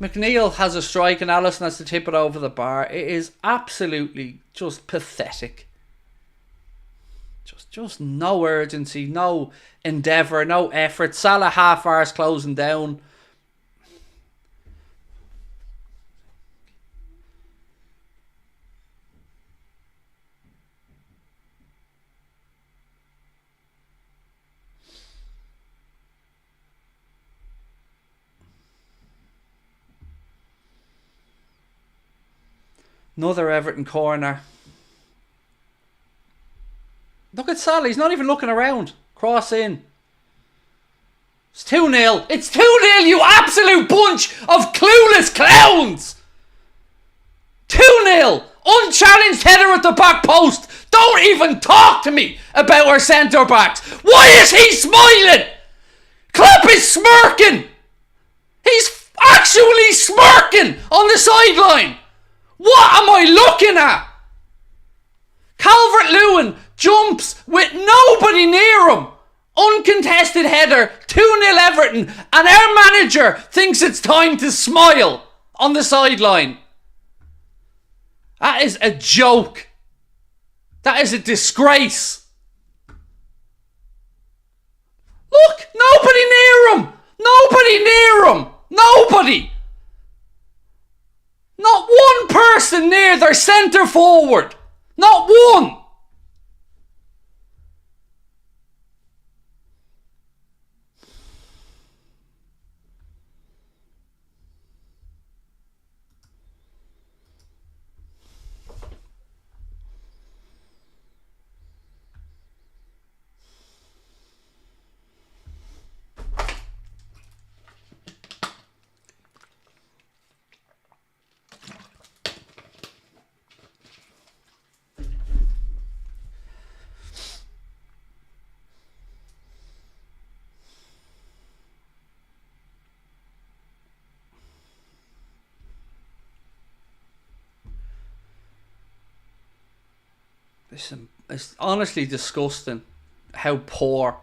McNeil has a strike and Allison has to tip it over the bar. It is absolutely just pathetic. Just no urgency, no endeavour, no effort. Salah half-arse closing down. Another Everton corner. Look at Salah. He's not even looking around. Cross in. It's 2-0. It's 2-0, you absolute bunch of clueless clowns. 2-0. Unchallenged header at the back post. Don't even talk to me about our centre-backs. Why is he smiling? Klopp is smirking. He's actually smirking on the sideline. What am I looking at? Calvert-Lewin jumps with nobody near him. Uncontested header, 2-0 Everton, and our manager thinks it's time to smile on the sideline. That is a joke. That is a disgrace. Look, nobody near him. Nobody Nobody! Not one person near their centre forward. Not one. It's honestly disgusting how poor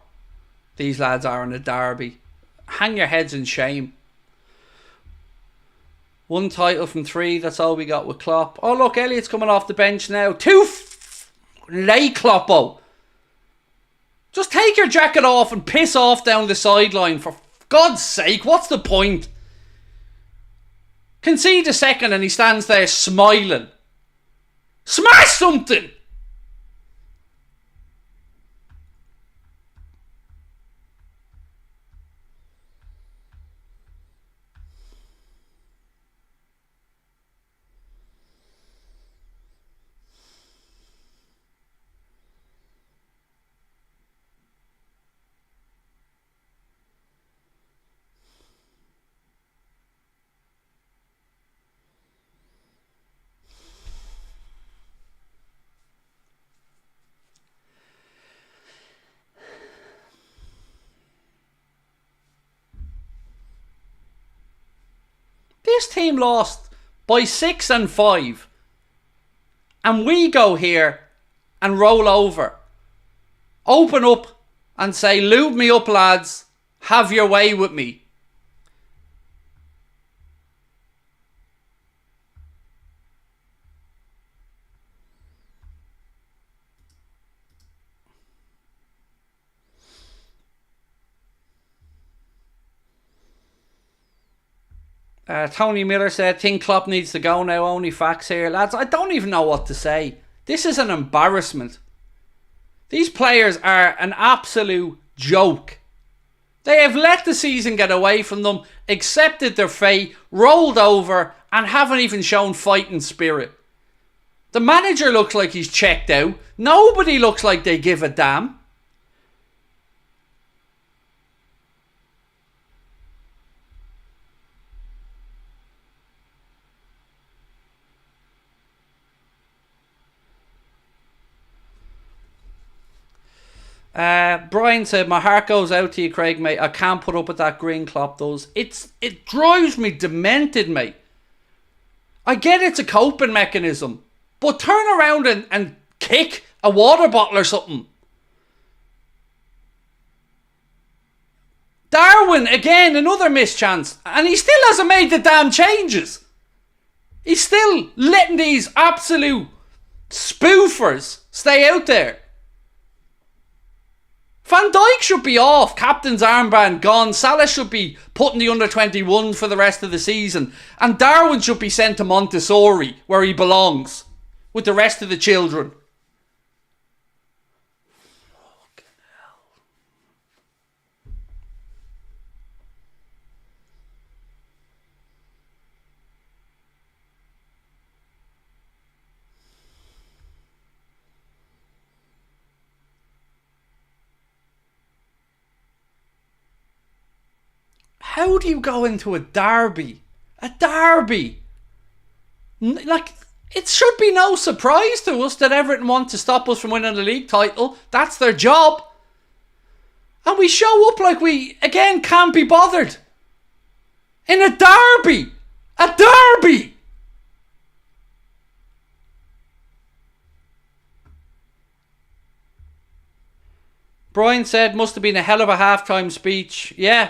these lads are in a derby. Hang your heads in shame. 1 title from 3, that's all we got with Klopp. Oh look, Elliott's coming off the bench now. Late Kloppo. Just take your jacket off and piss off down the sideline, for God's sake. What's the point? Concede a second and he stands there smiling. Smash something! This team lost by 6 and 5. And we go here and roll over. Open up and say, lube me up, lads. Have your way with me. Tony Miller said, think Klopp needs to go now. Only facts here, lads. I don't even know what to say. This is an embarrassment. These players are an absolute joke. They have let the season get away from them, accepted their fate, rolled over, and haven't even shown fighting spirit. The manager looks like he's checked out. Nobody looks like they give a damn. Brian said, my heart goes out to you, Craig, mate. I can't put up with that green Klopp does. It drives me demented, mate. I get it's a coping mechanism, but turn around and kick a water bottle or something. Darwin, again, another mischance. And he still hasn't made the damn changes. He's still letting these absolute spoofers stay out there. Van Dijk should be off, captain's armband gone. Salah should be put in the under-21 for the rest of the season. And Darwin should be sent to Montessori, where he belongs, with the rest of the children. How do you go into a derby? A derby! Like, it should be no surprise to us that Everton want to stop us from winning the league title. That's their job. And we show up like we, again, can't be bothered. In a derby! A derby! Brian said, must have been a hell of a halftime speech. Yeah.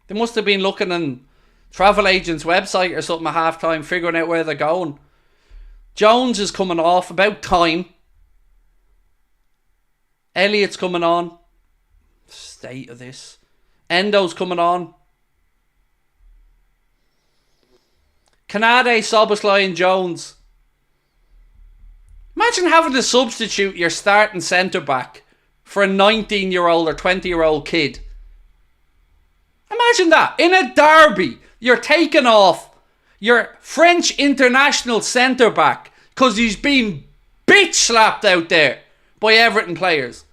They must have been looking on travel agent's website or something at halftime, figuring out where they're going. Jones is coming off, about time. Elliott's coming on. State of this. Endo's coming on. Canade, Soboslai and Jones. Imagine having to substitute your starting centre-back for a 19-year-old or 20-year-old kid. Imagine that. In a derby, you're taking off your French international centre-back because he's been bitch-slapped out there by Everton players.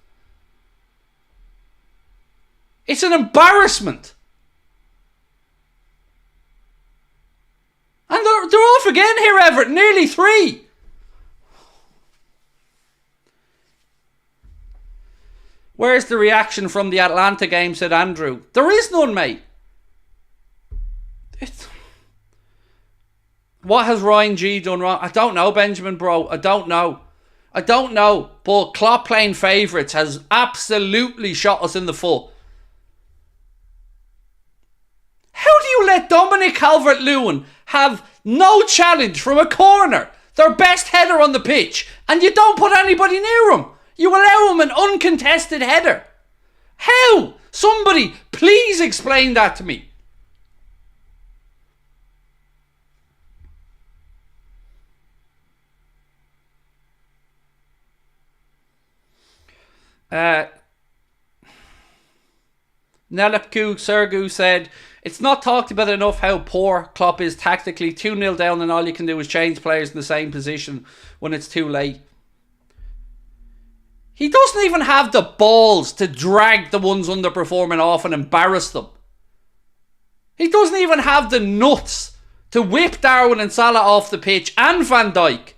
It's an embarrassment. And they're off again here, Everton. Nearly 3. Where's the reaction from the Atlanta game, said Andrew. There is none, mate. What has Ryan G done wrong? I don't know, Benjamin, bro. I don't know. But Klopp playing favourites has absolutely shot us in the foot. How do you let Dominic Calvert-Lewin have no challenge from a corner, their best header on the pitch, and you don't put anybody near him? You allow him an uncontested header. How? Somebody, please explain that to me. Nelepku Sergu said, it's not talked about enough how poor Klopp is tactically. 2-0 down and all you can do is change players in the same position when it's too late. He doesn't even have the balls to drag the ones underperforming off and embarrass them. He doesn't even have the nuts to whip Darwin and Salah off the pitch and Van Dijk.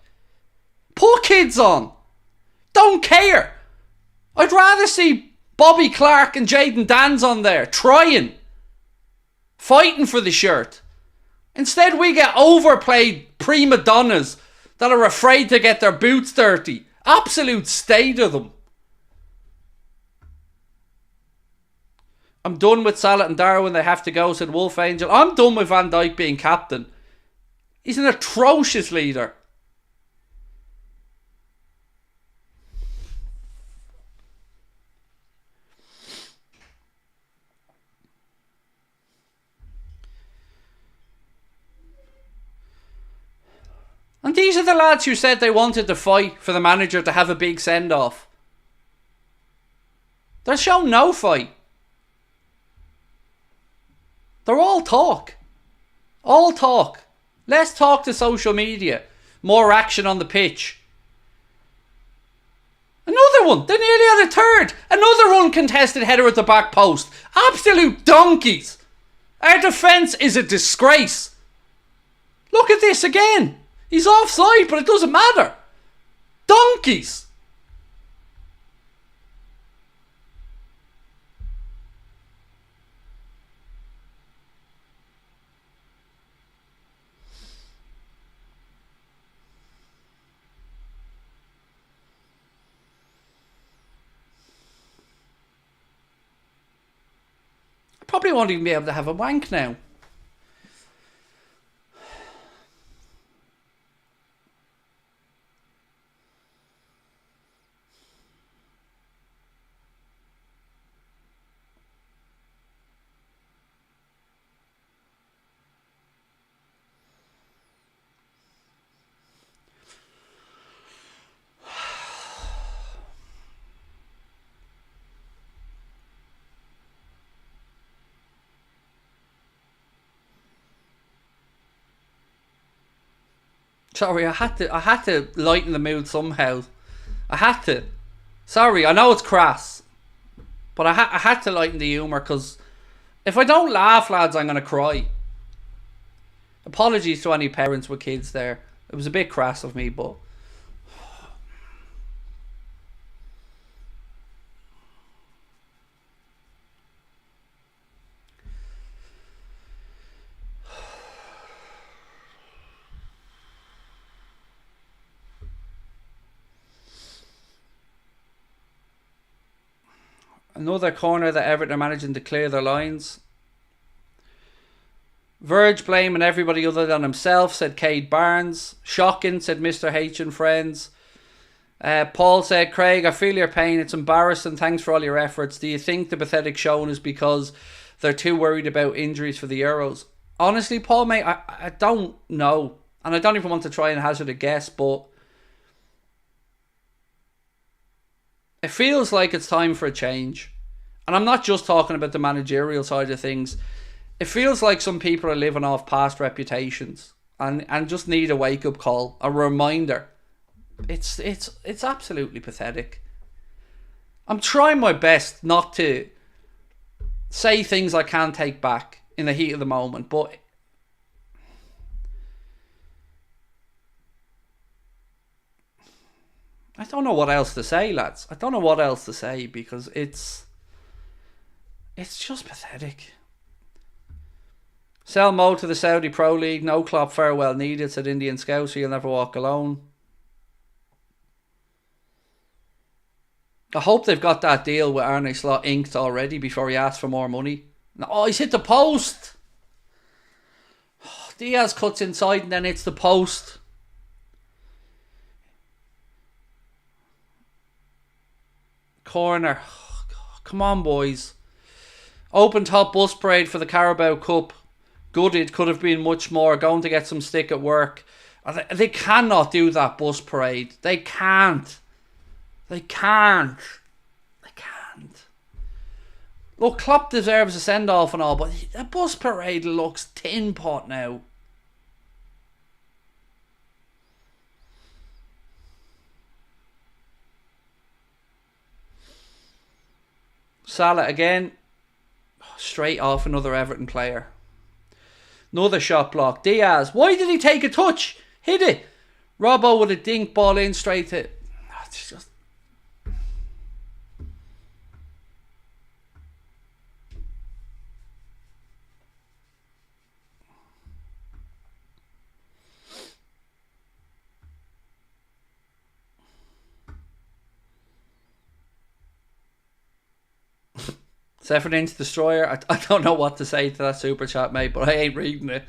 Put kids on. Don't care. I'd rather see Bobby Clark and Jayden Danns on there, trying, fighting for the shirt. Instead, we get overplayed prima donnas that are afraid to get their boots dirty. Absolute state of them. I'm done with Salah and Darwin. They have to go, said Wolf Angel. I'm done with Van Dijk being captain. He's an atrocious leader. And these are the lads who said they wanted to fight for the manager to have a big send-off. They're shown no fight. They're all talk. All talk. Less talk to social media. More action on the pitch. Another one. They nearly had a third. Another uncontested header at the back post. Absolute donkeys. Our defence is a disgrace. Look at this again. He's offside, but it doesn't matter. Donkeys. I probably won't even be able to have a wank now. Sorry, I had to lighten the mood somehow. I had to. Sorry, I know it's crass, but I had to lighten the humour, because if I don't laugh, lads, I'm going to cry. Apologies to any parents with kids there. It was a bit crass of me, but... Another corner that Everton are managing to clear their lines. Verge blaming everybody other than himself, said Cade Barnes. Shocking, said Mr. H and friends. Paul said, Craig, I feel your pain. It's embarrassing. Thanks for all your efforts. Do you think the pathetic showing is because they're too worried about injuries for the Euros? honestly, Paul, mate, I don't know. And I don't even want to try and hazard a guess, but it feels like it's time for a change. And I'm not just talking about the managerial side of things. It feels like some people are living off past reputations and just need a wake-up call, a reminder. It's absolutely pathetic. I'm trying my best not to say things I can't take back in the heat of the moment, but I don't know what else to say, lads. I don't know what else to say because it's just pathetic. Sell Mo to the Saudi Pro League. No Klopp farewell needed, said Indian Scout, so you'll never walk alone. I hope they've got that deal with Arne Slot inked already before he asks for more money. Oh, he's hit the post. Diaz cuts inside and then hits the post. Corner. Oh, God. Come on, boys. Open top bus parade for the Carabao Cup. It could have been much more. Going to get some stick at work. They cannot do that bus parade. They can't. They can't. Look, Klopp deserves a send-off and all, but the bus parade looks tin pot now. Salah again. Straight off another Everton player. Another shot block. Diaz. Why did he take a touch? Hit it. Robbo with a dink ball in straight to... It's just... Seferdin's Destroyer. I don't know what to say to that super chat, mate, but I ain't reading it.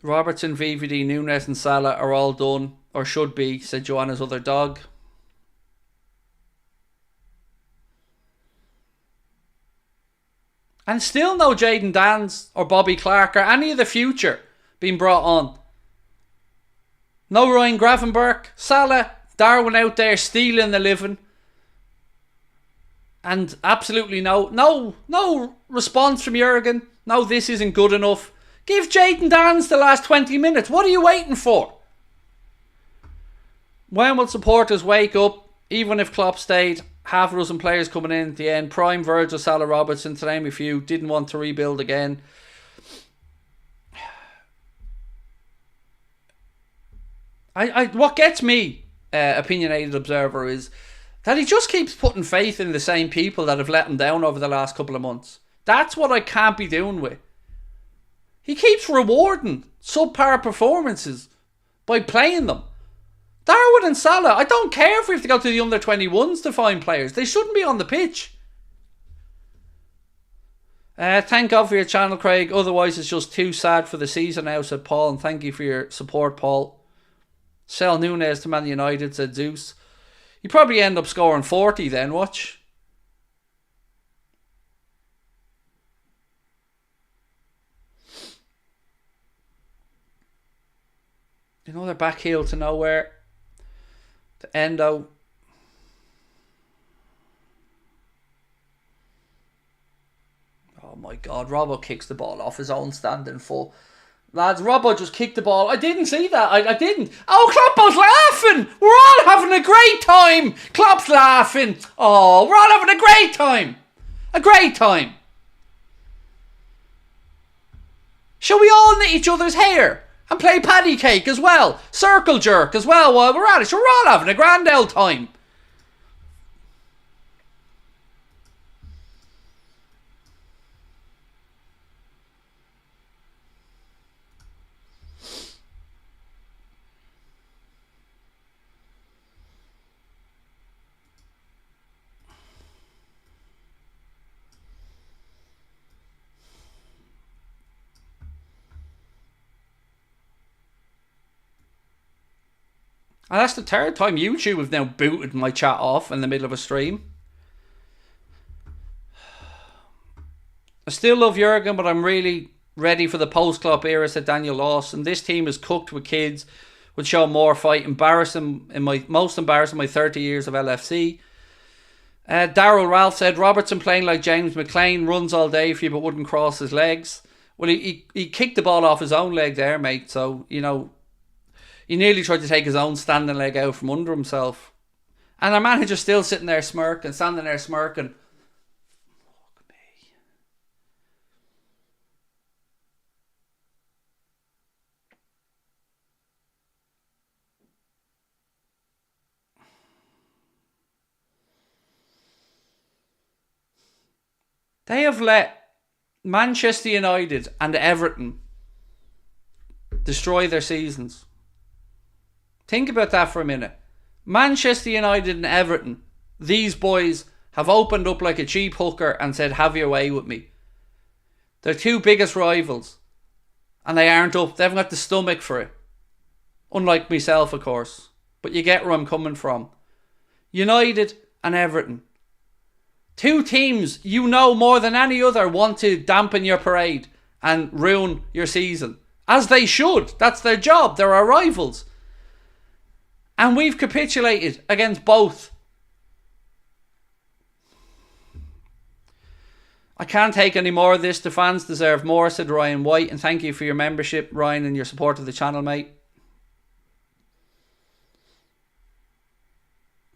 Robertson, VVD, Nunes and Salah are all done, or should be, said Joanna's other dog. And still no Jayden Danns or Bobby Clark or any of the future being brought on. No Ryan Gravenberch, Salah, Darwin out there stealing the living. And absolutely no response from Jurgen. No, this isn't good enough. Give Jayden Danns the last 20 minutes. What are you waiting for? When will supporters wake up? Even if Klopp stayed, half a dozen players coming in at the end. Prime, Virgil, Salah, Robertson, to name a few. Didn't want to rebuild again. What gets me, opinionated observer, is that he just keeps putting faith in the same people that have let him down over the last couple of months. That's what I can't be doing with. He keeps rewarding subpar performances by playing them. Darwin and Salah, I don't care if we have to go to the under-21s to find players. They shouldn't be on the pitch. Thank God for your channel, Craig. Otherwise, it's just too sad for the season now, said Paul. And thank you for your support, Paul. Sell Nunes to Man United, said Zeus. You probably end up scoring 40 then, watch. Another back heel to nowhere. To Endo. Oh my God, Robbo kicks the ball off his own standing full. Lads, Robbo just kicked the ball. I didn't see that. I didn't. Oh, Klopp's laughing. We're all having a great time. Klopp's laughing. Oh, we're all having a great time. A great time. Shall we all knit each other's hair? And play patty cake as well. Circle jerk as well while we're at it. So we're all having a grand old time. And that's the third time YouTube have now booted my chat off in the middle of a stream. I still love Jurgen, but I'm really ready for the post-Klopp era, said Daniel Lawson. This team is cooked with kids, would show more fight. Most embarrassing in my 30 years of LFC. Daryl Ralph said, Robertson playing like James McLean, runs all day for you but wouldn't cross his legs. Well, he kicked the ball off his own leg there, mate. So, you know, he nearly tried to take his own standing leg out from under himself. And our manager's still sitting there smirking, standing there smirking. Fuck me. They have let Manchester United and Everton destroy their seasons. Think about that for a minute. Manchester United and Everton, these boys have opened up like a cheap hooker and said, have your way with me. Their two biggest rivals. And they aren't up. They haven't got the stomach for it. Unlike myself, of course. But you get where I'm coming from. United and Everton. Two teams you know more than any other want to dampen your parade and ruin your season. As they should. That's their job. They're our rivals. And we've capitulated against both. I can't take any more of this. The fans deserve more, said Ryan White. And thank you for your membership, Ryan, and your support of the channel, mate.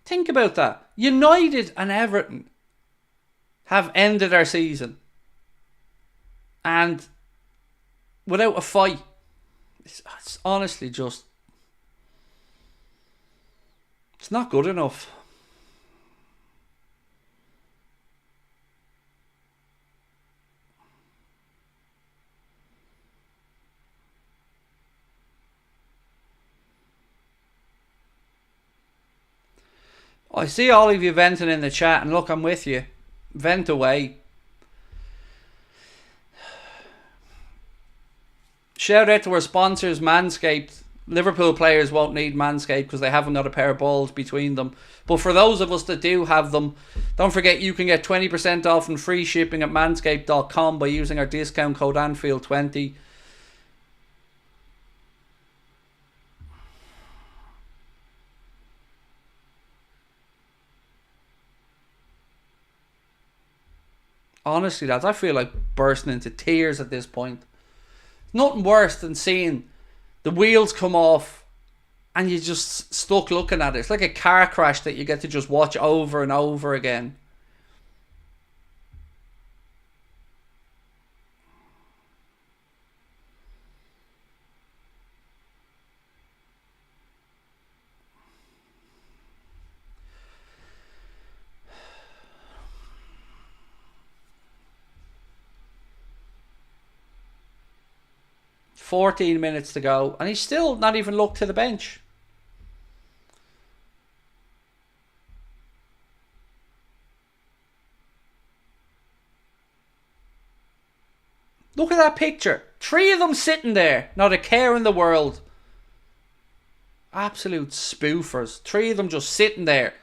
Think about that. United and Everton have ended our season. And without a fight. It's honestly just... It's not good enough. I see all of you venting in the chat, and look, I'm with you. Vent away. Shout out to our sponsors, Manscaped. Liverpool players won't need Manscaped because they haven't got a pair of balls between them. But for those of us that do have them, don't forget you can get 20% off and free shipping at manscaped.com by using our discount code Anfield20. Honestly, lads, I feel like bursting into tears at this point. Nothing worse than seeing the wheels come off and you're just stuck looking at it. It's like a car crash that you get to just watch over and over again. "14 minutes to go, and he's still not even looked to the bench. Look at that picture. 3 of them sitting there, not a care in the world. Absolute spoofers. 3 of them just sitting there,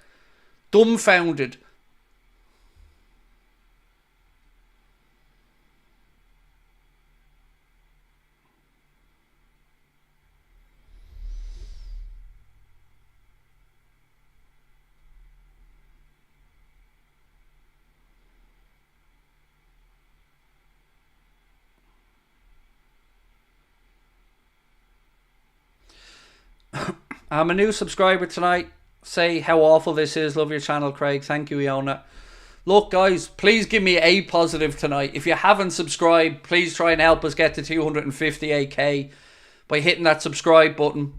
dumbfounded. I'm a new subscriber tonight. Say how awful this is. Love your channel, Craig. Thank you, Iona. Look, guys, please give me a positive tonight. If you haven't subscribed, please try and help us get to 258k by hitting that subscribe button.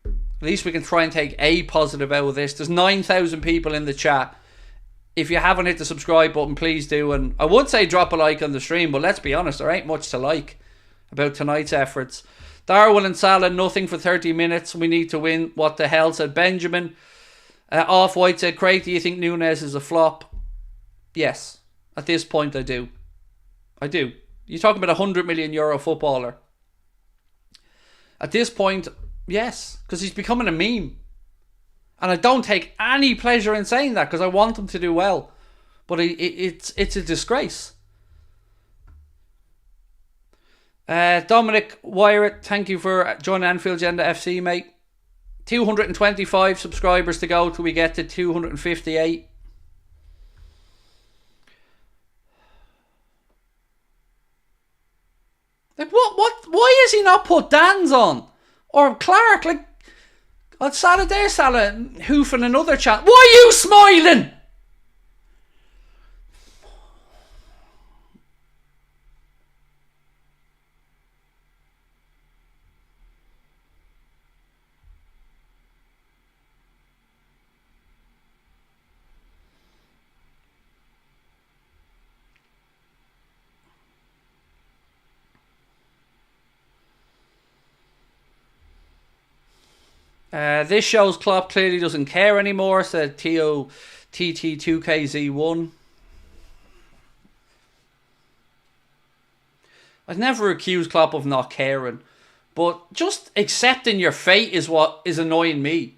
At least we can try and take a positive out of this. There's 9,000 people in the chat. If you haven't hit the subscribe button, please do. And I would say drop a like on the stream, but let's be honest, there ain't much to like about tonight's efforts. Darwin and Salah, nothing for 30 minutes. We need to win. What the hell, said Benjamin. Off-White said, Craig, do you think Núñez is a flop? Yes. At this point, I do. I do. You're talking about €100 million footballer. At this point, yes. Because he's becoming a meme. And I don't take any pleasure in saying that because I want them to do well. But it's a disgrace. Dominic Wyatt, thank you for joining Anfield Agenda FC, mate. 225 subscribers to go till we get to 258. Like, why is he not put Dan's on? Or Clark, like, on Salah hoofing another chant. Why are you smiling? This shows Klopp clearly doesn't care anymore, said TOTT2KZ1. I've never accused Klopp of not caring, but just accepting your fate is what is annoying me.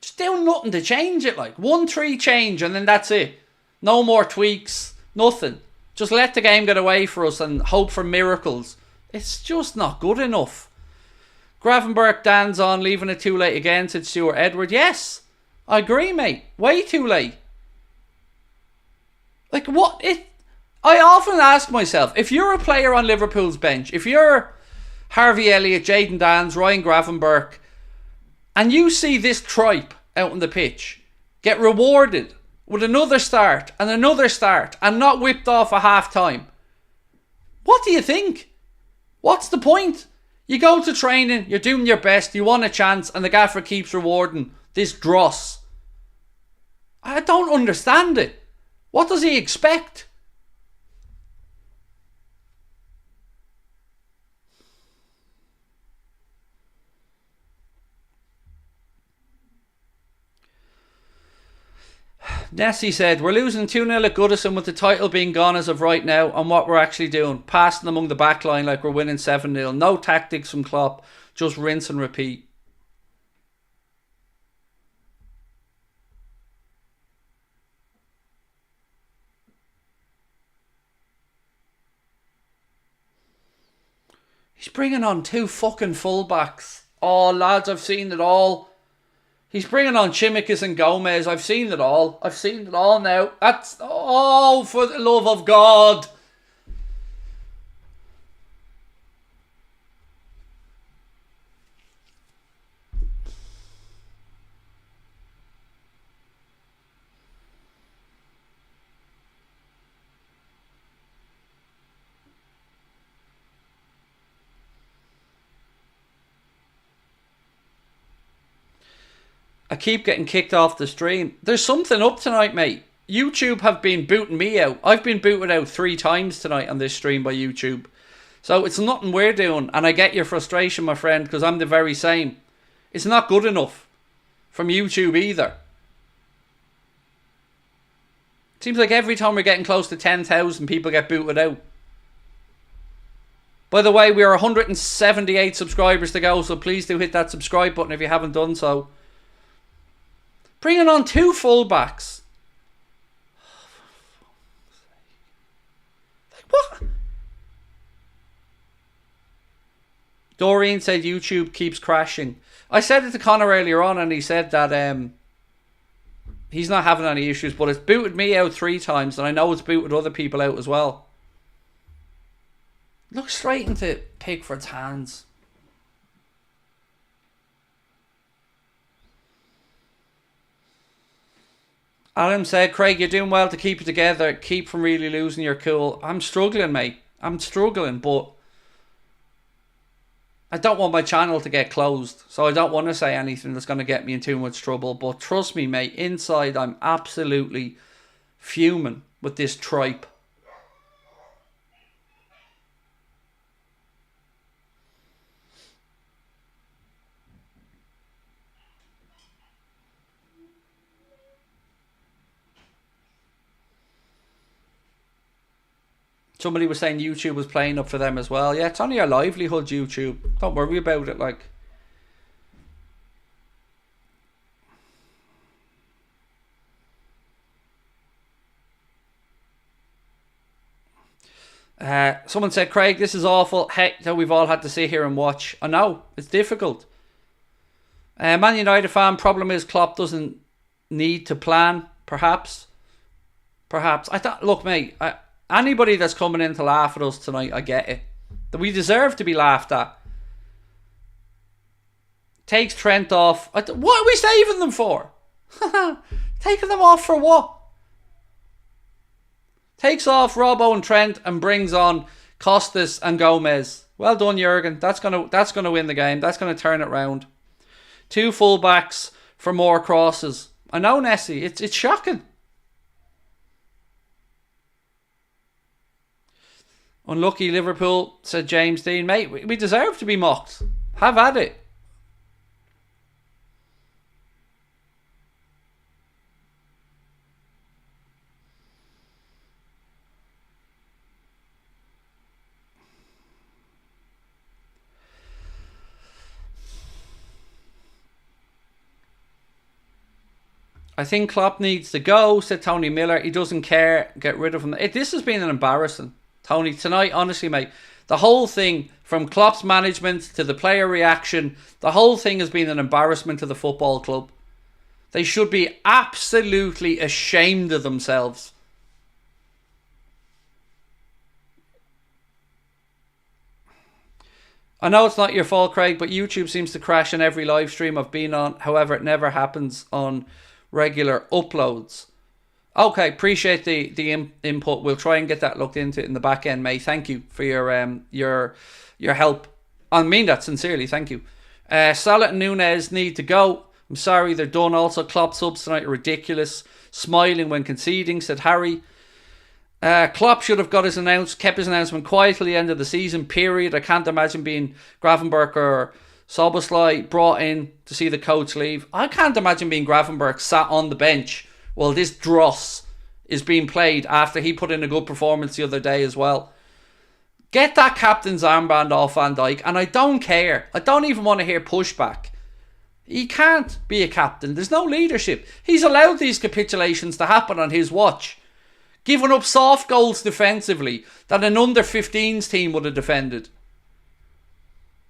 Just doing nothing to change it, like 1-3 change and then that's it. No more tweaks, nothing. Just let the game get away for us and hope for miracles. It's just not good enough. Gravenberg, Dan's on, leaving it too late again, said Stuart Edward. Yes, I agree, mate. Way too late. Like, what? I often ask myself, if you're a player on Liverpool's bench, if you're Harvey Elliott, Jayden Danns, Ryan Gravenberg, and you see this tripe out on the pitch get rewarded with another start and not whipped off at half time, what do you think? What's the point? You go to training, you're doing your best, you want a chance, and the gaffer keeps rewarding this dross. I don't understand it. What does he expect? Nessie said, we're losing 2-0 at Goodison with the title being gone as of right now, and what we're actually doing, passing among the back line like we're winning 7-0. No tactics from Klopp, just rinse and repeat. He's bringing on 2 fucking fullbacks. Oh, lads, I've seen it all. He's bringing on Chimikas and Gomez. I've seen it all. I've seen it all now. That's... Oh, for the love of God. I keep getting kicked off the stream. There's something up tonight, mate. YouTube have been booting me out. I've been booted out 3 times tonight on this stream by YouTube. So it's nothing we're doing. And I get your frustration, my friend, because I'm the very same. It's not good enough from YouTube either. Seems like every time we're getting close to 10,000, people get booted out. By the way, we are 178 subscribers to go, so please do hit that subscribe button if you haven't done so. Bringing on 2 fullbacks. Like, what? Doreen said YouTube keeps crashing. I said it to Connor earlier on and he said that he's not having any issues, but it's booted me out 3 times and I know it's booted other people out as well. Look straight into Pickford's hands. Adam said, Craig, you're doing well to keep it together. Keep from really losing your cool. I'm struggling, mate. I'm struggling, but I don't want my channel to get closed. So I don't want to say anything that's going to get me in too much trouble. But trust me, mate, inside I'm absolutely fuming with this tripe. Somebody was saying YouTube was playing up for them as well. Yeah, it's only our livelihood, YouTube. Don't worry about it, like. Someone said, Craig, this is awful. Heck, that we've all had to sit here and watch. I know, it's difficult. Man United fan, problem is Klopp doesn't need to plan, perhaps. I thought, look, mate, anybody that's coming in to laugh at us tonight, I get it. That we deserve to be laughed at. Takes Trent off. What are we saving them for? Taking them off for what? Takes off Robbo and Trent and brings on Costas and Gomez. Well done, Jurgen. That's gonna win the game. That's gonna turn it round. 2 fullbacks for more crosses. I know, Nessie. It's shocking. Unlucky Liverpool, said James Dean. Mate, we deserve to be mocked. Have at it. I think Klopp needs to go, said Tony Miller. He doesn't care. Get rid of him. This has been an embarrassing. Tony, tonight, honestly, mate, the whole thing, from Klopp's management to the player reaction, the whole thing has been an embarrassment to the football club. They should be absolutely ashamed of themselves. I know it's not your fault, Craig, but YouTube seems to crash in every live stream I've been on. However, it never happens on regular uploads. Okay, appreciate the input. We'll try and get that looked into in the back end, mate. Thank you for your help. I mean that sincerely. Thank you. Salah and Nunez need to go. I'm sorry, they're done. Also, Klopp subs tonight are ridiculous. Smiling when conceding, said Harry. Klopp should have kept his announcement quiet till the end of the season, period. I can't imagine being Gravenberch or Soboslai brought in to see the coach leave. I can't imagine being Gravenberch sat on the bench while this dross is being played after he put in a good performance the other day as well. Get that captain's armband off Van Dijk, and I don't care. I don't even want to hear pushback. He can't be a captain. There's no leadership. He's allowed these capitulations to happen on his watch. Giving up soft goals defensively that an under-15s team would have defended.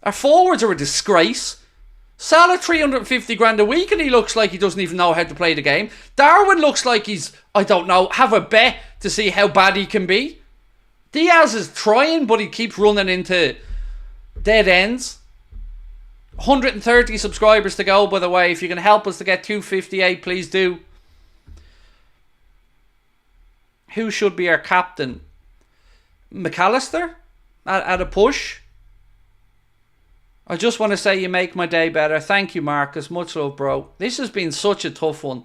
Our forwards are a disgrace. Salah 350 grand a week and he looks like he doesn't even know how to play the game. Darwin looks like he's, I don't know, have a bet to see how bad he can be. Diaz is trying, but he keeps running into dead ends. 130 subscribers to go, by the way. If you can help us to get 258, please do. Who should be our captain? McAllister? At a push? I just want to say you make my day better. Thank you, Marcus. Much love, bro. This has been such a tough one.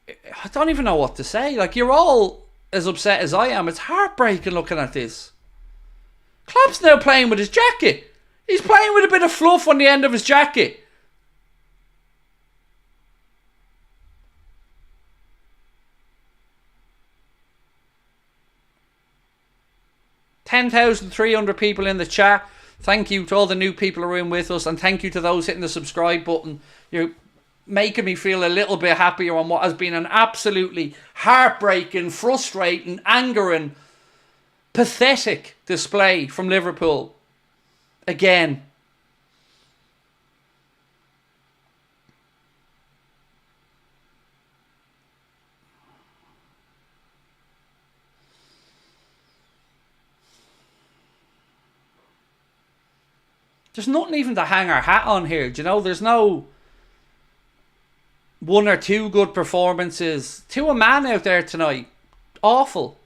I don't even know what to say. Like, you're all as upset as I am. It's heartbreaking looking at this. Klopp's now playing with his jacket. He's playing with a bit of fluff on the end of his jacket. $10,300 people in the chat. Thank you to all the new people who are in with us, and thank you to those hitting the subscribe button. You're making me feel a little bit happier on what has been an absolutely heartbreaking, frustrating, angering, pathetic display from Liverpool. Again. There's nothing even to hang our hat on here, do you know? There's no one or two good performances. To a man out there tonight. Awful.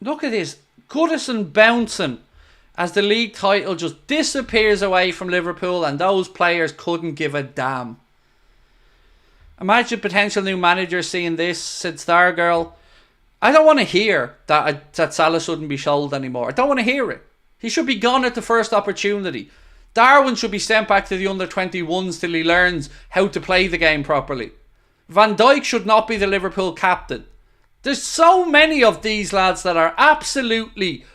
Look at this. Goodison bouncing as the league title just disappears away from Liverpool, and those players couldn't give a damn. Imagine potential new managers seeing this, said Stargirl. I don't want to hear that Salah shouldn't be sold anymore. I don't want to hear it. He should be gone at the first opportunity. Darwin should be sent back to the under-21s till he learns how to play the game properly. Van Dijk should not be the Liverpool captain. There's so many of these lads that are absolutely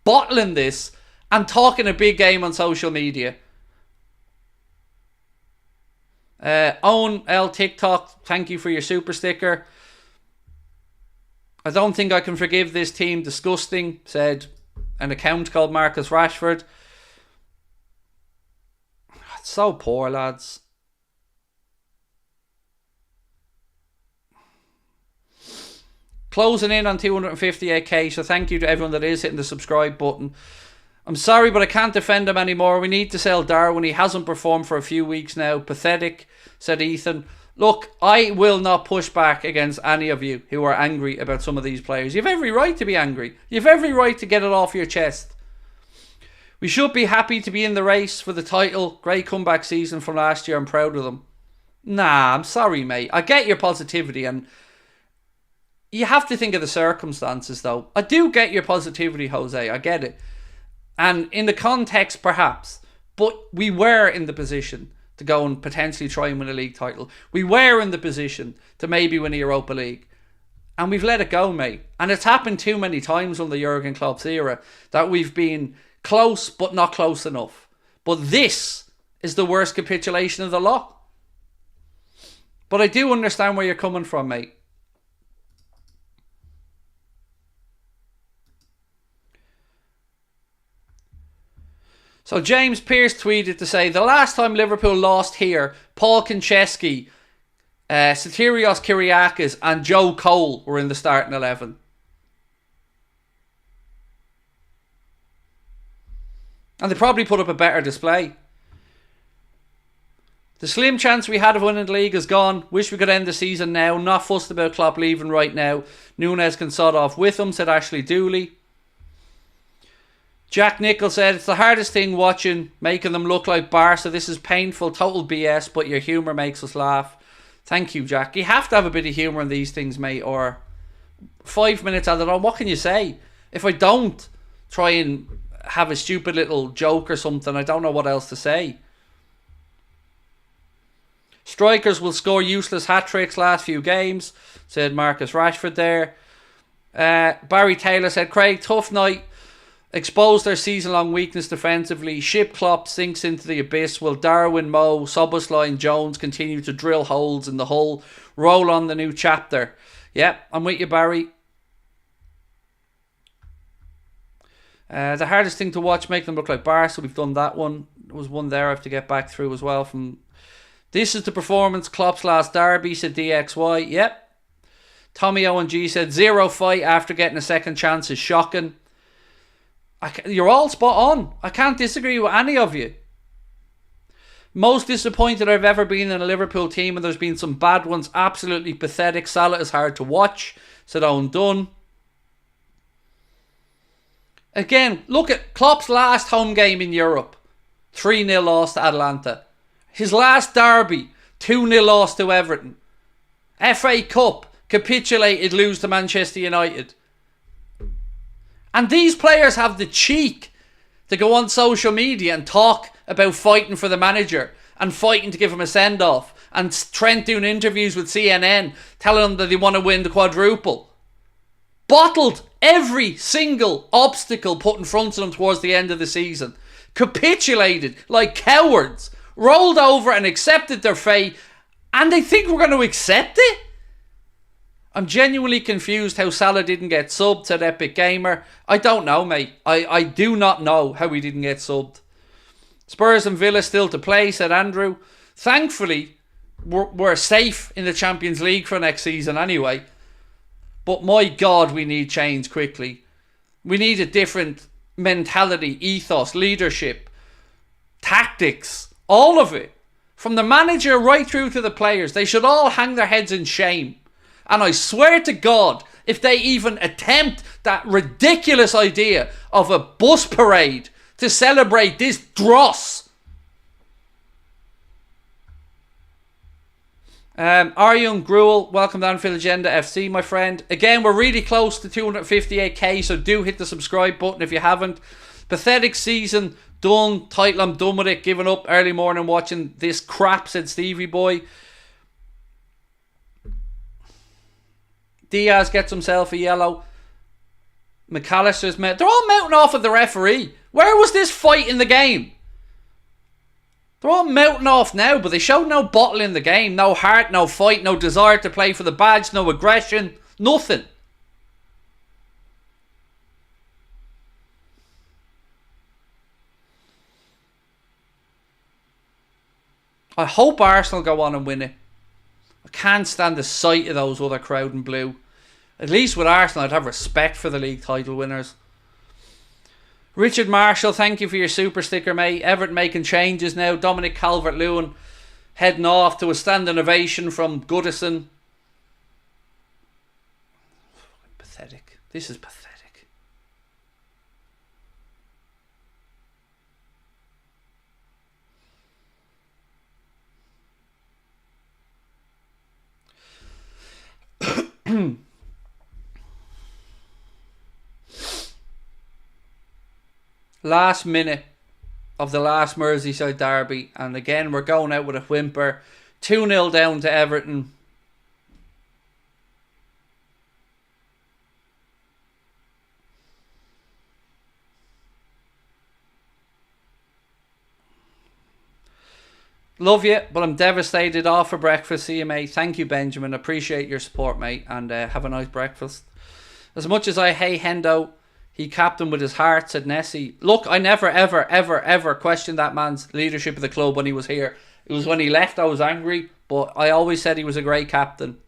bottling this and talking a big game on social media. Owen L TikTok, thank you for your super sticker. I don't think I can forgive this team. Disgusting, said an account called Marcus Rashford. It's so poor, lads. Closing in on 258k, so thank you to everyone that is hitting the subscribe button. I'm sorry, but I can't defend him anymore. We need to sell Darwin. He hasn't performed for a few weeks now. Pathetic, said Ethan. Look, I will not push back against any of you who are angry about some of these players. You have every right to be angry. You have every right to get it off your chest. We should be happy to be in the race for the title. Great comeback season from last year. I'm proud of them. Nah, I'm sorry, mate. I get your positivity, and you have to think of the circumstances, though. I do get your positivity, Jose. I get it. And in the context, perhaps. But we were in the position to go and potentially try and win a league title. We were in the position to maybe win a Europa League. And we've let it go, mate. And it's happened too many times on the Jurgen Klopp's era that we've been close but not close enough. But this is the worst capitulation of the lot. But I do understand where you're coming from, mate. So James Pearce tweeted to say, the last time Liverpool lost here, Paul Konchesky, Sotirios Kyriakis and Joe Cole were in the starting 11. And they probably put up a better display. The slim chance we had of winning the league is gone. Wish we could end the season now. Not fussed about Klopp leaving right now. Nunes can sod off with him, said Ashley Dooley. Jack Nicholl said, it's the hardest thing watching, making them look like Barca. This is painful, total BS, but your humour makes us laugh. Thank you, Jack. You have to have a bit of humour in these things, mate, or 5 minutes out of it. What can you say? If I don't try and have a stupid little joke or something, I don't know what else to say. Strikers will score useless hat-tricks last few games, said Marcus Rashford there. Barry Taylor said, Craig, tough night. Exposed their season-long weakness defensively. Ship Klopp sinks into the abyss. Will Darwin, Moe, Soboslai and Jones continue to drill holes in the hull? Roll on the new chapter. Yep, I'm with you, Barry. The hardest thing to watch, make them look like Barca. So we've done that one. There was one there I have to get back through as well. From this is the performance. Klopp's last derby, said DXY. Yep. Tommy Owen G said, zero fight after getting a second chance is shocking. You're all spot on. I can't disagree with any of you. Most disappointed I've ever been in a Liverpool team, and there's been some bad ones. Absolutely pathetic. Salah is hard to watch, said Owen Dunn. Again, look at Klopp's last home game in Europe. 3-0 loss to Atalanta. His last derby, 2-0 loss to Everton. FA Cup, capitulated, lose to Manchester United. And these players have the cheek to go on social media and talk about fighting for the manager and fighting to give him a send-off. And Trent doing interviews with CNN telling them that they want to win the quadruple. Bottled every single obstacle put in front of them towards the end of the season. Capitulated like cowards. Rolled over and accepted their fate. And they think we're going to accept it? I'm genuinely confused how Salah didn't get subbed, said Epic Gamer. I don't know, mate. I do not know how he didn't get subbed. Spurs and Villa still to play, said Andrew. Thankfully, we're safe in the Champions League for next season anyway. But my God, we need change quickly. We need a different mentality, ethos, leadership, tactics, all of it. From the manager right through to the players. They should all hang their heads in shame. And I swear to God, if they even attempt that ridiculous idea of a bus parade to celebrate this dross. Arjun Gruel, welcome to Anfield Agenda FC, my friend. Again, we're really close to 258k, so do hit the subscribe button if you haven't. Pathetic season, done. Title, I'm done with it. Giving up early morning watching this crap, said Stevie Boy. Diaz gets himself a yellow. McAllister's met. They're all mounting off at the referee. Where was this fight in the game? They're all mounting off now, but they showed no bottle in the game. No heart, no fight, no desire to play for the badge, no aggression, nothing. I hope Arsenal go on and win it. I can't stand the sight of those other crowd in blue. At least with Arsenal, I'd have respect for the league title winners. Richard Marshall, thank you for your super sticker, mate. Everton making changes now. Dominic Calvert-Lewin heading off to a standing ovation from Goodison. Pathetic. This is pathetic. Last minute of the last Merseyside derby, and again we're going out with a whimper. 2-0 down to Everton. Love you, but I'm devastated. Off for breakfast. See you, mate. Thank you, Benjamin. Appreciate your support, mate, and have a nice breakfast. As much as I hate Hendo, he captained with his heart, said Nessie. Look, I never, ever, ever, ever questioned that man's leadership of the club when he was here. It was when he left I was angry, but I always said he was a great captain.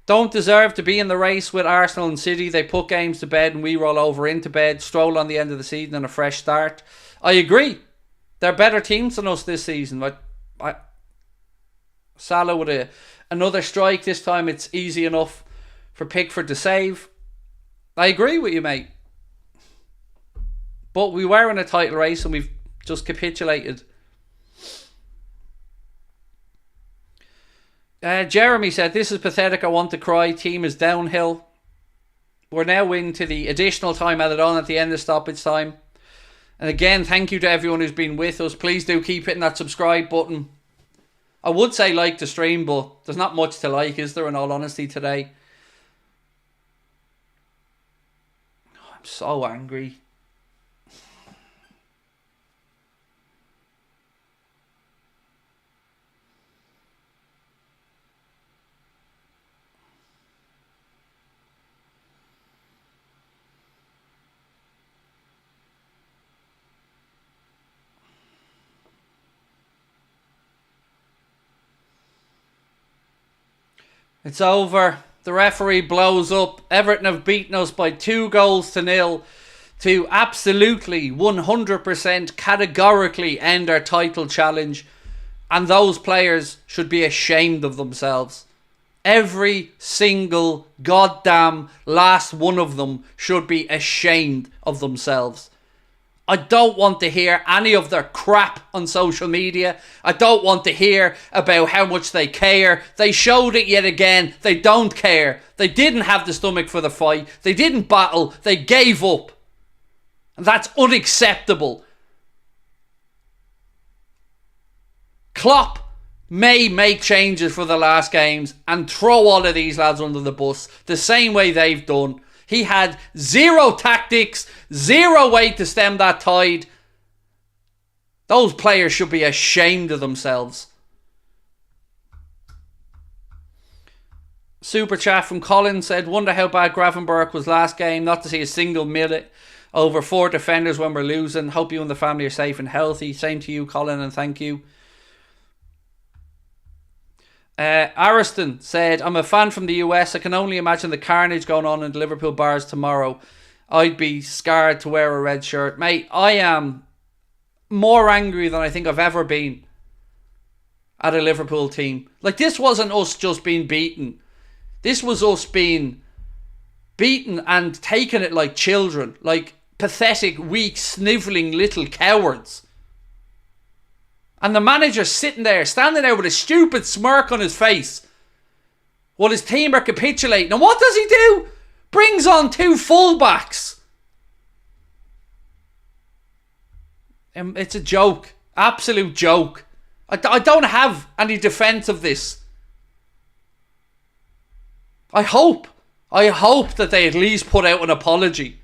Don't deserve to be in the race with Arsenal and City. They put games to bed and we roll over into bed, stroll on the end of the season and a fresh start. I agree. They're better teams than us this season. Salah with another strike. This time it's easy enough for Pickford to save. I agree with you, mate. But we were in a title race and we've just capitulated. Jeremy said, this is pathetic. I want to cry. Team is downhill. We're now into the additional time added on at the end of stoppage time. And again, thank you to everyone who's been with us. Please do keep hitting that subscribe button. I would say like the stream, but there's not much to like, is there, in all honesty, today? Oh, I'm so angry. It's over. The referee blows up. Everton have beaten us by 2-0 to absolutely 100% categorically end our title challenge. And those players should be ashamed of themselves. Every single goddamn last one of them should be ashamed of themselves. I don't want to hear any of their crap on social media. I don't want to hear about how much they care. They showed it yet again. They don't care. They didn't have the stomach for the fight. They didn't battle. They gave up. And that's unacceptable. Klopp may make changes for the last games and throw all of these lads under the bus the same way they've done. He had zero tactics, zero way to stem that tide. Those players should be ashamed of themselves. Super chat from Colin said, wonder how bad Gravenberch was last game. Not to see a single minute over 4 defenders when we're losing. Hope you and the family are safe and healthy. Same to you, Colin, and thank you. Ariston said, I'm a fan from the US. I can only imagine the carnage going on in the Liverpool bars tomorrow. I'd be scared to wear a red shirt. Mate, I am more angry than I think I've ever been at a Liverpool team. Like, this wasn't us just being beaten. This was us being beaten and taking it like children. Like pathetic, weak, snivelling little cowards. And the manager sitting there, standing there with a stupid smirk on his face while his team are capitulating. And what does he do? Brings on 2 fullbacks. It's a joke. Absolute joke. I don't have any defence of this. I hope I hope that they at least put out an apology.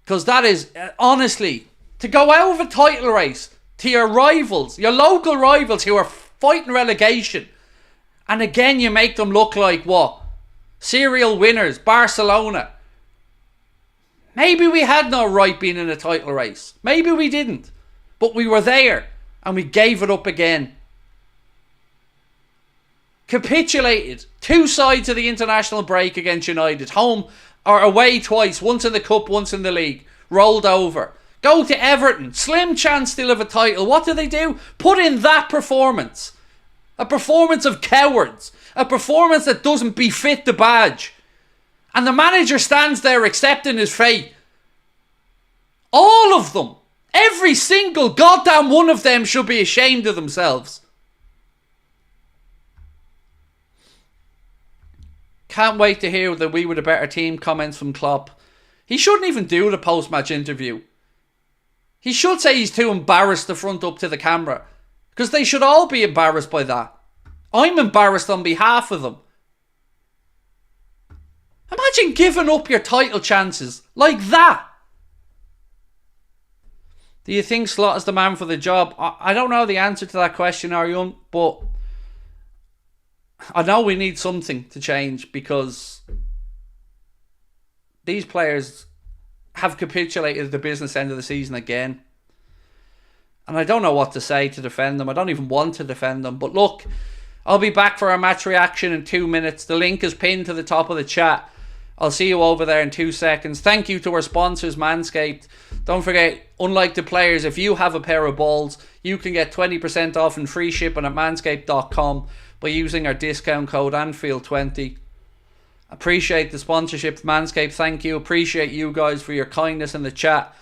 Because that is, honestly, to go out of a title race to your rivals, your local rivals who are fighting relegation, and again you make them look like what? Serial winners, Barcelona. Maybe we had no right being in a title race. Maybe we didn't. But we were there and we gave it up again. Capitulated. 2 sides of the international break against United. Home or away twice. Once in the cup, once in the league. Rolled over. Go to Everton. Slim chance still of a title. What do? Put in that performance. A performance of cowards. A performance that doesn't befit the badge. And the manager stands there accepting his fate. All of them. Every single goddamn one of them should be ashamed of themselves. Can't wait to hear that we were the better team comments from Klopp. He shouldn't even do the post-match interview. He should say he's too embarrassed to front up to the camera. Because they should all be embarrassed by that. I'm embarrassed on behalf of them. Imagine giving up your title chances like that. Do you think Slot is the man for the job? I don't know the answer to that question, Arion, but I know we need something to change because these players have capitulated at the business end of the season again. And I don't know what to say to defend them. I don't even want to defend them. But look, I'll be back for our match reaction in 2 minutes. The link is pinned to the top of the chat. I'll see you over there in 2 seconds. Thank you to our sponsors, Manscaped. Don't forget, unlike the players, if you have a pair of balls, you can get 20% off and free shipping at manscaped.com by using our discount code Anfield20. Appreciate the sponsorship, Manscaped. Thank you. Appreciate you guys for your kindness in the chat.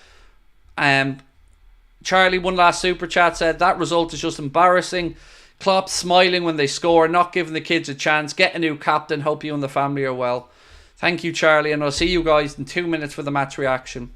Charlie, one last super chat, said that result is just embarrassing. Klopp smiling when they score, not giving the kids a chance. Get a new captain. Hope you and the family are well. Thank you, Charlie, and I'll see you guys in 2 minutes for the match reaction.